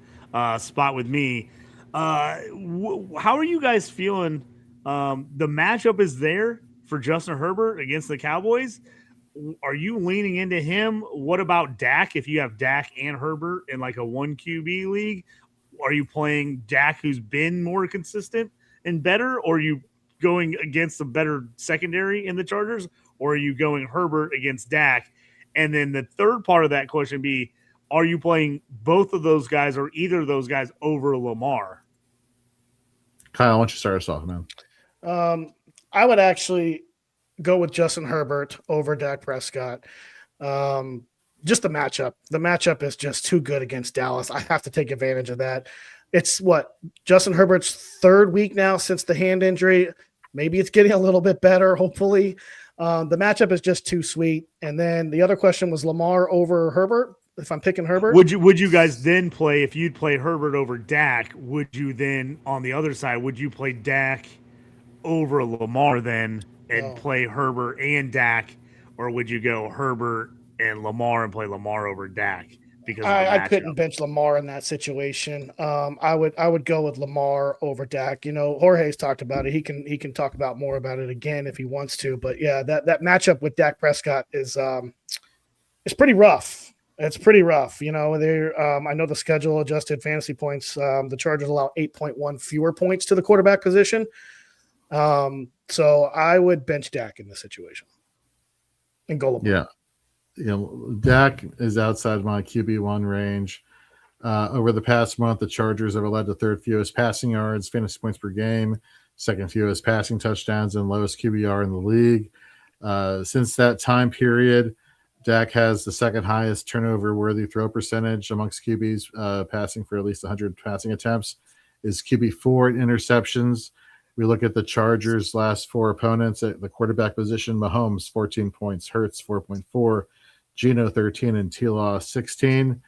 spot with me. How are you guys feeling? The matchup is there for Justin Herbert against the Cowboys. Are you leaning into him? What about Dak? If you have Dak and Herbert in like a 1 QB league, are you playing Dak, who's been more consistent and better? Or are you going against the better secondary in the Chargers? Or are you going Herbert against Dak? And then the third part of that question be, are you playing both of those guys or either of those guys over Lamar? Kyle, why don't you start us off, man? I would actually go with Justin Herbert over Dak Prescott. Just the matchup. The matchup is just too good against Dallas. I have to take advantage of that. It's Justin Herbert's third week now since the hand injury. Maybe it's getting a little bit better, hopefully. The matchup is just too sweet. And then the other question was Lamar over Herbert. If I'm picking Herbert, would you guys then play, if you'd play Herbert over Dak, would you then on the other side, would you play Dak over Lamar then and play Herbert and Dak, or would you go Herbert and Lamar and play Lamar over Dak? Because I couldn't bench Lamar in that situation. I would go with Lamar over Dak. Jorge's talked about it. He can talk about more about it again if he wants to. But yeah, that matchup with Dak Prescott is it's pretty rough. It's pretty rough. I know the schedule adjusted fantasy points. The Chargers allow 8.1 fewer points to the quarterback position. So I would bench Dak in this situation and go Lamar. Yeah. Dak is outside my QB1 range. Over the past month, the Chargers have led the third fewest passing yards, fantasy points per game, second fewest passing touchdowns, and lowest QBR in the league. Since that time period, Dak has the second highest turnover-worthy throw percentage amongst QBs, passing for at least 100 passing attempts. Is QB4 in interceptions. We look at the Chargers' last 4 opponents at the quarterback position. Mahomes, 14 points. Hurts, 4.4. Geno, 13. And T-Law, 16.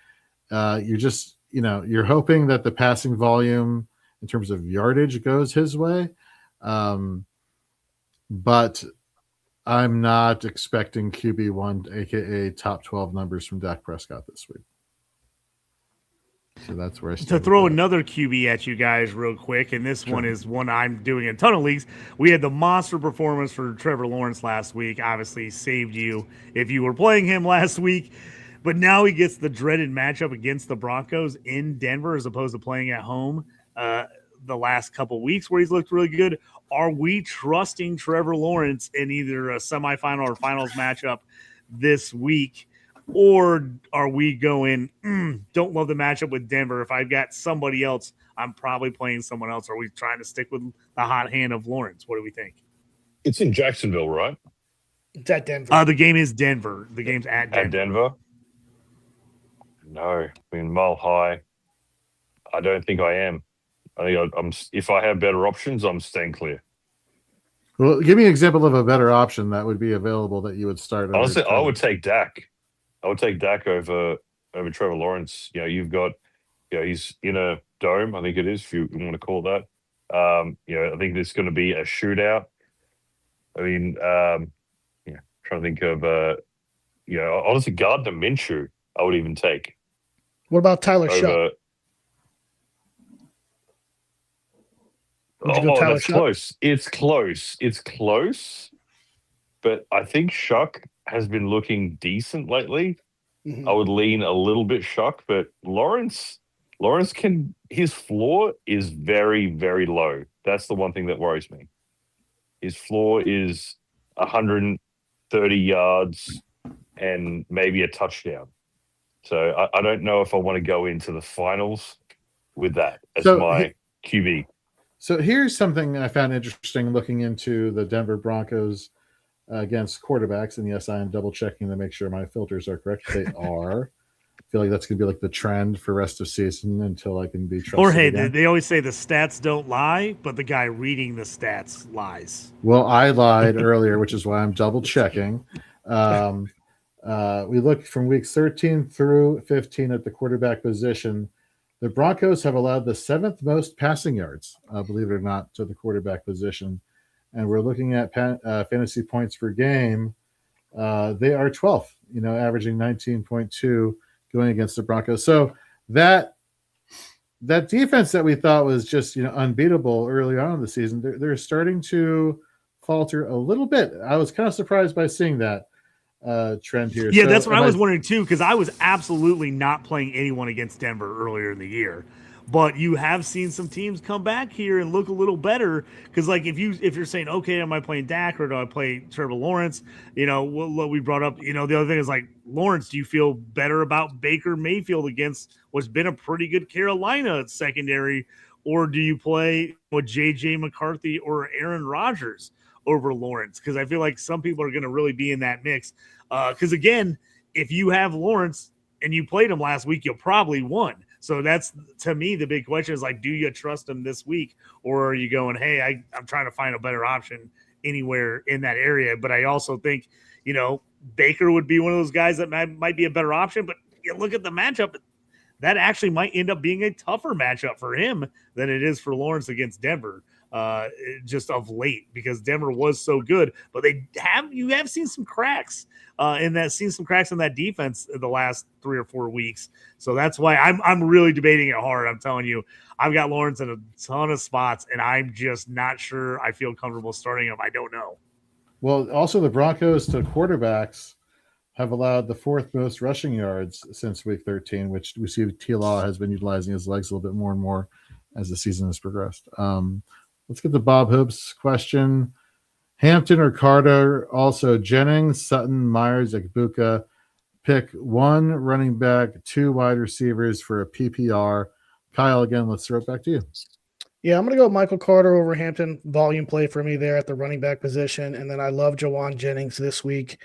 You're hoping that the passing volume in terms of yardage goes his way. But I'm not expecting QB1, aka top 12 numbers from Dak Prescott this week. So that's where I stand. To throw another QB at you guys real quick, and this one is one I'm doing in a ton of leagues. We had the monster performance for Trevor Lawrence last week. Obviously saved you if you were playing him last week. But now he gets the dreaded matchup against the Broncos in Denver as opposed to playing at home the last couple weeks where he's looked really good. Are we trusting Trevor Lawrence in either a semifinal or finals matchup this week? Or are we going, don't love the matchup with Denver. If I've got somebody else, I'm probably playing someone else. Are we trying to stick with the hot hand of Lawrence? What do we think? It's in Jacksonville, right? It's at Denver. The game is Denver. The game's at Denver. At Denver? No. Mile high. I don't think I am. I think I'm. If I have better options, I'm staying clear. Well, give me an example of a better option that would be available that you would start. Honestly, I would take Dak. I would take Dak over Trevor Lawrence. You've got, he's in a dome, I think it is, if you want to call it that. I think there's going to be a shootout. Trying to think of, honestly, Gardner Minshew, I would even take. What about Tyler Shuck? That's close. It's close. But I think Shuck has been looking decent lately. Mm-hmm. I would lean a little bit Shuck, but Lawrence his floor is very, very low. That's the one thing that worries me. His floor is 130 yards and maybe a touchdown. So I don't know if I want to go into the finals with that as my QB. So here's something I found interesting looking into the Denver Broncos against quarterbacks. And yes, I am double checking to make sure my filters are correct. They are. I feel like that's going to be like the trend for rest of season until I can be trusted. Or hey, they always say the stats don't lie, but the guy reading the stats lies. Well, I lied earlier, which is why I'm double checking. We looked from weeks 13 through 15 at the quarterback position. The Broncos have allowed the 7th most passing yards, believe it or not, to the quarterback position. And we're looking at fantasy points per game. They are 12th, averaging 19.2 going against the Broncos. So that defense that we thought was just, unbeatable early on in the season, they're starting to falter a little bit. I was kind of surprised by seeing that trend here. Yeah, so that's what I was wondering too, because I was absolutely not playing anyone against Denver earlier in the year. But you have seen some teams come back here and look a little better. Because like if you're saying, okay, am I playing Dak or do I play Trevor Lawrence? What we brought up. The other thing is like Lawrence. Do you feel better about Baker Mayfield against what's been a pretty good Carolina secondary, or do you play with JJ McCarthy or Aaron Rodgers over Lawrence? Because I feel like some people are going to really be in that mix. Because again, if you have Lawrence and you played him last week, you probably won. So that's, to me, the big question is like, do you trust him this week, or are you going, hey, I'm trying to find a better option anywhere in that area? But I also think, Baker would be one of those guys that might be a better option. But you look at the matchup, that actually might end up being a tougher matchup for him than it is for Lawrence against Denver, just of late, because Denver was so good. But you have seen some cracks in that defense in the last 3 or 4 weeks. So that's why I'm really debating it hard. I'm telling you, I've got Lawrence in a ton of spots, and I'm just not sure I feel comfortable starting him. I don't know. Well, also the Broncos to quarterbacks have allowed the 4th most rushing yards since week 13, which we see T-Law has been utilizing his legs a little bit more and more as the season has progressed. Let's get the Bob Hoops question. Hampton or Carter, also Jennings, Sutton, Myers, Ekbuka. Pick 1 running back, 2 wide receivers for a PPR. Kyle, again, let's throw it back to you. Yeah, I'm going to go Michael Carter over Hampton. Volume play for me there at the running back position. And then I love Jawan Jennings this week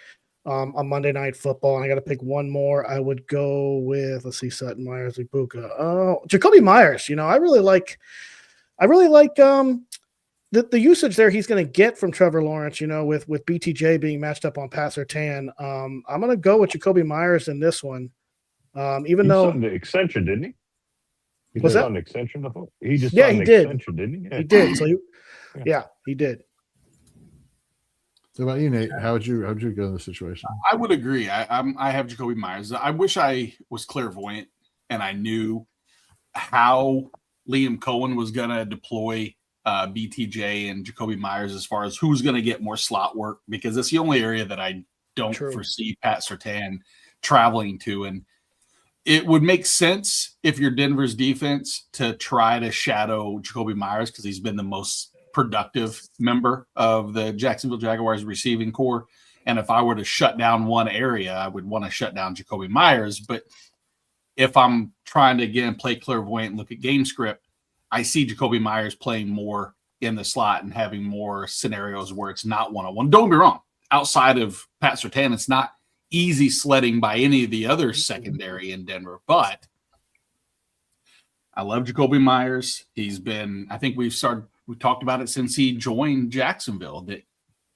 on Monday Night Football. And I got to pick one more. I would go with, let's see, Sutton, Myers, Ekbuka. Oh, Jacoby Myers. I really like the usage there he's going to get from Trevor Lawrence, with BTJ being matched up on Pat Surtain. I'm going to go with Jacoby Myers in this one. Even though signed the extension, didn't he? He was just that signed an extension? I thought he just Yeah, signed he an did. extension, didn't he? He did. So he did. So about you, Nate, how would you go in this situation? I would agree. I have Jacoby Myers. I wish I was clairvoyant and I knew how Liam Cohen was going to deploy BTJ and Jacoby Myers as far as who's going to get more slot work, because it's the only area that I don't foresee Pat Surtain traveling to. And it would make sense if you're Denver's defense to try to shadow Jacoby Myers because he's been the most productive member of the Jacksonville Jaguars receiving core. And if I were to shut down one area, I would want to shut down Jacoby Myers. But if I'm trying to, again, play clairvoyant and look at game script, I see Jacoby Myers playing more in the slot and having more scenarios where it's not one-on-one. Don't get me wrong. Outside of Pat Surtain, it's not easy sledding by any of the other secondary in Denver. But I love Jacoby Myers. He's been, I think we talked about it since he joined Jacksonville, that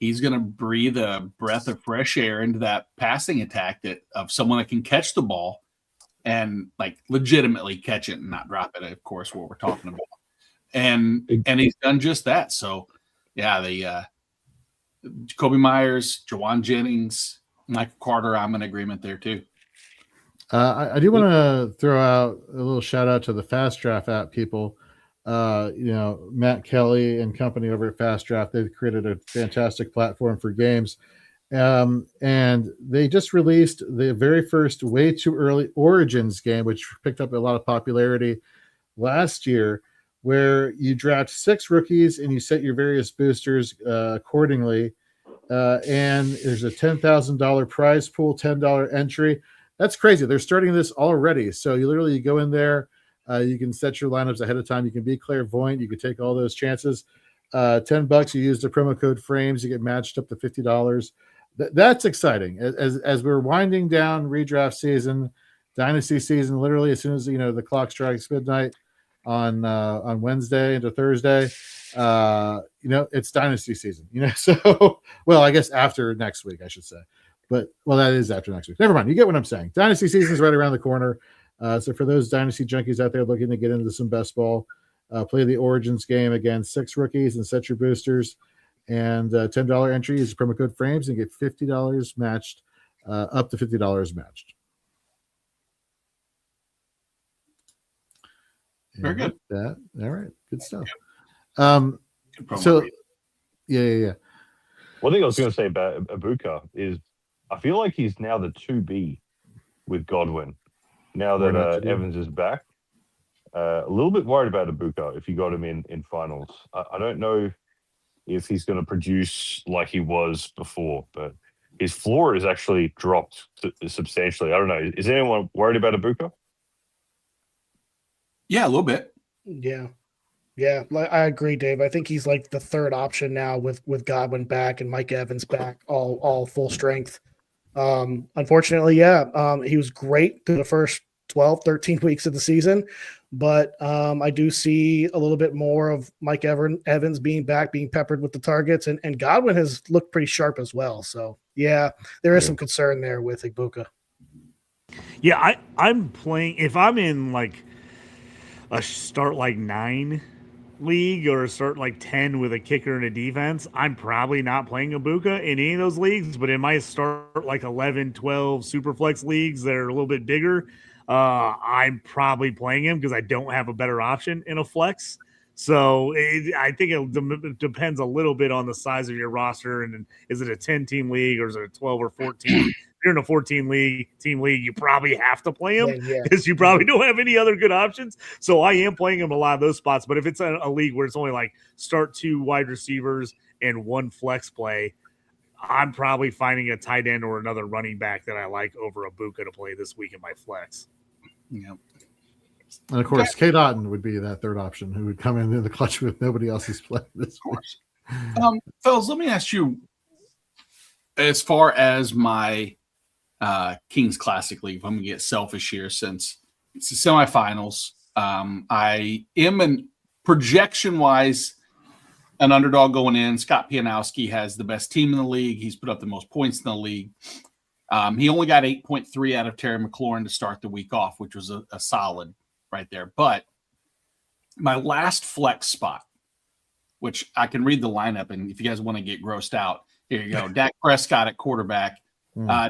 he's going to breathe a breath of fresh air into that passing attack of someone that can catch the ball and like legitimately catch it and not drop it, of course, what we're talking about. And he's done just that. So yeah, the Jacoby Myers, Jawan Jennings, Michael Carter, I'm in agreement there too. I do want to throw out a little shout out to the Fast Draft app people. Matt Kelly and company over at Fast Draft, they've created a fantastic platform for games. And they just released the very first way too early Origins game, which picked up a lot of popularity last year, where you draft 6 rookies and you set your various boosters accordingly. And there's a $10,000 prize pool, $10 entry. That's crazy. They're starting this already. So you go in there, you can set your lineups ahead of time. You can be clairvoyant. You can take all those chances. $10, you use the promo code frames, you get matched up to $50. That's exciting. As we're winding down redraft season, dynasty season, literally as soon as the clock strikes midnight on Wednesday into Thursday, it's dynasty season. So well, I guess after next week, I should say. But that is after next week. Never mind. You get what I'm saying. Dynasty season is right around the corner. So for those dynasty junkies out there looking to get into some best ball, play the Origins game against 6 rookies and set your boosters. And $10 entry is promo code frames and get $50 matched, up to $50 matched. Very good. All right, good stuff. Good So yeah. One thing I was going to say about Ibuka is I feel like he's now the 2B with Godwin. Now that Evans is back, a little bit worried about Ibuka if you got him in finals. I don't know if he's going to produce like he was before, but his floor is actually dropped substantially. I don't know. Is anyone worried about Ibuka? Yeah, a little bit. Yeah. I agree, Dave. I think he's like the third option now with Godwin back and Mike Evans back, all full strength. Unfortunately, he was great through the first 12, 13 weeks of the season. But I do see a little bit more of Mike Evans being back, being peppered with the targets, and Godwin has looked pretty sharp as well. So, yeah, there is some concern there with Ibuka. Yeah, I'm playing – if I'm in like a start like 9 league or a start like 10 with a kicker and a defense, I'm probably not playing Ibuka in any of those leagues. But in my start like 11, 12 Superflex leagues that are a little bit bigger, I'm probably playing him because I don't have a better option in a flex. So I think it depends a little bit on the size of your roster. And is it a 10-team league or is it a 12 or 14? If you're in a 14 team league, you probably have to play him because you probably don't have any other good options. So I am playing him a lot of those spots. But if it's a league where it's only like start 2 wide receivers and 1 flex play, I'm probably finding a tight end or another running back that I like over Ibuka to play this week in my flex. Yep. And of course, K. Dotton would be that third option who would come in the clutch with nobody else is playing this week. Fellas, let me ask you, as far as my Kings Classic League, if I'm going to get selfish here, since it's the semifinals, I am projection-wise an underdog going in. Scott Pianowski has the best team in the league. He's put up the most points in the league. He only got 8.3 out of Terry McLaurin to start the week off, which was a solid right there. But my last flex spot, which I can read the lineup, and if you guys want to get grossed out, here you go. Dak Prescott at quarterback,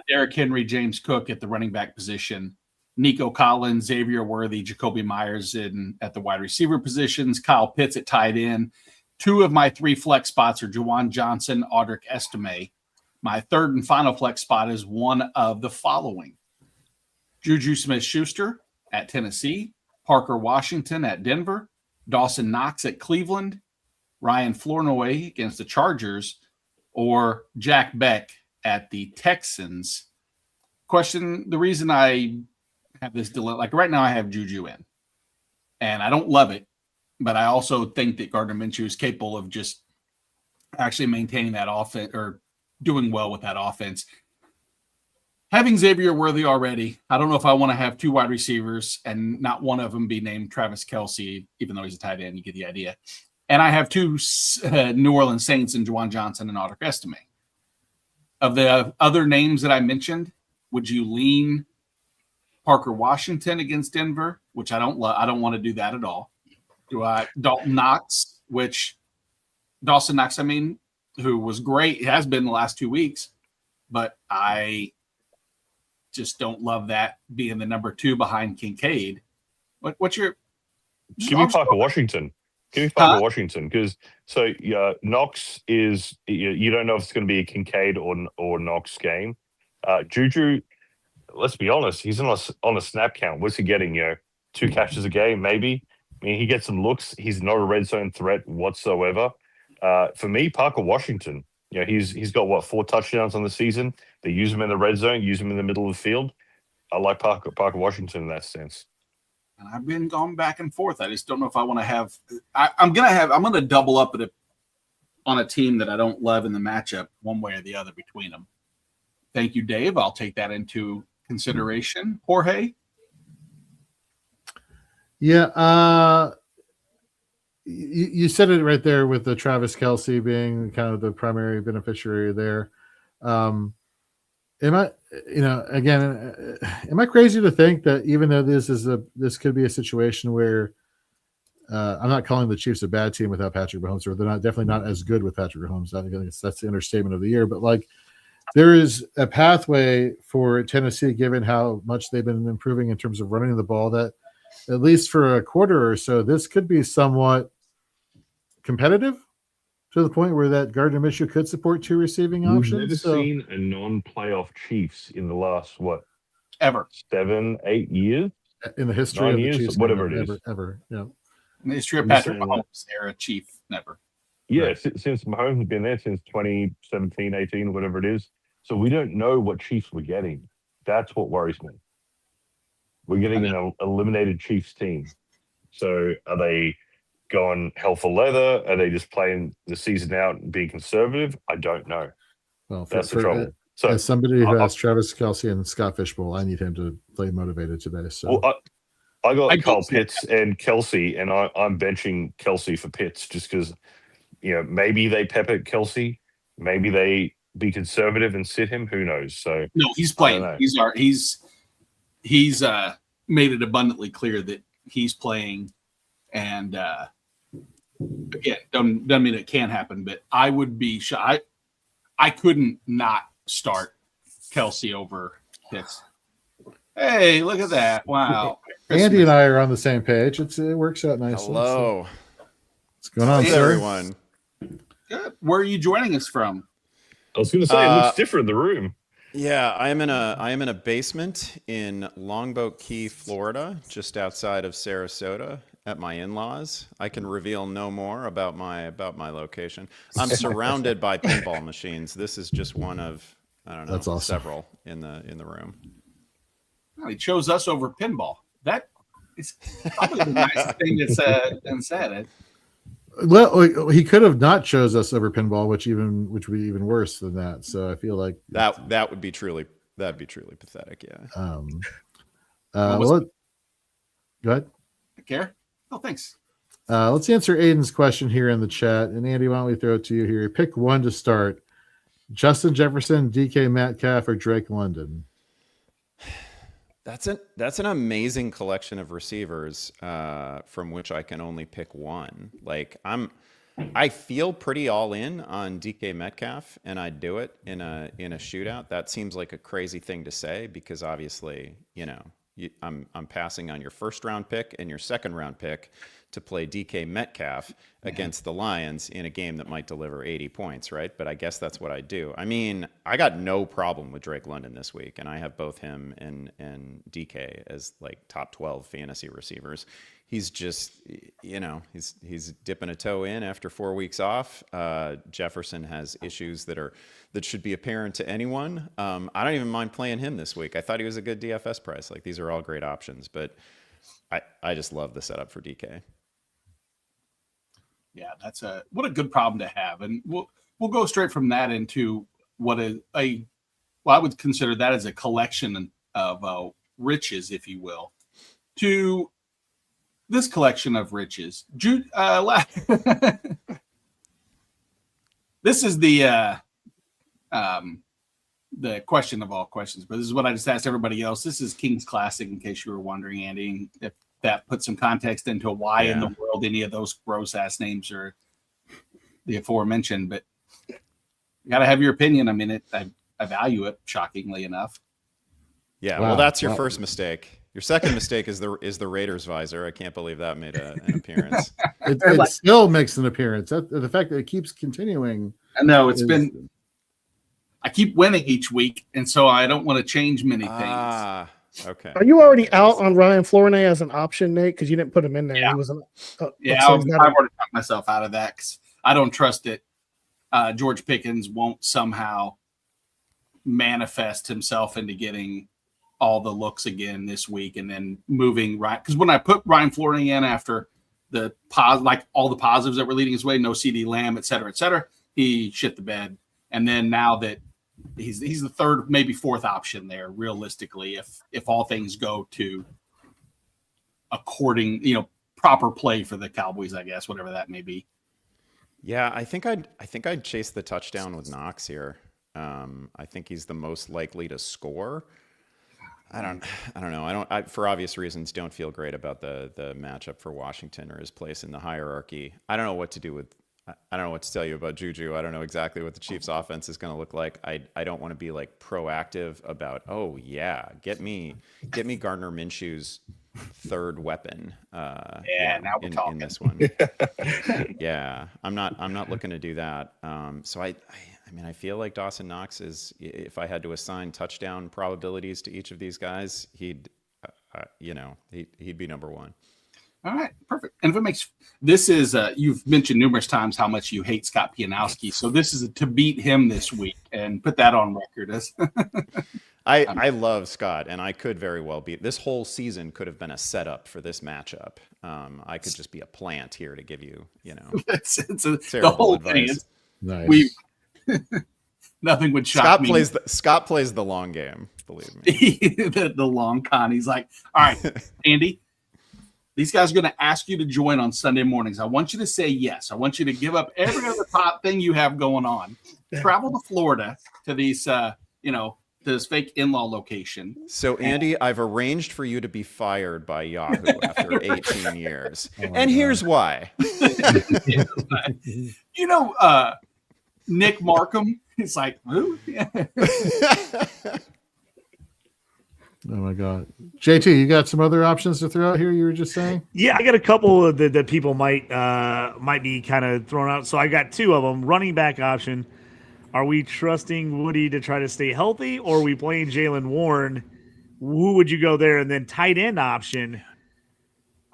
Derrick Henry, James Cook at the running back position, Nico Collins, Xavier Worthy, Jacoby Myers at the wide receiver positions, Kyle Pitts at tight end. 2 of my 3 flex spots are Juwan Johnson, Audric Estime. My third and final flex spot is one of the following: Juju Smith-Schuster at Tennessee, Parker Washington at Denver, Dawson Knox at Cleveland, Ryan Flournoy against the Chargers, or Jack Beck at the Texans. The reason I have this delay, like right now I have Juju in, and I don't love it, but I also think that Gardner Minshew is capable of just actually maintaining that offense or doing well with that offense. Having Xavier Worthy already, I don't know if I want to have 2 wide receivers and not one of them be named Travis Kelce, even though he's a tight end. You get the idea. And I have 2 New Orleans Saints and Juwan Johnson and Audric Estime. Of the other names that I mentioned, would you lean Parker Washington against Denver, which I don't want to do that at all. Dawson Knox, who was great, has been the last 2 weeks, but I just don't love that being the number 2 behind Kincaid. What's your? Give me Parker Washington. Give me Parker Washington, because Knox is you don't know if it's going to be a Kincaid or Knox game. Juju, let's be honest, he's on a snap count. What's he getting? 2 catches a game, maybe. I mean, he gets some looks. He's not a red zone threat whatsoever. For me, Parker Washington, he's got 4 touchdowns on the season. They use him in the red zone, use him in the middle of the field. I like Parker Washington in that sense. And I've been going back and forth. I just don't know if I want to have. I'm going to double up on a team that I don't love in the matchup, one way or the other between them. Thank you, Dave. I'll take that into consideration. Jorge. Yeah, you said it right there with the Travis Kelce being kind of the primary beneficiary there. Am I crazy to think that even though this could be a situation where I'm not calling the Chiefs a bad team without Patrick Mahomes, or they're definitely not as good with Patrick Mahomes. I think that's the understatement of the year. But like, there is a pathway for Tennessee, given how much they've been improving in terms of running the ball, that at least for a quarter or so, this could be somewhat competitive to the point where that Gardner Minshew could support 2 receiving options. We've never seen a non-playoff Chiefs in the last, ever 7, 8 years? In the history 9 of the years, Chiefs. whatever it is. Ever. Yeah. in the history of Patrick Mahomes era, Chief, never. Yeah, since Mahomes has been there since 2017, 18, whatever it is. So we don't know what Chiefs we're getting. That's what worries me. We're getting an eliminated Chiefs team. So are they going hell for leather? Are they just playing the season out and being conservative? I don't know. Well, that's the trouble. So as somebody who has Travis Kelce and Scott Fishbowl, I need him to play motivated today. So I got I Kyle don't see Pitts and Kelsey, and I'm benching Kelsey for Pitts just because, maybe they pepper Kelsey, maybe they be conservative and sit him. Who knows? So No, he's I don't playing. know. He's made it abundantly clear that he's playing, and again, doesn't mean it can't happen. But I would be shy. I couldn't not start Kelsey over Pitts. Hey, look at that! Wow, Andy and I are on the same page. It works out nicely. Hello. So what's going on, How's sir? everyone? Good. Where are you joining us from? I was going to say it looks different in the room. Yeah, I am in a basement in Longboat Key, Florida, just outside of Sarasota at my in-laws. I can reveal no more about my location. I'm surrounded by pinball machines. This is just one of, I don't know, That's awesome. several in the room. Well, he chose us over pinball. That is probably the nicest thing that's been said. Well, he could have not chose us over pinball, which would be even worse than that. So I feel like That'd be truly pathetic. Yeah. Go ahead. Care? Oh, thanks. Let's answer Aiden's question here in the chat. And Andy, why don't we throw it to you here? Pick one to start: Justin Jefferson, DK Metcalf, or Drake London. That's an amazing collection of receivers from which I can only pick one. Like I feel pretty all in on DK Metcalf, and I'd do it in a shootout. That seems like a crazy thing to say because obviously, I'm passing on your first round pick and your second round pick to play DK Metcalf against the Lions in a game that might deliver 80 points, right? But I guess that's what I do. I mean, I got no problem with Drake London this week, and I have both him and DK as like top 12 fantasy receivers. He's just, he's dipping a toe in after 4 weeks off. Jefferson has issues that should be apparent to anyone. I don't even mind playing him this week. I thought he was a good DFS price. Like these are all great options, but I just love the setup for DK. Yeah, what a good problem to have, and we'll go straight from that into what I would consider that as a collection of riches, if you will, to this collection of riches. This is the question of all questions, but this is what I just asked everybody else. This is King's Classic, in case you were wondering, Andy, if that puts some context into why in the world any of those gross ass names are the aforementioned. But you got to have your opinion. I mean, I value it, shockingly enough. Yeah, well, that's your first mistake. Your second mistake is the Raiders visor. I can't believe that made an appearance. It still makes an appearance. The fact that it keeps continuing. I know I keep winning each week, and so I don't want to change many things. Okay. Are you already out on Ryan Flournoy as an option, Nate? Because you didn't put him in there. Yeah. He wasn't. I've already talked myself out of that because I don't trust that George Pickens won't somehow manifest himself into getting all the looks again this week and then moving right. Because when I put Ryan Flournoy in after all the positives that were leading his way, no CD Lamb, et cetera, he shit the bed. And then now that he's the third, maybe fourth option there, realistically, if all things go to according, proper play for the Cowboys, I guess, whatever that may be. Yeah, I think I'd chase the touchdown with Knox here. I think he's the most likely to score. I don't know. I for obvious reasons don't feel great about the matchup for Washington or his place in the hierarchy. I don't know what to tell you about Juju. I don't know exactly what the Chiefs offense is going to look like. I don't want to be like proactive about, get me Gardner Minshew's third weapon. Now we're talking in this one. Yeah, I'm not looking to do that. So I mean, I feel like Dawson Knox is, if I had to assign touchdown probabilities to each of these guys, he'd be number one. All right, perfect. And if it makes this is you've mentioned numerous times how much you hate Scott Pianowski, so this is to beat him this week and put that on record. I love Scott, and I could very well be. This whole season could have been a setup for this matchup. I could just be a plant here to give you, it's terrible the whole advice. thing. Nice. Nothing would shock me. Scott plays the long game, believe me. the long con. He's like, all right, Andy, these guys are going to ask you to join on Sunday mornings. I want you to say yes. I want you to give up every other top thing you have going on. Travel to Florida to these, to this fake in-law location. So, Andy, I've arranged for you to be fired by Yahoo after 18 years. And here's why. Nick Markham. It's like, who? Oh my God, JT, you got some other options to throw out here? You were just saying. Yeah, I got a couple that people might be kind of thrown out. So I got two of them. Running back option. Are we trusting Woody to try to stay healthy, or are we playing Jalen Warren? Who would you go there? And then tight end option.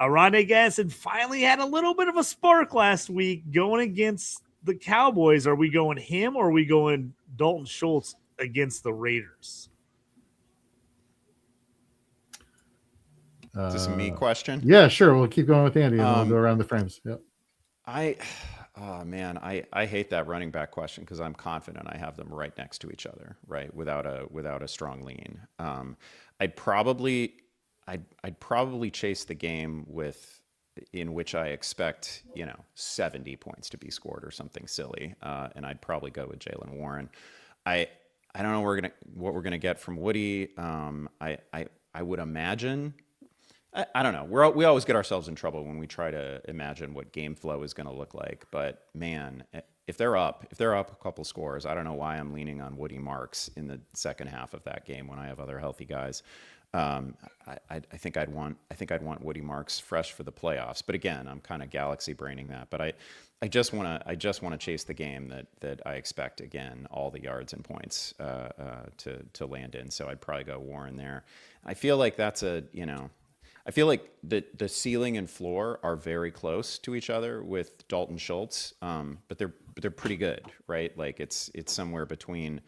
Arande Gasson finally had a little bit of a spark last week going against the Cowboys. Are we going him, or are we going Dalton Schultz against the Raiders? Is this a me question? Yeah, sure. We'll keep going with Andy, and we'll go around the frames. Yep. I hate that running back question because I'm confident I have them right next to each other, right? Without a strong lean. I'd probably chase the game in which I expect 70 points to be scored or something silly, and I'd probably go with Jalen Warren. I don't know what we're gonna get from Woody. I would imagine. I don't know. We always get ourselves in trouble when we try to imagine what game flow is going to look like. But man, if they're up a couple scores, I don't know why I'm leaning on Woody Marks in the second half of that game when I have other healthy guys. I think I'd want Woody Marks fresh for the playoffs. But again, I'm kind of galaxy braining that. But I just want to chase the game that I expect, again, all the yards and points to land in. So I'd probably go Warren there. I feel like I feel like the ceiling and floor are very close to each other with Dalton Schultz, but they're pretty good, right? Like it's somewhere between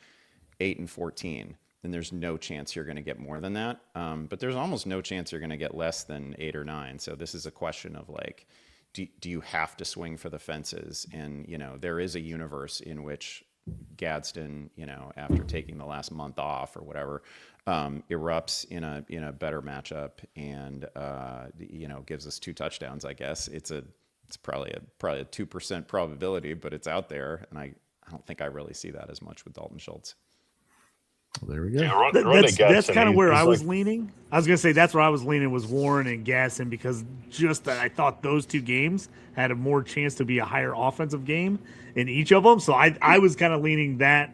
8 and 14. Then there's no chance you're going to get more than that, but there's almost no chance you're going to get less than 8 or 9. So this is a question of like, do you have to swing for the fences? And there is a universe in which Gadsden, after taking the last month off or whatever, erupts in a better matchup and gives us 2 touchdowns. I guess it's probably a 2% probability, but it's out there, and I don't think I really see that as much with Dalton Schultz. Well, there we go. Yeah, that's kind of where I was leaning. I was going to say that's where I was leaning was Warren and Gasson, because just that I thought those 2 games had a more chance to be a higher offensive game in each of them. So I was kind of leaning that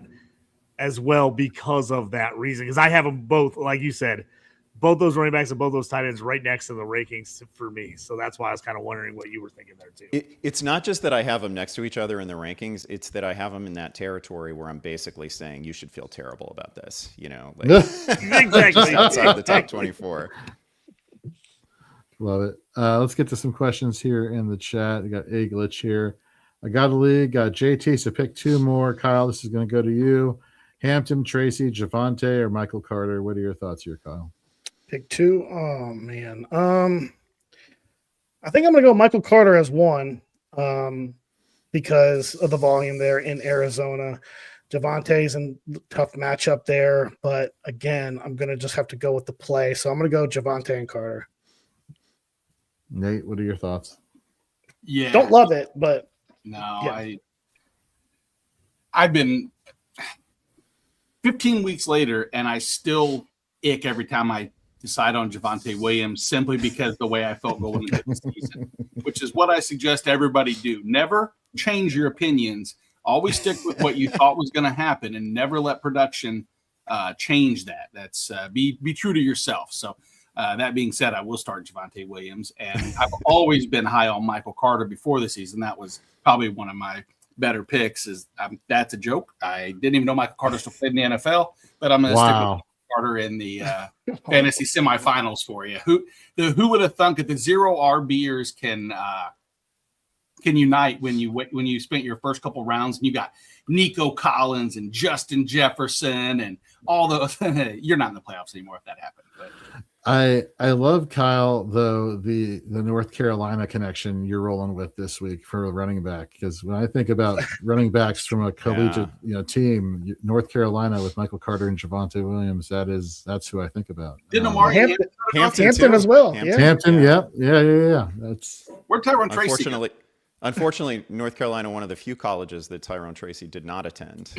as well because of that reason. Because I have them both, like you said, both those running backs and both those tight ends right next to the rankings for me. So that's why I was kind of wondering what you were thinking there too. It's not just that I have them next to each other in the rankings. It's that I have them in that territory where I'm basically saying you should feel terrible about this. Exactly. Outside the top 24. Love it. Let's get to some questions here in the chat. We got A Glitch here. I got a league, got JT, so pick 2 more. Kyle, this is going to go to you. Hampton, Tracy, Javonte, or Michael Carter. What are your thoughts here, Kyle? Pick 2. Oh man. I think I'm gonna go Michael Carter as 1, because of the volume there in Arizona. Javonte's in tough matchup there, but again, I'm gonna just have to go with the play. So I'm gonna go Javonte and Carter. Nate, what are your thoughts? Yeah. Don't love it, but no, yeah. I've been 15 weeks later, and I still ick every time I decide on Javonte Williams, simply because the way I felt going into the season, which is what I suggest everybody do. Never change your opinions. Always stick with what you thought was going to happen, and never let production change that. That's be true to yourself. So that being said, I will start Javonte Williams, and I've always been high on Michael Carter before the season. That was probably one of my better picks. That's a joke. I didn't even know Michael Carter still played in the NFL, but I'm going to stick with Carter in the fantasy semifinals for you. Who would have thunk that the 0 RBers can unite when you spent your first couple rounds and you got Nico Collins and Justin Jefferson and all those. You're not in the playoffs anymore if that happened. But I love Kyle though the North Carolina connection you're rolling with this week for a running back, because when I think about running backs from a collegiate team, North Carolina with Michael Carter and Javonte Williams, that's who I think think about. Didn't Amari Hampton too. as well. Hampton, yeah. That's where Tyrone Tracy. Unfortunately, North Carolina, one of the few colleges that Tyrone Tracy did not attend.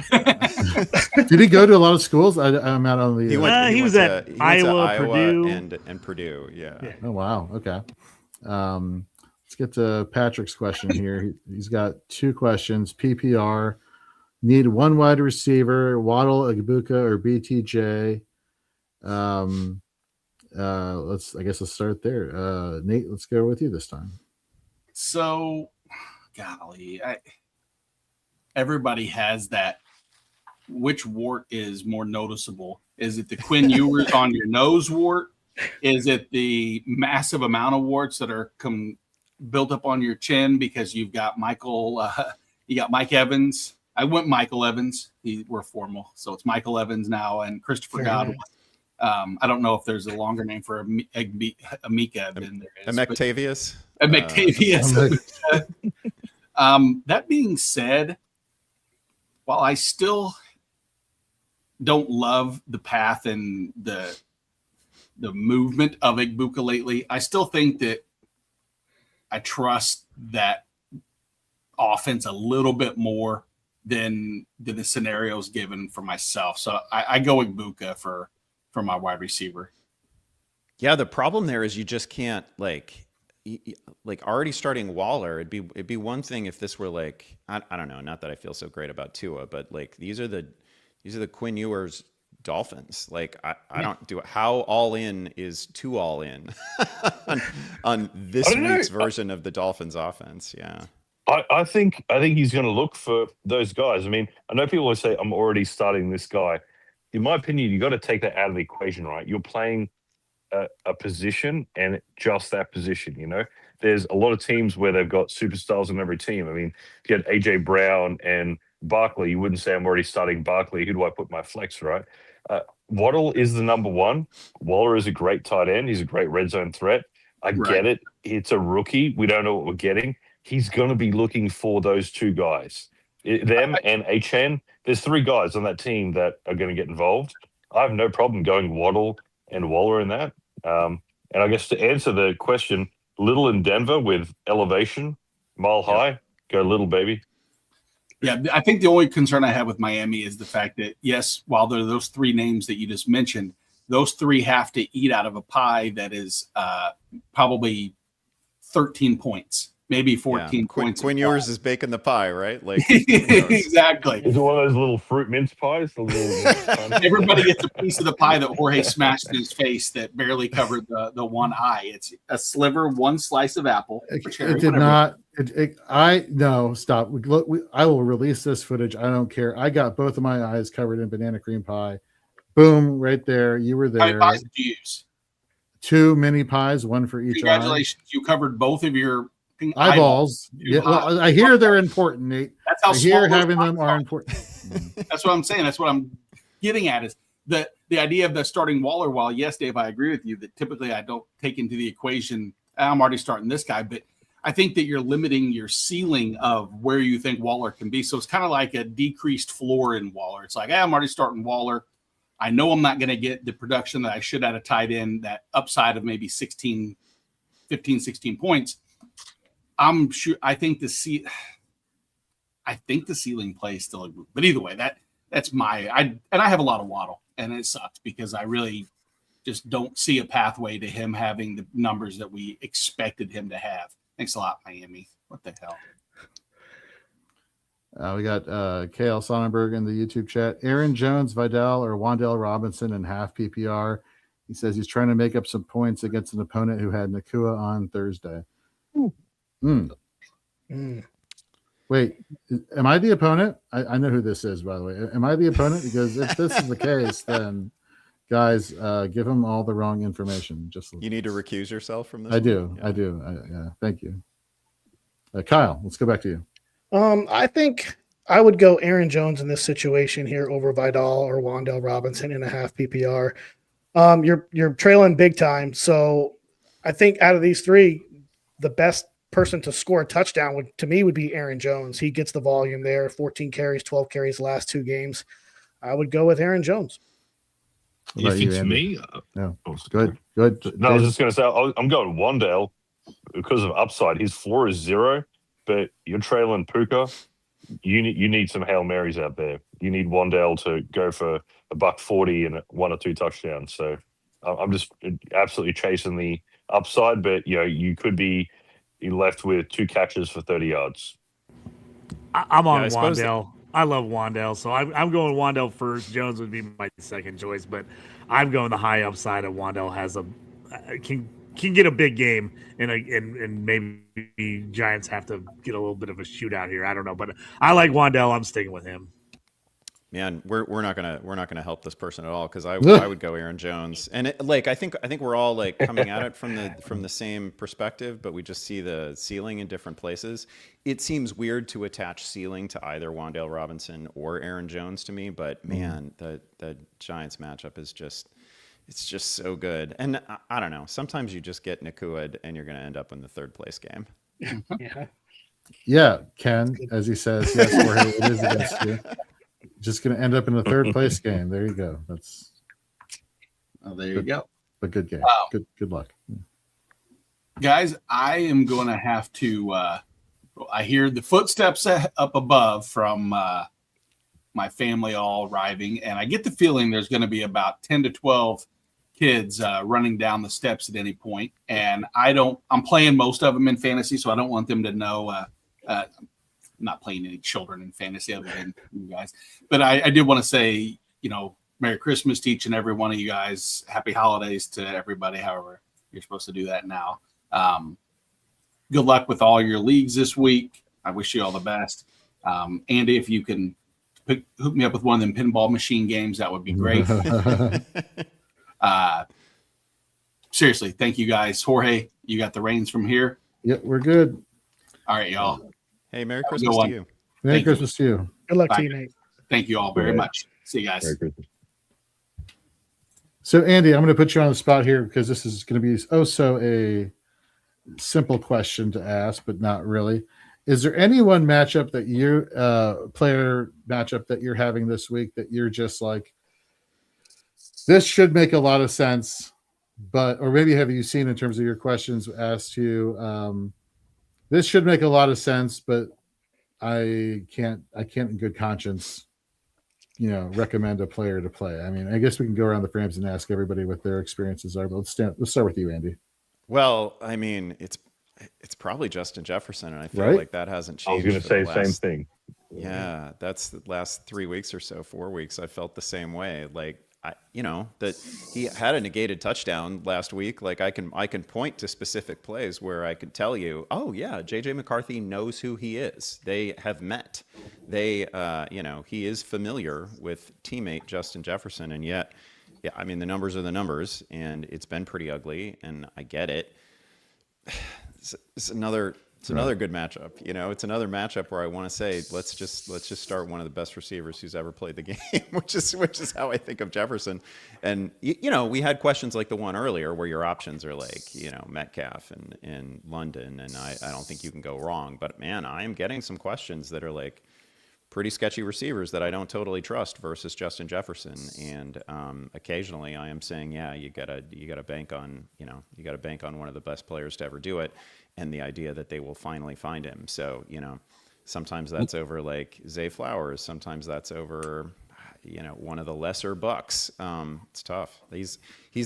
Did he go to a lot of schools? I'm out on the. He was at Iowa, Purdue, and Purdue. Yeah. Oh wow. Okay. Let's get to Patrick's question here. He's got two questions. PPR. Need one wide receiver: Waddle, Agbuka, or BTJ. Let's start there. Nate, let's go with you this time. So, golly, everybody has that. Which wart is more noticeable? Is it the Quinn Ewers on your nose wart? Is it the massive amount of warts that are built up on your chin because you've got you got Mike Evans? I went Michael Evans. We're formal, so it's Michael Evans now and Christopher Godwin. I don't know if there's a longer name for Amika than there is. Emectavius. That being said, while I still don't love the path and the movement of Igbuka lately, I still think that I trust that offense a little bit more than the scenarios given for myself. So I go Igbuka for my wide receiver. Yeah, the problem there is you just can't like already starting Waller. It'd be one thing if this were like I don't know, not that I feel so great about Tua, but like these are the Quinn Ewers Dolphins. Like I don't do it. How all in is too all in on this week's version of the Dolphins offense. Yeah. I think he's going to look for those guys. I mean, I know people will say I'm already starting this guy. In my opinion, you got to take that out of the equation, right? You're playing a position and just that position. You know, there's a lot of teams where they've got superstars on every team. I mean, if you had AJ Brown and Barkley, you wouldn't say I'm already starting Barkley. Who do I put my flex, right? Waddle is the number one. Waller is a great tight end. He's a great red zone threat. I get it. It's a rookie. We don't know what we're getting. He's going to be looking for those two guys, them and HN. There's three guys on that team that are going to get involved. I have no problem going Waddle and Waller in that. And I guess to answer the question, Little in Denver with elevation, mile high, go Little, baby. Yeah, I think the only concern I have with Miami is the fact that, yes, while there are those three names that you just mentioned, those three have to eat out of a pie that is probably 13 points. Maybe 14 points. Quinn Ewers is baking the pie, right? Like exactly. Is it one of those little fruit mince pies? Everybody gets a piece of the pie that Jorge smashed in his face that barely covered the one eye. It's a sliver, one slice of apple. Cherry, it did not. Stop. I will release this footage. I don't care. I got both of my eyes covered in banana cream pie. Boom, right there. You were there. How many pies did you use? 2 mini pies, one for each. Congratulations. You covered both of your eyeballs. Yeah, well, I hear they're important, Nate. That's how I hear having them are important. That's what I'm saying. That's what I'm getting at is the idea of the starting Waller. While yes, Dave, I agree with you that typically I don't take into the equation. I'm already starting this guy, but I think that you're limiting your ceiling of where you think Waller can be. So it's kind of like a decreased floor in Waller. It's like, I'm already starting Waller. I know I'm not going to get the production that I should at a tight end, that upside of maybe 15, 16 points. I'm sure. I think the ceiling play is still a group, but either way, that's I have a lot of Waddle, and it sucks because I really just don't see a pathway to him having the numbers that we expected him to have. Thanks a lot, Miami. What the hell? We got KL Sonnenberg in the YouTube chat. Aaron Jones, Vidal, or Wan'Dale Robinson in half PPR. He says he's trying to make up some points against an opponent who had Nakua on Thursday. Wait, am I the opponent? I know who this is, by the way. Am I the opponent? Because if this is the case, then guys, give him all the wrong information. You need to recuse yourself from this. I do. Yeah, thank you. Kyle, let's go back to you. I think I would go Aaron Jones in this situation here over Vidal or Wan'Dale Robinson in a half PPR. You're trailing big time. So I think out of these three, the best person to score a touchdown would be Aaron Jones. He gets the volume there, 14 carries, 12 carries last 2 games. I would go with Aaron Jones. What about If you, it's Andy? me, No. oh, Good. Good. No, I was just going to say I'm going Wandale because of upside. His floor is 0, but you're trailing Puka. You need some Hail Marys out there. You need Wandale to go for $140 and 1 or 2 touchdowns. So I'm just absolutely chasing the upside, but you could be left with 2 catches for 30 yards. I'm on I suppose Wandale. I love Wandale, so I'm going Wandale first. Jones would be my second choice, but I'm going the high upside of Wandale has can get a big game, and maybe Giants have to get a little bit of a shootout here. I don't know, but I like Wandale. I'm sticking with him. Man, we're not gonna help this person at all because I would go Aaron Jones, and I think we're all like coming at it from the same perspective, but we just see the ceiling in different places. It seems weird to attach ceiling to either Wandale Robinson or Aaron Jones to me, but man, the Giants matchup is just so good, and I don't know. Sometimes you just get Nakua, and you're gonna end up in the 3rd place game. Yeah. Ken, as he says, yes, Jorge, it is against you. Just going to end up in the 3rd place game. There you go. That's. Oh, there you go. A good game. Good luck, Guys. I am going to have to. I hear the footsteps up above from my family all arriving, and I get the feeling there's going to be about 10 to 12 kids running down the steps at any point. And I'm playing most of them in fantasy, so I don't want them to know. Not playing any children in fantasy other than you guys, but I did want to say, Merry Christmas to each and every one of you guys. Happy holidays to everybody. However you're supposed to do that now. Good luck with all your leagues this week. I wish you all the best. Andy, if you can hook me up with one of them pinball machine games, that would be great. Seriously, thank you guys. Jorge, you got the reins from here. Yep, we're good. All right, y'all. Hey, Merry Christmas to you. Merry Christmas to you. Good luck Bye. to you, Nate. Thank you all very much. See you guys. Merry Christmas. So, Andy, I'm going to put you on the spot here because this is going to be so a simple question to ask, but not really. Is there any one matchup that player matchup that you're having this week that you're just like, this should make a lot of sense, or maybe have you seen in terms of your questions as to this should make a lot of sense, but I can't in good conscience, recommend a player to play. I mean, I guess we can go around the frames and ask everybody what their experiences are. But let's start with you, Andy. Well, I mean, it's probably Justin Jefferson, and I feel like that hasn't changed. I was going to say the same thing. Yeah, that's the last 3 weeks or so, 4 weeks. I felt the same way. Like that he had a negated touchdown last week. Like I can point to specific plays where I could tell you, oh yeah, JJ McCarthy knows who he is. They have met. They, he is familiar with teammate Justin Jefferson, and yet, yeah, I mean the numbers are the numbers, and it's been pretty ugly, and I get it. It's another good matchup. It's another matchup where I want to say, let's just start one of the best receivers who's ever played the game, which is how I think of Jefferson. And we had questions like the one earlier where your options are like, Metcalf and London, and I don't think you can go wrong. But man, I am getting some questions that are like pretty sketchy receivers that I don't totally trust versus Justin Jefferson. And occasionally I am saying, yeah, you gotta bank on one of the best players to ever do it. And the idea that they will finally find him. So, sometimes that's over like Zay Flowers. Sometimes that's over, one of the lesser Bucks. It's tough. He's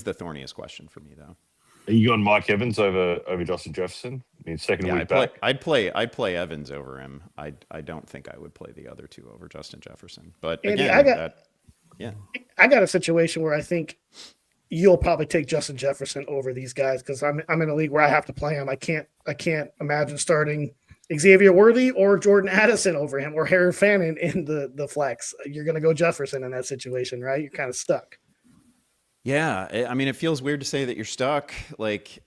the thorniest question for me, though. Are you going Mike Evans over Justin Jefferson? I mean, second week back. I'd play Evans over him. I don't think I would play the other two over Justin Jefferson. But Andy, again, I got a situation where I think you'll probably take Justin Jefferson over these guys because I'm in a league where I have to play him. I can't imagine starting Xavier Worthy or Jordan Addison over him or Harry Fannin in the flex. You're going to go Jefferson in that situation, right? You're kind of stuck. Yeah, I mean, it feels weird to say that you're stuck. Like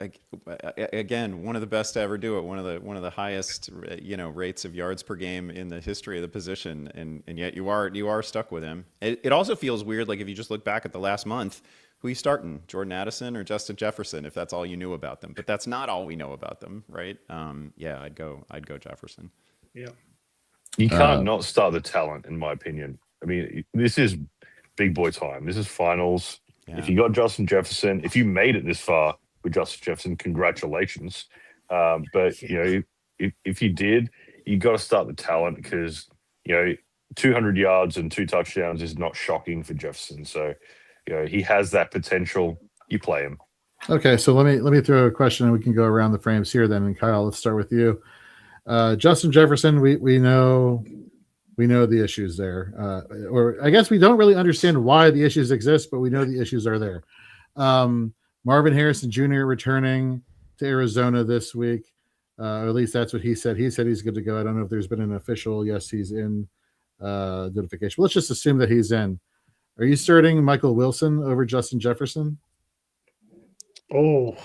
again, one of the best to ever do it, one of the highest, rates of yards per game in the history of the position, and yet you are stuck with him. It also feels weird, like if you just look back at the last month, who you starting, Jordan Addison or Justin Jefferson, if that's all you knew about them. But that's not all we know about them, right? Yeah, I'd go Jefferson. Yeah. You can't not start the talent, in my opinion. I mean, this is big boy time. This is finals. Yeah. If you got Justin Jefferson, if you made it this far with Justin Jefferson, congratulations. But if you did, you got to start the talent because 200 yards and 2 touchdowns is not shocking for Jefferson. So he has that potential. You play him. Okay, so let me throw a question and we can go around the frames here then. And Kyle, let's start with you. Justin Jefferson, we know the issues there, or I guess we don't really understand why the issues exist, but we know the issues are there. Marvin Harrison Jr. returning to Arizona this week, or at least that's what he said. He said he's good to go. I don't know if there's been an official yes, he's in notification. But let's just assume that he's in. Are you starting Michael Wilson over Justin Jefferson? Oh,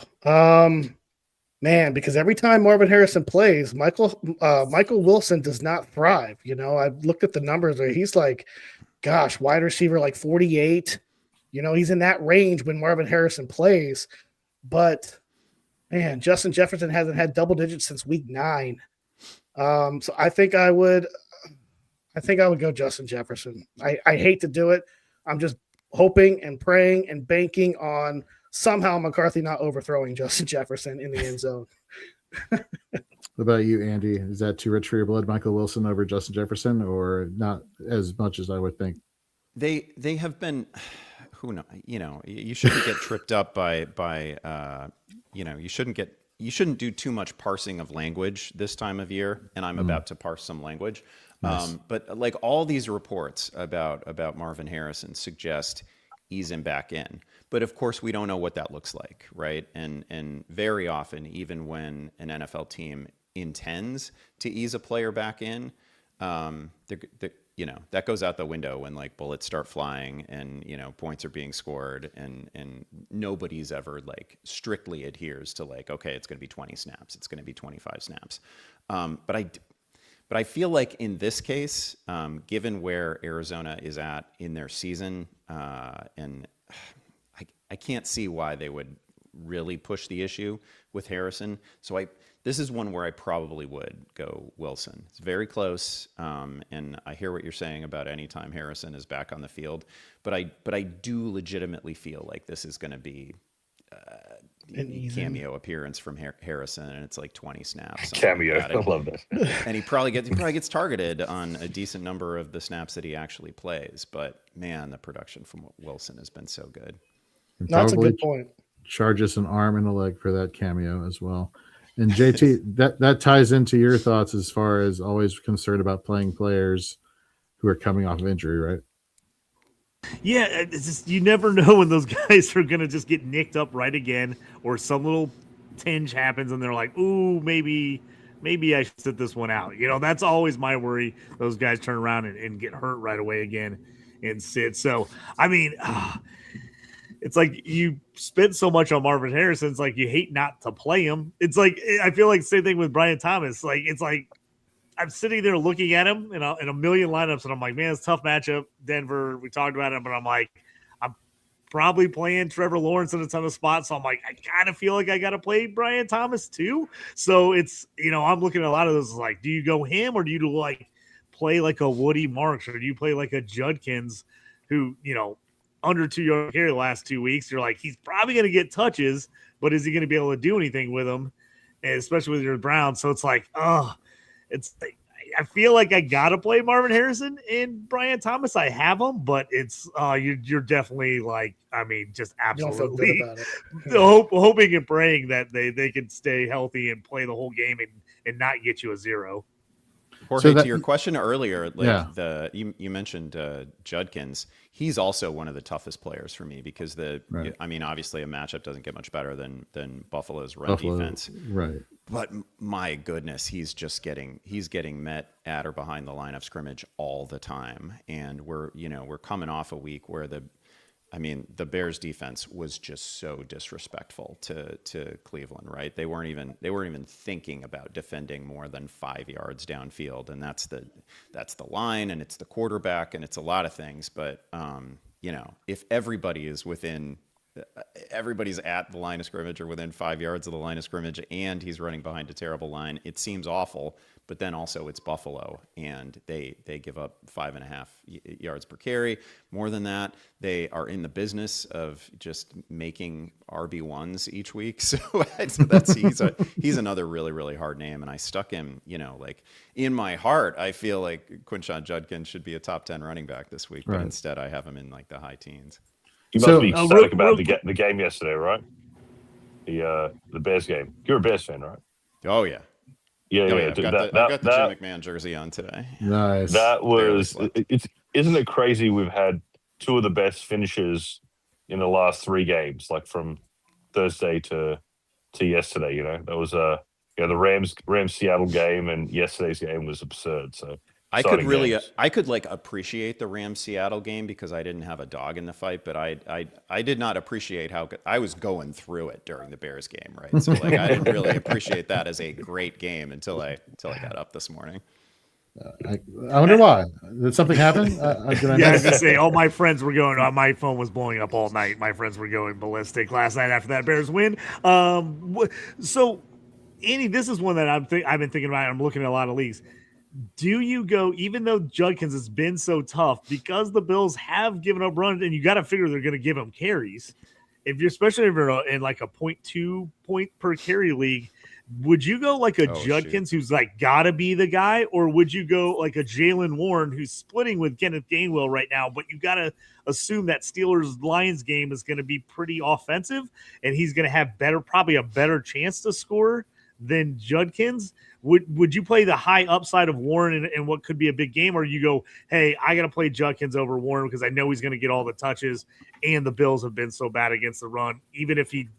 man, because every time Marvin Harrison plays, Michael Wilson does not thrive. I've looked at the numbers where he's like, gosh, wide receiver like 48. He's in that range when Marvin Harrison plays. But man, Justin Jefferson hasn't had double digits since week 9. So I think I would go Justin Jefferson. I hate to do it. I'm just hoping and praying and banking on somehow McCarthy not overthrowing Justin Jefferson in the end zone. What about you, Andy? Is that too rich for your blood, Michael Wilson over Justin Jefferson, or not as much as I would think? They have been, who knows? You shouldn't get tripped up by you shouldn't do too much parsing of language this time of year, and I'm about to parse some language. Nice. But like all these reports about Marvin Harrison suggest ease him back in. But of course, we don't know what that looks like, right? And very often, even when an NFL team intends to ease a player back in, that goes out the window when like bullets start flying and points are being scored and nobody's ever like strictly adheres to like, okay, it's going to be 20 snaps, it's going to be 25 snaps. But I feel like in this case, given where Arizona is at in their season, and I can't see why they would really push the issue with Harrison. So this is one where I probably would go Wilson. It's very close, and I hear what you're saying about anytime Harrison is back on the field. But I do legitimately feel like this is going to be a cameo appearance from Harrison, and it's like 20 snaps. Cameo, like I love that. And he probably gets targeted on a decent number of the snaps that he actually plays. But man, the production from Wilson has been so good. That's a good point. Charge us an arm and a leg for that cameo as well. And JT, that ties into your thoughts as far as always concerned about playing players who are coming off of injury, right? Yeah, it's just, you never know when those guys are going to just get nicked up right again, or some little tinge happens and they're like, ooh, maybe I should sit this one out. That's always my worry. Those guys turn around and get hurt right away again and sit. So, I mean, it's like you spent so much on Marvin Harrison. It's like you hate not to play him. It's like, I feel like the same thing with Brian Thomas. It's like I'm sitting there looking at him in a million lineups, and I'm like, man, it's a tough matchup. Denver, we talked about it, but I'm like, I'm probably playing Trevor Lawrence in a ton of spots. So I'm like, I kind of feel like I got to play Brian Thomas too. So it's, I'm looking at a lot of those like, do you go him or do you like play like a Woody Marks, or do you play like a Judkins who, under 2 yards carry the last 2 weeks? You're like, he's probably going to get touches, but is he going to be able to do anything with them? And especially with your Browns. So it's like, it's I feel like I gotta play Marvin Harrison and Brian Thomas. I have them, but it's you're definitely like, I mean, just absolutely hoping and praying that they can stay healthy and play the whole game and not get you a 0. Jorge, to your question earlier, you mentioned Judkins. He's also one of the toughest players for me because I mean, obviously a matchup doesn't get much better than Buffalo's run defense. Right. But my goodness, he's getting met at or behind the line of scrimmage all the time. And we're coming off a week where the Bears defense was just so disrespectful to Cleveland, right? They weren't even thinking about defending more than 5 yards downfield, and that's the line, and it's the quarterback, and it's a lot of things. But if everybody is within everybody's at the line of scrimmage or within 5 yards of the line of scrimmage, and he's running behind a terrible line. It seems awful, but then also it's Buffalo, and they give up 5.5 yards per carry. More than that, they are in the business of just making RB1s each week. So he's another really, really hard name, and I stuck him, like in my heart, I feel like Quinshon Judkins should be a top 10 running back this week, but instead I have him in like the high teens. You must be ecstatic about the game yesterday, right? The Bears game. You're a Bears fan, right? Oh yeah. Yeah. I've got the Jim McMahon jersey on today. Nice. That was. Isn't it crazy? We've had two of the best finishes in the last 3 games, like from Thursday to yesterday. That was the Rams Seattle game, and yesterday's game was absurd. So I could like appreciate the Rams Seattle game because I didn't have a dog in the fight, but I did not appreciate how good I was going through it during the Bears game, right? So like I didn't really appreciate that as a great game until I got up this morning. I wonder why. Did something happen? I was gonna say all my friends were going. My phone was blowing up all night. My friends were going ballistic last night after that Bears win. So, Andy, this is one that I've been thinking about. I'm looking at a lot of leagues. Do you go, even though Judkins has been so tough, because the Bills have given up runs, and you got to figure they're going to give him carries. Especially if you're in like a 0.2 point per carry league, would you go like a Judkins who's like got to be the guy, or would you go like a Jalen Warren who's splitting with Kenneth Gainwell right now? But you got to assume that Steelers-Lions game is going to be pretty offensive, and he's going to have probably a better chance to score than Judkins. Would you play the high upside of Warren in what could be a big game, or you go, hey, I got to play Judkins over Warren because I know he's going to get all the touches, and the Bills have been so bad against the run. Even if he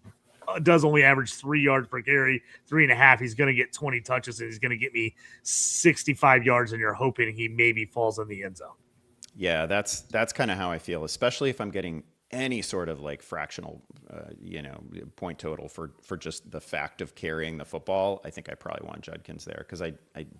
does only average 3 yards per carry, 3.5, he's going to get 20 touches, and he's going to get me 65 yards, and you're hoping he maybe falls in the end zone. Yeah, that's kind of how I feel, especially if I'm getting any sort of like fractional, point total for just the fact of carrying the football. I think I probably want Judkins there because I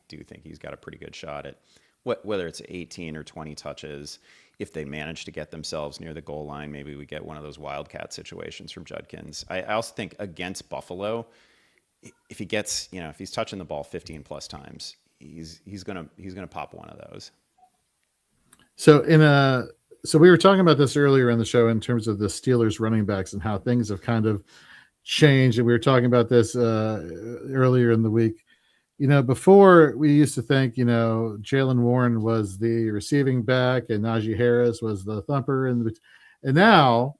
do think he's got a pretty good shot at whether it's 18 or 20 touches. If they manage to get themselves near the goal line, maybe we get one of those wildcat situations from Judkins. I also think against Buffalo, if he gets, if he's touching the ball 15 plus times, he's gonna pop one of those. So we were talking about this earlier in the show in terms of the Steelers running backs and how things have kind of changed. And we were talking about this earlier in the week. Before we used to think, Jalen Warren was the receiving back and Najee Harris was the thumper. And now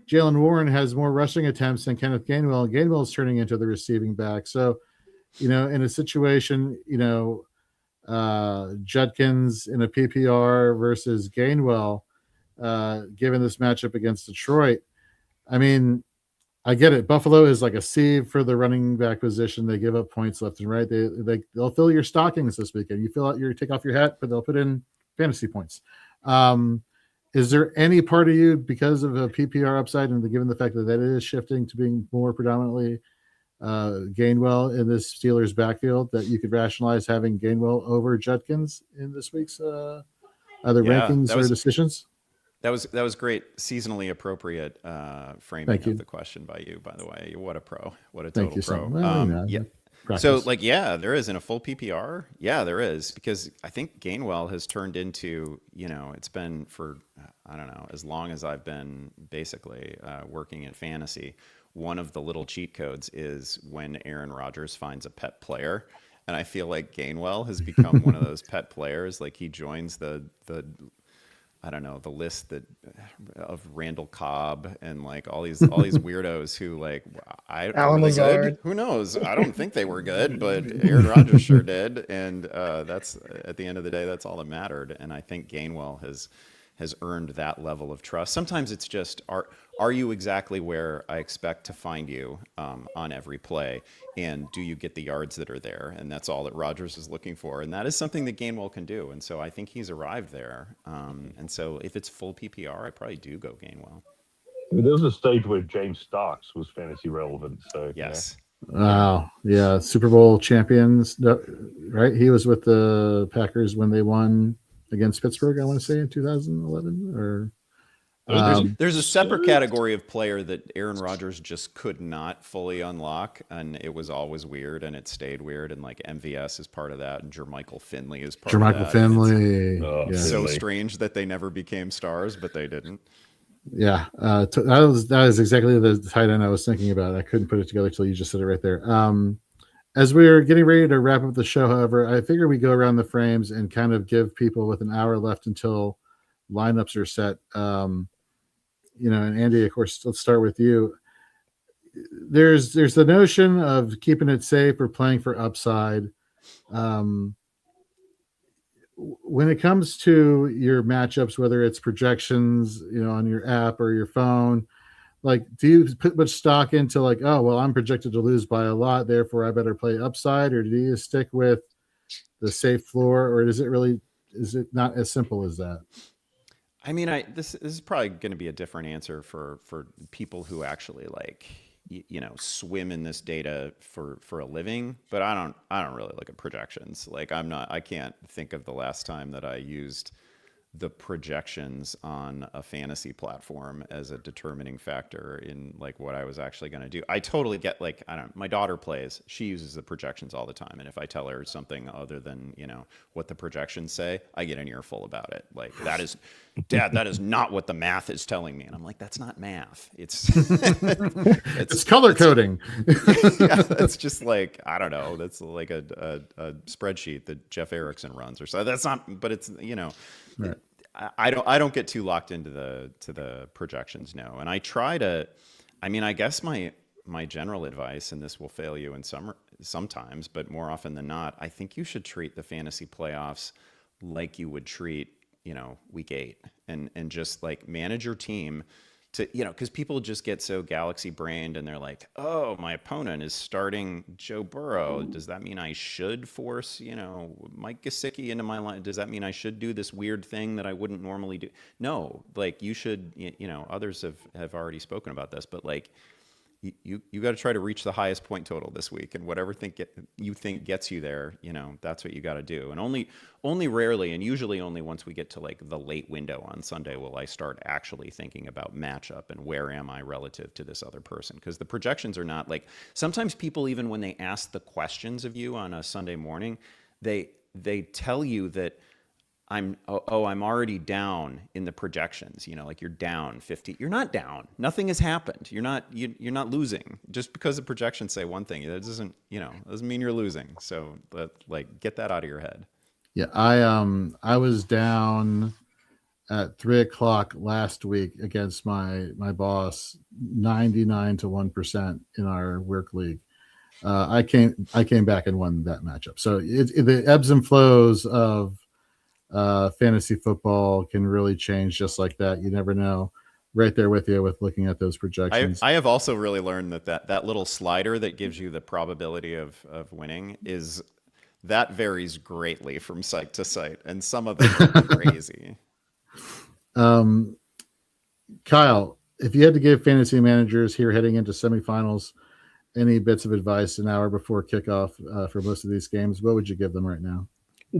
Jalen Warren has more rushing attempts than Kenneth Gainwell, and Gainwell is turning into the receiving back. So, in a situation, Judkins in a PPR versus Gainwell, given this matchup against Detroit. I mean, I get it. Buffalo is like a sieve for the running back position. They give up points left and right. They'll fill your stockings this weekend. You take off your hat, but they'll put in fantasy points. Is there any part of you, because of a PPR upside and given the fact that it is shifting to being more predominantly Gainwell in this Steelers backfield, that you could rationalize having Gainwell over Judkins in this week's either rankings or decisions? That was great, seasonally appropriate framing of the question by you. By the way, what a pro! What a total pro! So there is in a full PPR. Yeah, there is, because I think Gainwell has turned into, it's been for I don't know, as long as I've been basically working in fantasy. One of the little cheat codes is when Aaron Rodgers finds a pet player. And I feel like Gainwell has become one of those pet players. Like he joins the I don't know, the list of Randall Cobb and like all these weirdos who like Alan Lazard. Who knows? I don't think they were good, but Aaron Rodgers sure did. And that's at the end of the day, that's all that mattered. And I think Gainwell has earned that level of trust. Sometimes it's just, are you exactly where I expect to find you on every play? And do you get the yards that are there? And that's all that Rodgers is looking for. And that is something that Gainwell can do. And so I think he's arrived there. And so if it's full PPR, I probably do go Gainwell. There was a stage where James Starks was fantasy relevant. So yes. Wow. Yeah. Super Bowl champions, right? He was with the Packers when they won against Pittsburgh, I want to say in 2011, or There's a separate category of player that Aaron Rodgers just could not fully unlock, and it was always weird, and it stayed weird, and like MVS is part of that, and Jermichael Finley is part of that. Jermichael Finley. It's so strange that they never became stars, but they didn't. Yeah, that is exactly the tight end I was thinking about. I couldn't put it together till you just said it right there. As we're getting ready to wrap up the show, however, I figure we go around the frames and kind of give people with an hour left until lineups are set. And Andy, of course, let's start with you. There's the notion of keeping it safe or playing for upside. When it comes to your matchups, whether it's projections, on your app or your phone, like, do you put much stock into like, oh, well, I'm projected to lose by a lot, therefore I better play upside, or do you stick with the safe floor, or is it not as simple as that? I mean, this is probably going to be a different answer for people who actually swim in this data for a living. But I don't really look at projections. Like I can't think of the last time that I used the projections on a fantasy platform as a determining factor in like what I was actually going to do. I totally get my daughter plays, she uses the projections all the time. And if I tell her something other than, what the projections say, I get an earful about it. Like, Dad, that is not what the math is telling me. And I'm like, that's not math. It's color coding. Yeah, that's just like, I don't know. That's like a spreadsheet that Jeff Erickson runs or so. That's not, but it's, right. I don't get too locked into the projections, no. And I try to, I guess my general advice, and this will fail you in sometimes, but more often than not, I think you should treat the fantasy playoffs like you would treat, week 8 and just like manage your team to, because people just get so galaxy brained and they're like, oh, my opponent is starting Joe Burrow. Does that mean I should force, Mike Gesicki into my line? Does that mean I should do this weird thing that I wouldn't normally do? No, like you should, others have already spoken about this, but like you got to try to reach the highest point total this week, and whatever you think gets you there, that's what you got to do. And only rarely, and usually only once we get to like the late window on Sunday, will I start actually thinking about matchup and where am I relative to this other person. Because the projections are not like, sometimes people, even when they ask the questions of you on a Sunday morning, they tell you that I'm already down in the projections, like you're down 50. You're not down. Nothing has happened. You're not losing. Just because the projections say one thing, that doesn't mean you're losing. So get that out of your head. Yeah. I was down at 3:00 last week against my boss, 99 to 1% in our work league. I came back and won that matchup. So the ebbs and flows of fantasy football can really change just like that. You never know. Right there with you with looking at those projections. I have also really learned that little slider that gives you the probability of winning that varies greatly from site to site, and some of them are crazy. Kyle, if you had to give fantasy managers here heading into semifinals any bits of advice an hour before kickoff for most of these games, what would you give them right now?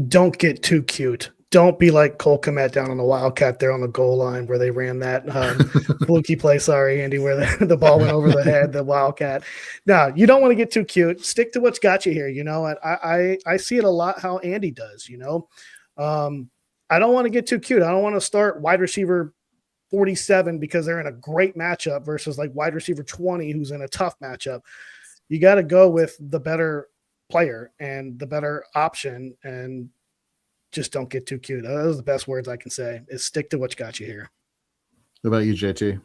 Don't get too cute. Don't be like Cole Kmet down on the Wildcat there on the goal line where they ran that fluky play. Sorry, Andy, where the ball went over the head, the Wildcat. No, you don't want to get too cute. Stick to what's got you here. I see it a lot how Andy does, I don't want to get too cute. I don't want to start wide receiver 47 because they're in a great matchup versus like wide receiver 20 who's in a tough matchup. You got to go with the better player and the better option, and just don't get too cute. Those are the best words I can say, is stick to what's got you here. What about you, JT?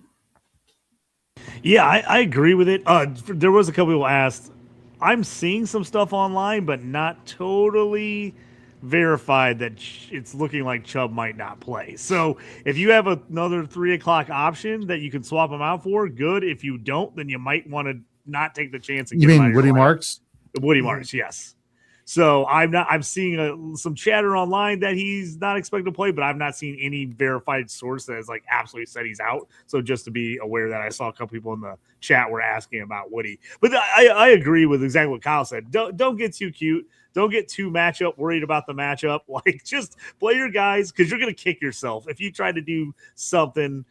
Yeah, I agree with it. There was a couple people asked. I'm seeing some stuff online, but not totally verified that it's looking like Chubb might not play. So if you have another 3:00 option that you can swap him out for, good. If you don't, then you might want to not take the chance. And you mean Woody Marks? Woody Marks, yes. So I'm seeing some chatter online that he's not expected to play, but I've not seen any verified source that has like absolutely said he's out. So just to be aware that I saw a couple people in the chat were asking about Woody, but I agree with exactly what Kyle said. Don't get too cute. Don't get too worried about the matchup. Like, just play your guys, because you're going to kick yourself if you try to do something.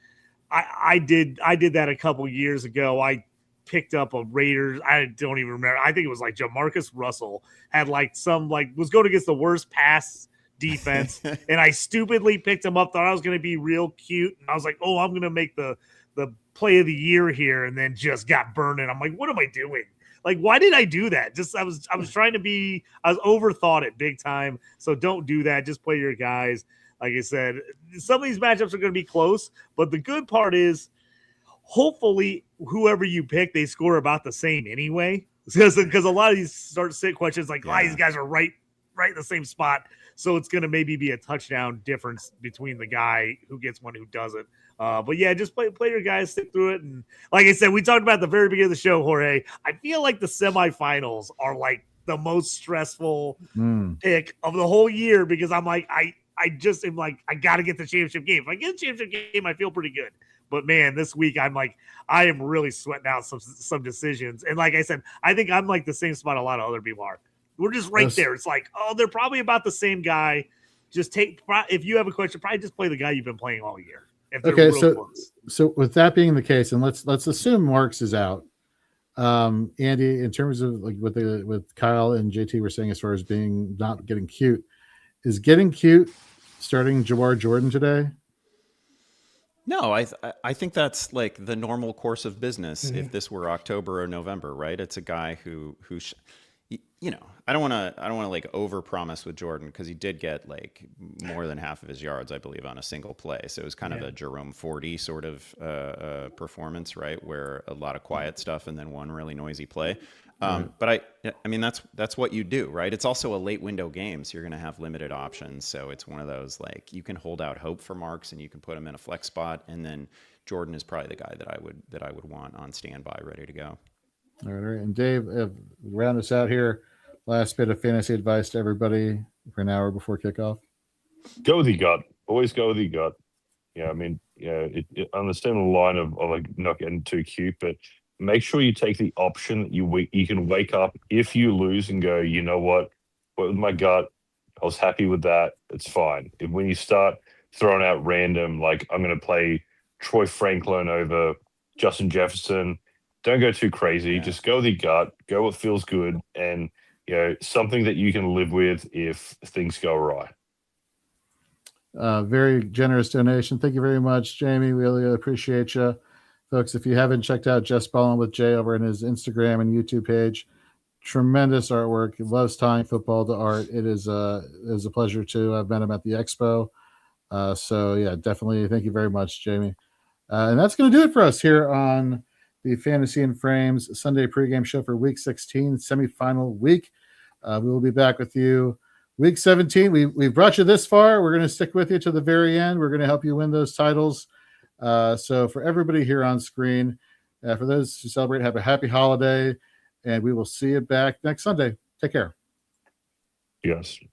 I did that a couple years ago. I picked up a Raiders. I don't even remember. I think it was like Jamarcus Russell had like was going against the worst pass defense, and I stupidly picked him up. Thought I was going to be real cute, and I was like, "Oh, I'm going to make the play of the year here," and then just got burned. And I'm like, "What am I doing? Like, why did I do that?" I was trying to be. I was overthought it big time. So don't do that. Just play your guys. Like I said, some of these matchups are going to be close, but the good part is, hopefully, whoever you pick, they score about the same anyway. Because a lot of these start-sit questions, like, these guys are right in the same spot. So it's going to maybe be a touchdown difference between the guy who gets one who doesn't. But yeah, just play your guys, stick through it. And like I said, we talked about at the very beginning of the show, Jorge. I feel like the semifinals are like the most stressful pick of the whole year, because I'm like, I just am like, I got to get the championship game. If I get the championship game, I feel pretty good. But man, this week I'm like, I am really sweating out some decisions. And like I said, I think I'm like the same spot a lot of other people are. We're just right there. It's like, oh, they're probably about the same guy. Just if you have a question, probably just play the guy you've been playing all year. Okay, so with that being the case, and let's assume Marks is out. Andy, in terms of like with Kyle and JT were saying as far as being not getting cute, is getting cute starting Jawar Jordan today? No, I think that's like the normal course of business. If this were October or November, right? It's a guy who I don't want to like overpromise with Jordan, because he did get like more than half of his yards, I believe, on a single play. So it was kind of a Jerome 40 sort of performance, right? Where a lot of quiet stuff and then one really noisy play. But I mean, that's what you do, right? It's also a late window game, so you're going to have limited options. So it's one of those, like, you can hold out hope for Marks and you can put him in a flex spot, and then Jordan is probably the guy that I would want on standby, ready to go. All right. And Dave, round us out here. Last bit of fantasy advice to everybody for an hour before kickoff. Go with your gut. Always go with your gut. Yeah, I mean, understand the line of like not getting too cute, but make sure you take the option that you can wake up if you lose and go, you know what, with my gut, I was happy with that. It's fine. When you start throwing out random, like, I'm going to play Troy Franklin over Justin Jefferson, don't go too crazy. Just go with your gut. Go what feels good, and something that you can live with if things go awry. Very generous donation. Thank you very much, Jamie. We really appreciate you. Folks, if you haven't checked out Just Ballin' with Jay over on his Instagram and YouTube page, tremendous artwork. He loves tying football to art. It is a pleasure too. I've met him at the expo. So yeah, definitely. Thank you very much, Jamie. And that's going to do it for us here on the Fantasy and Frames Sunday pregame show for Week 16, semifinal week. We will be back with you Week 17. We've brought you this far. We're going to stick with you to the very end. We're going to help you win those titles. So for everybody here on screen, for those who celebrate, have a happy holiday, and we will see you back next Sunday. Take care. Yes.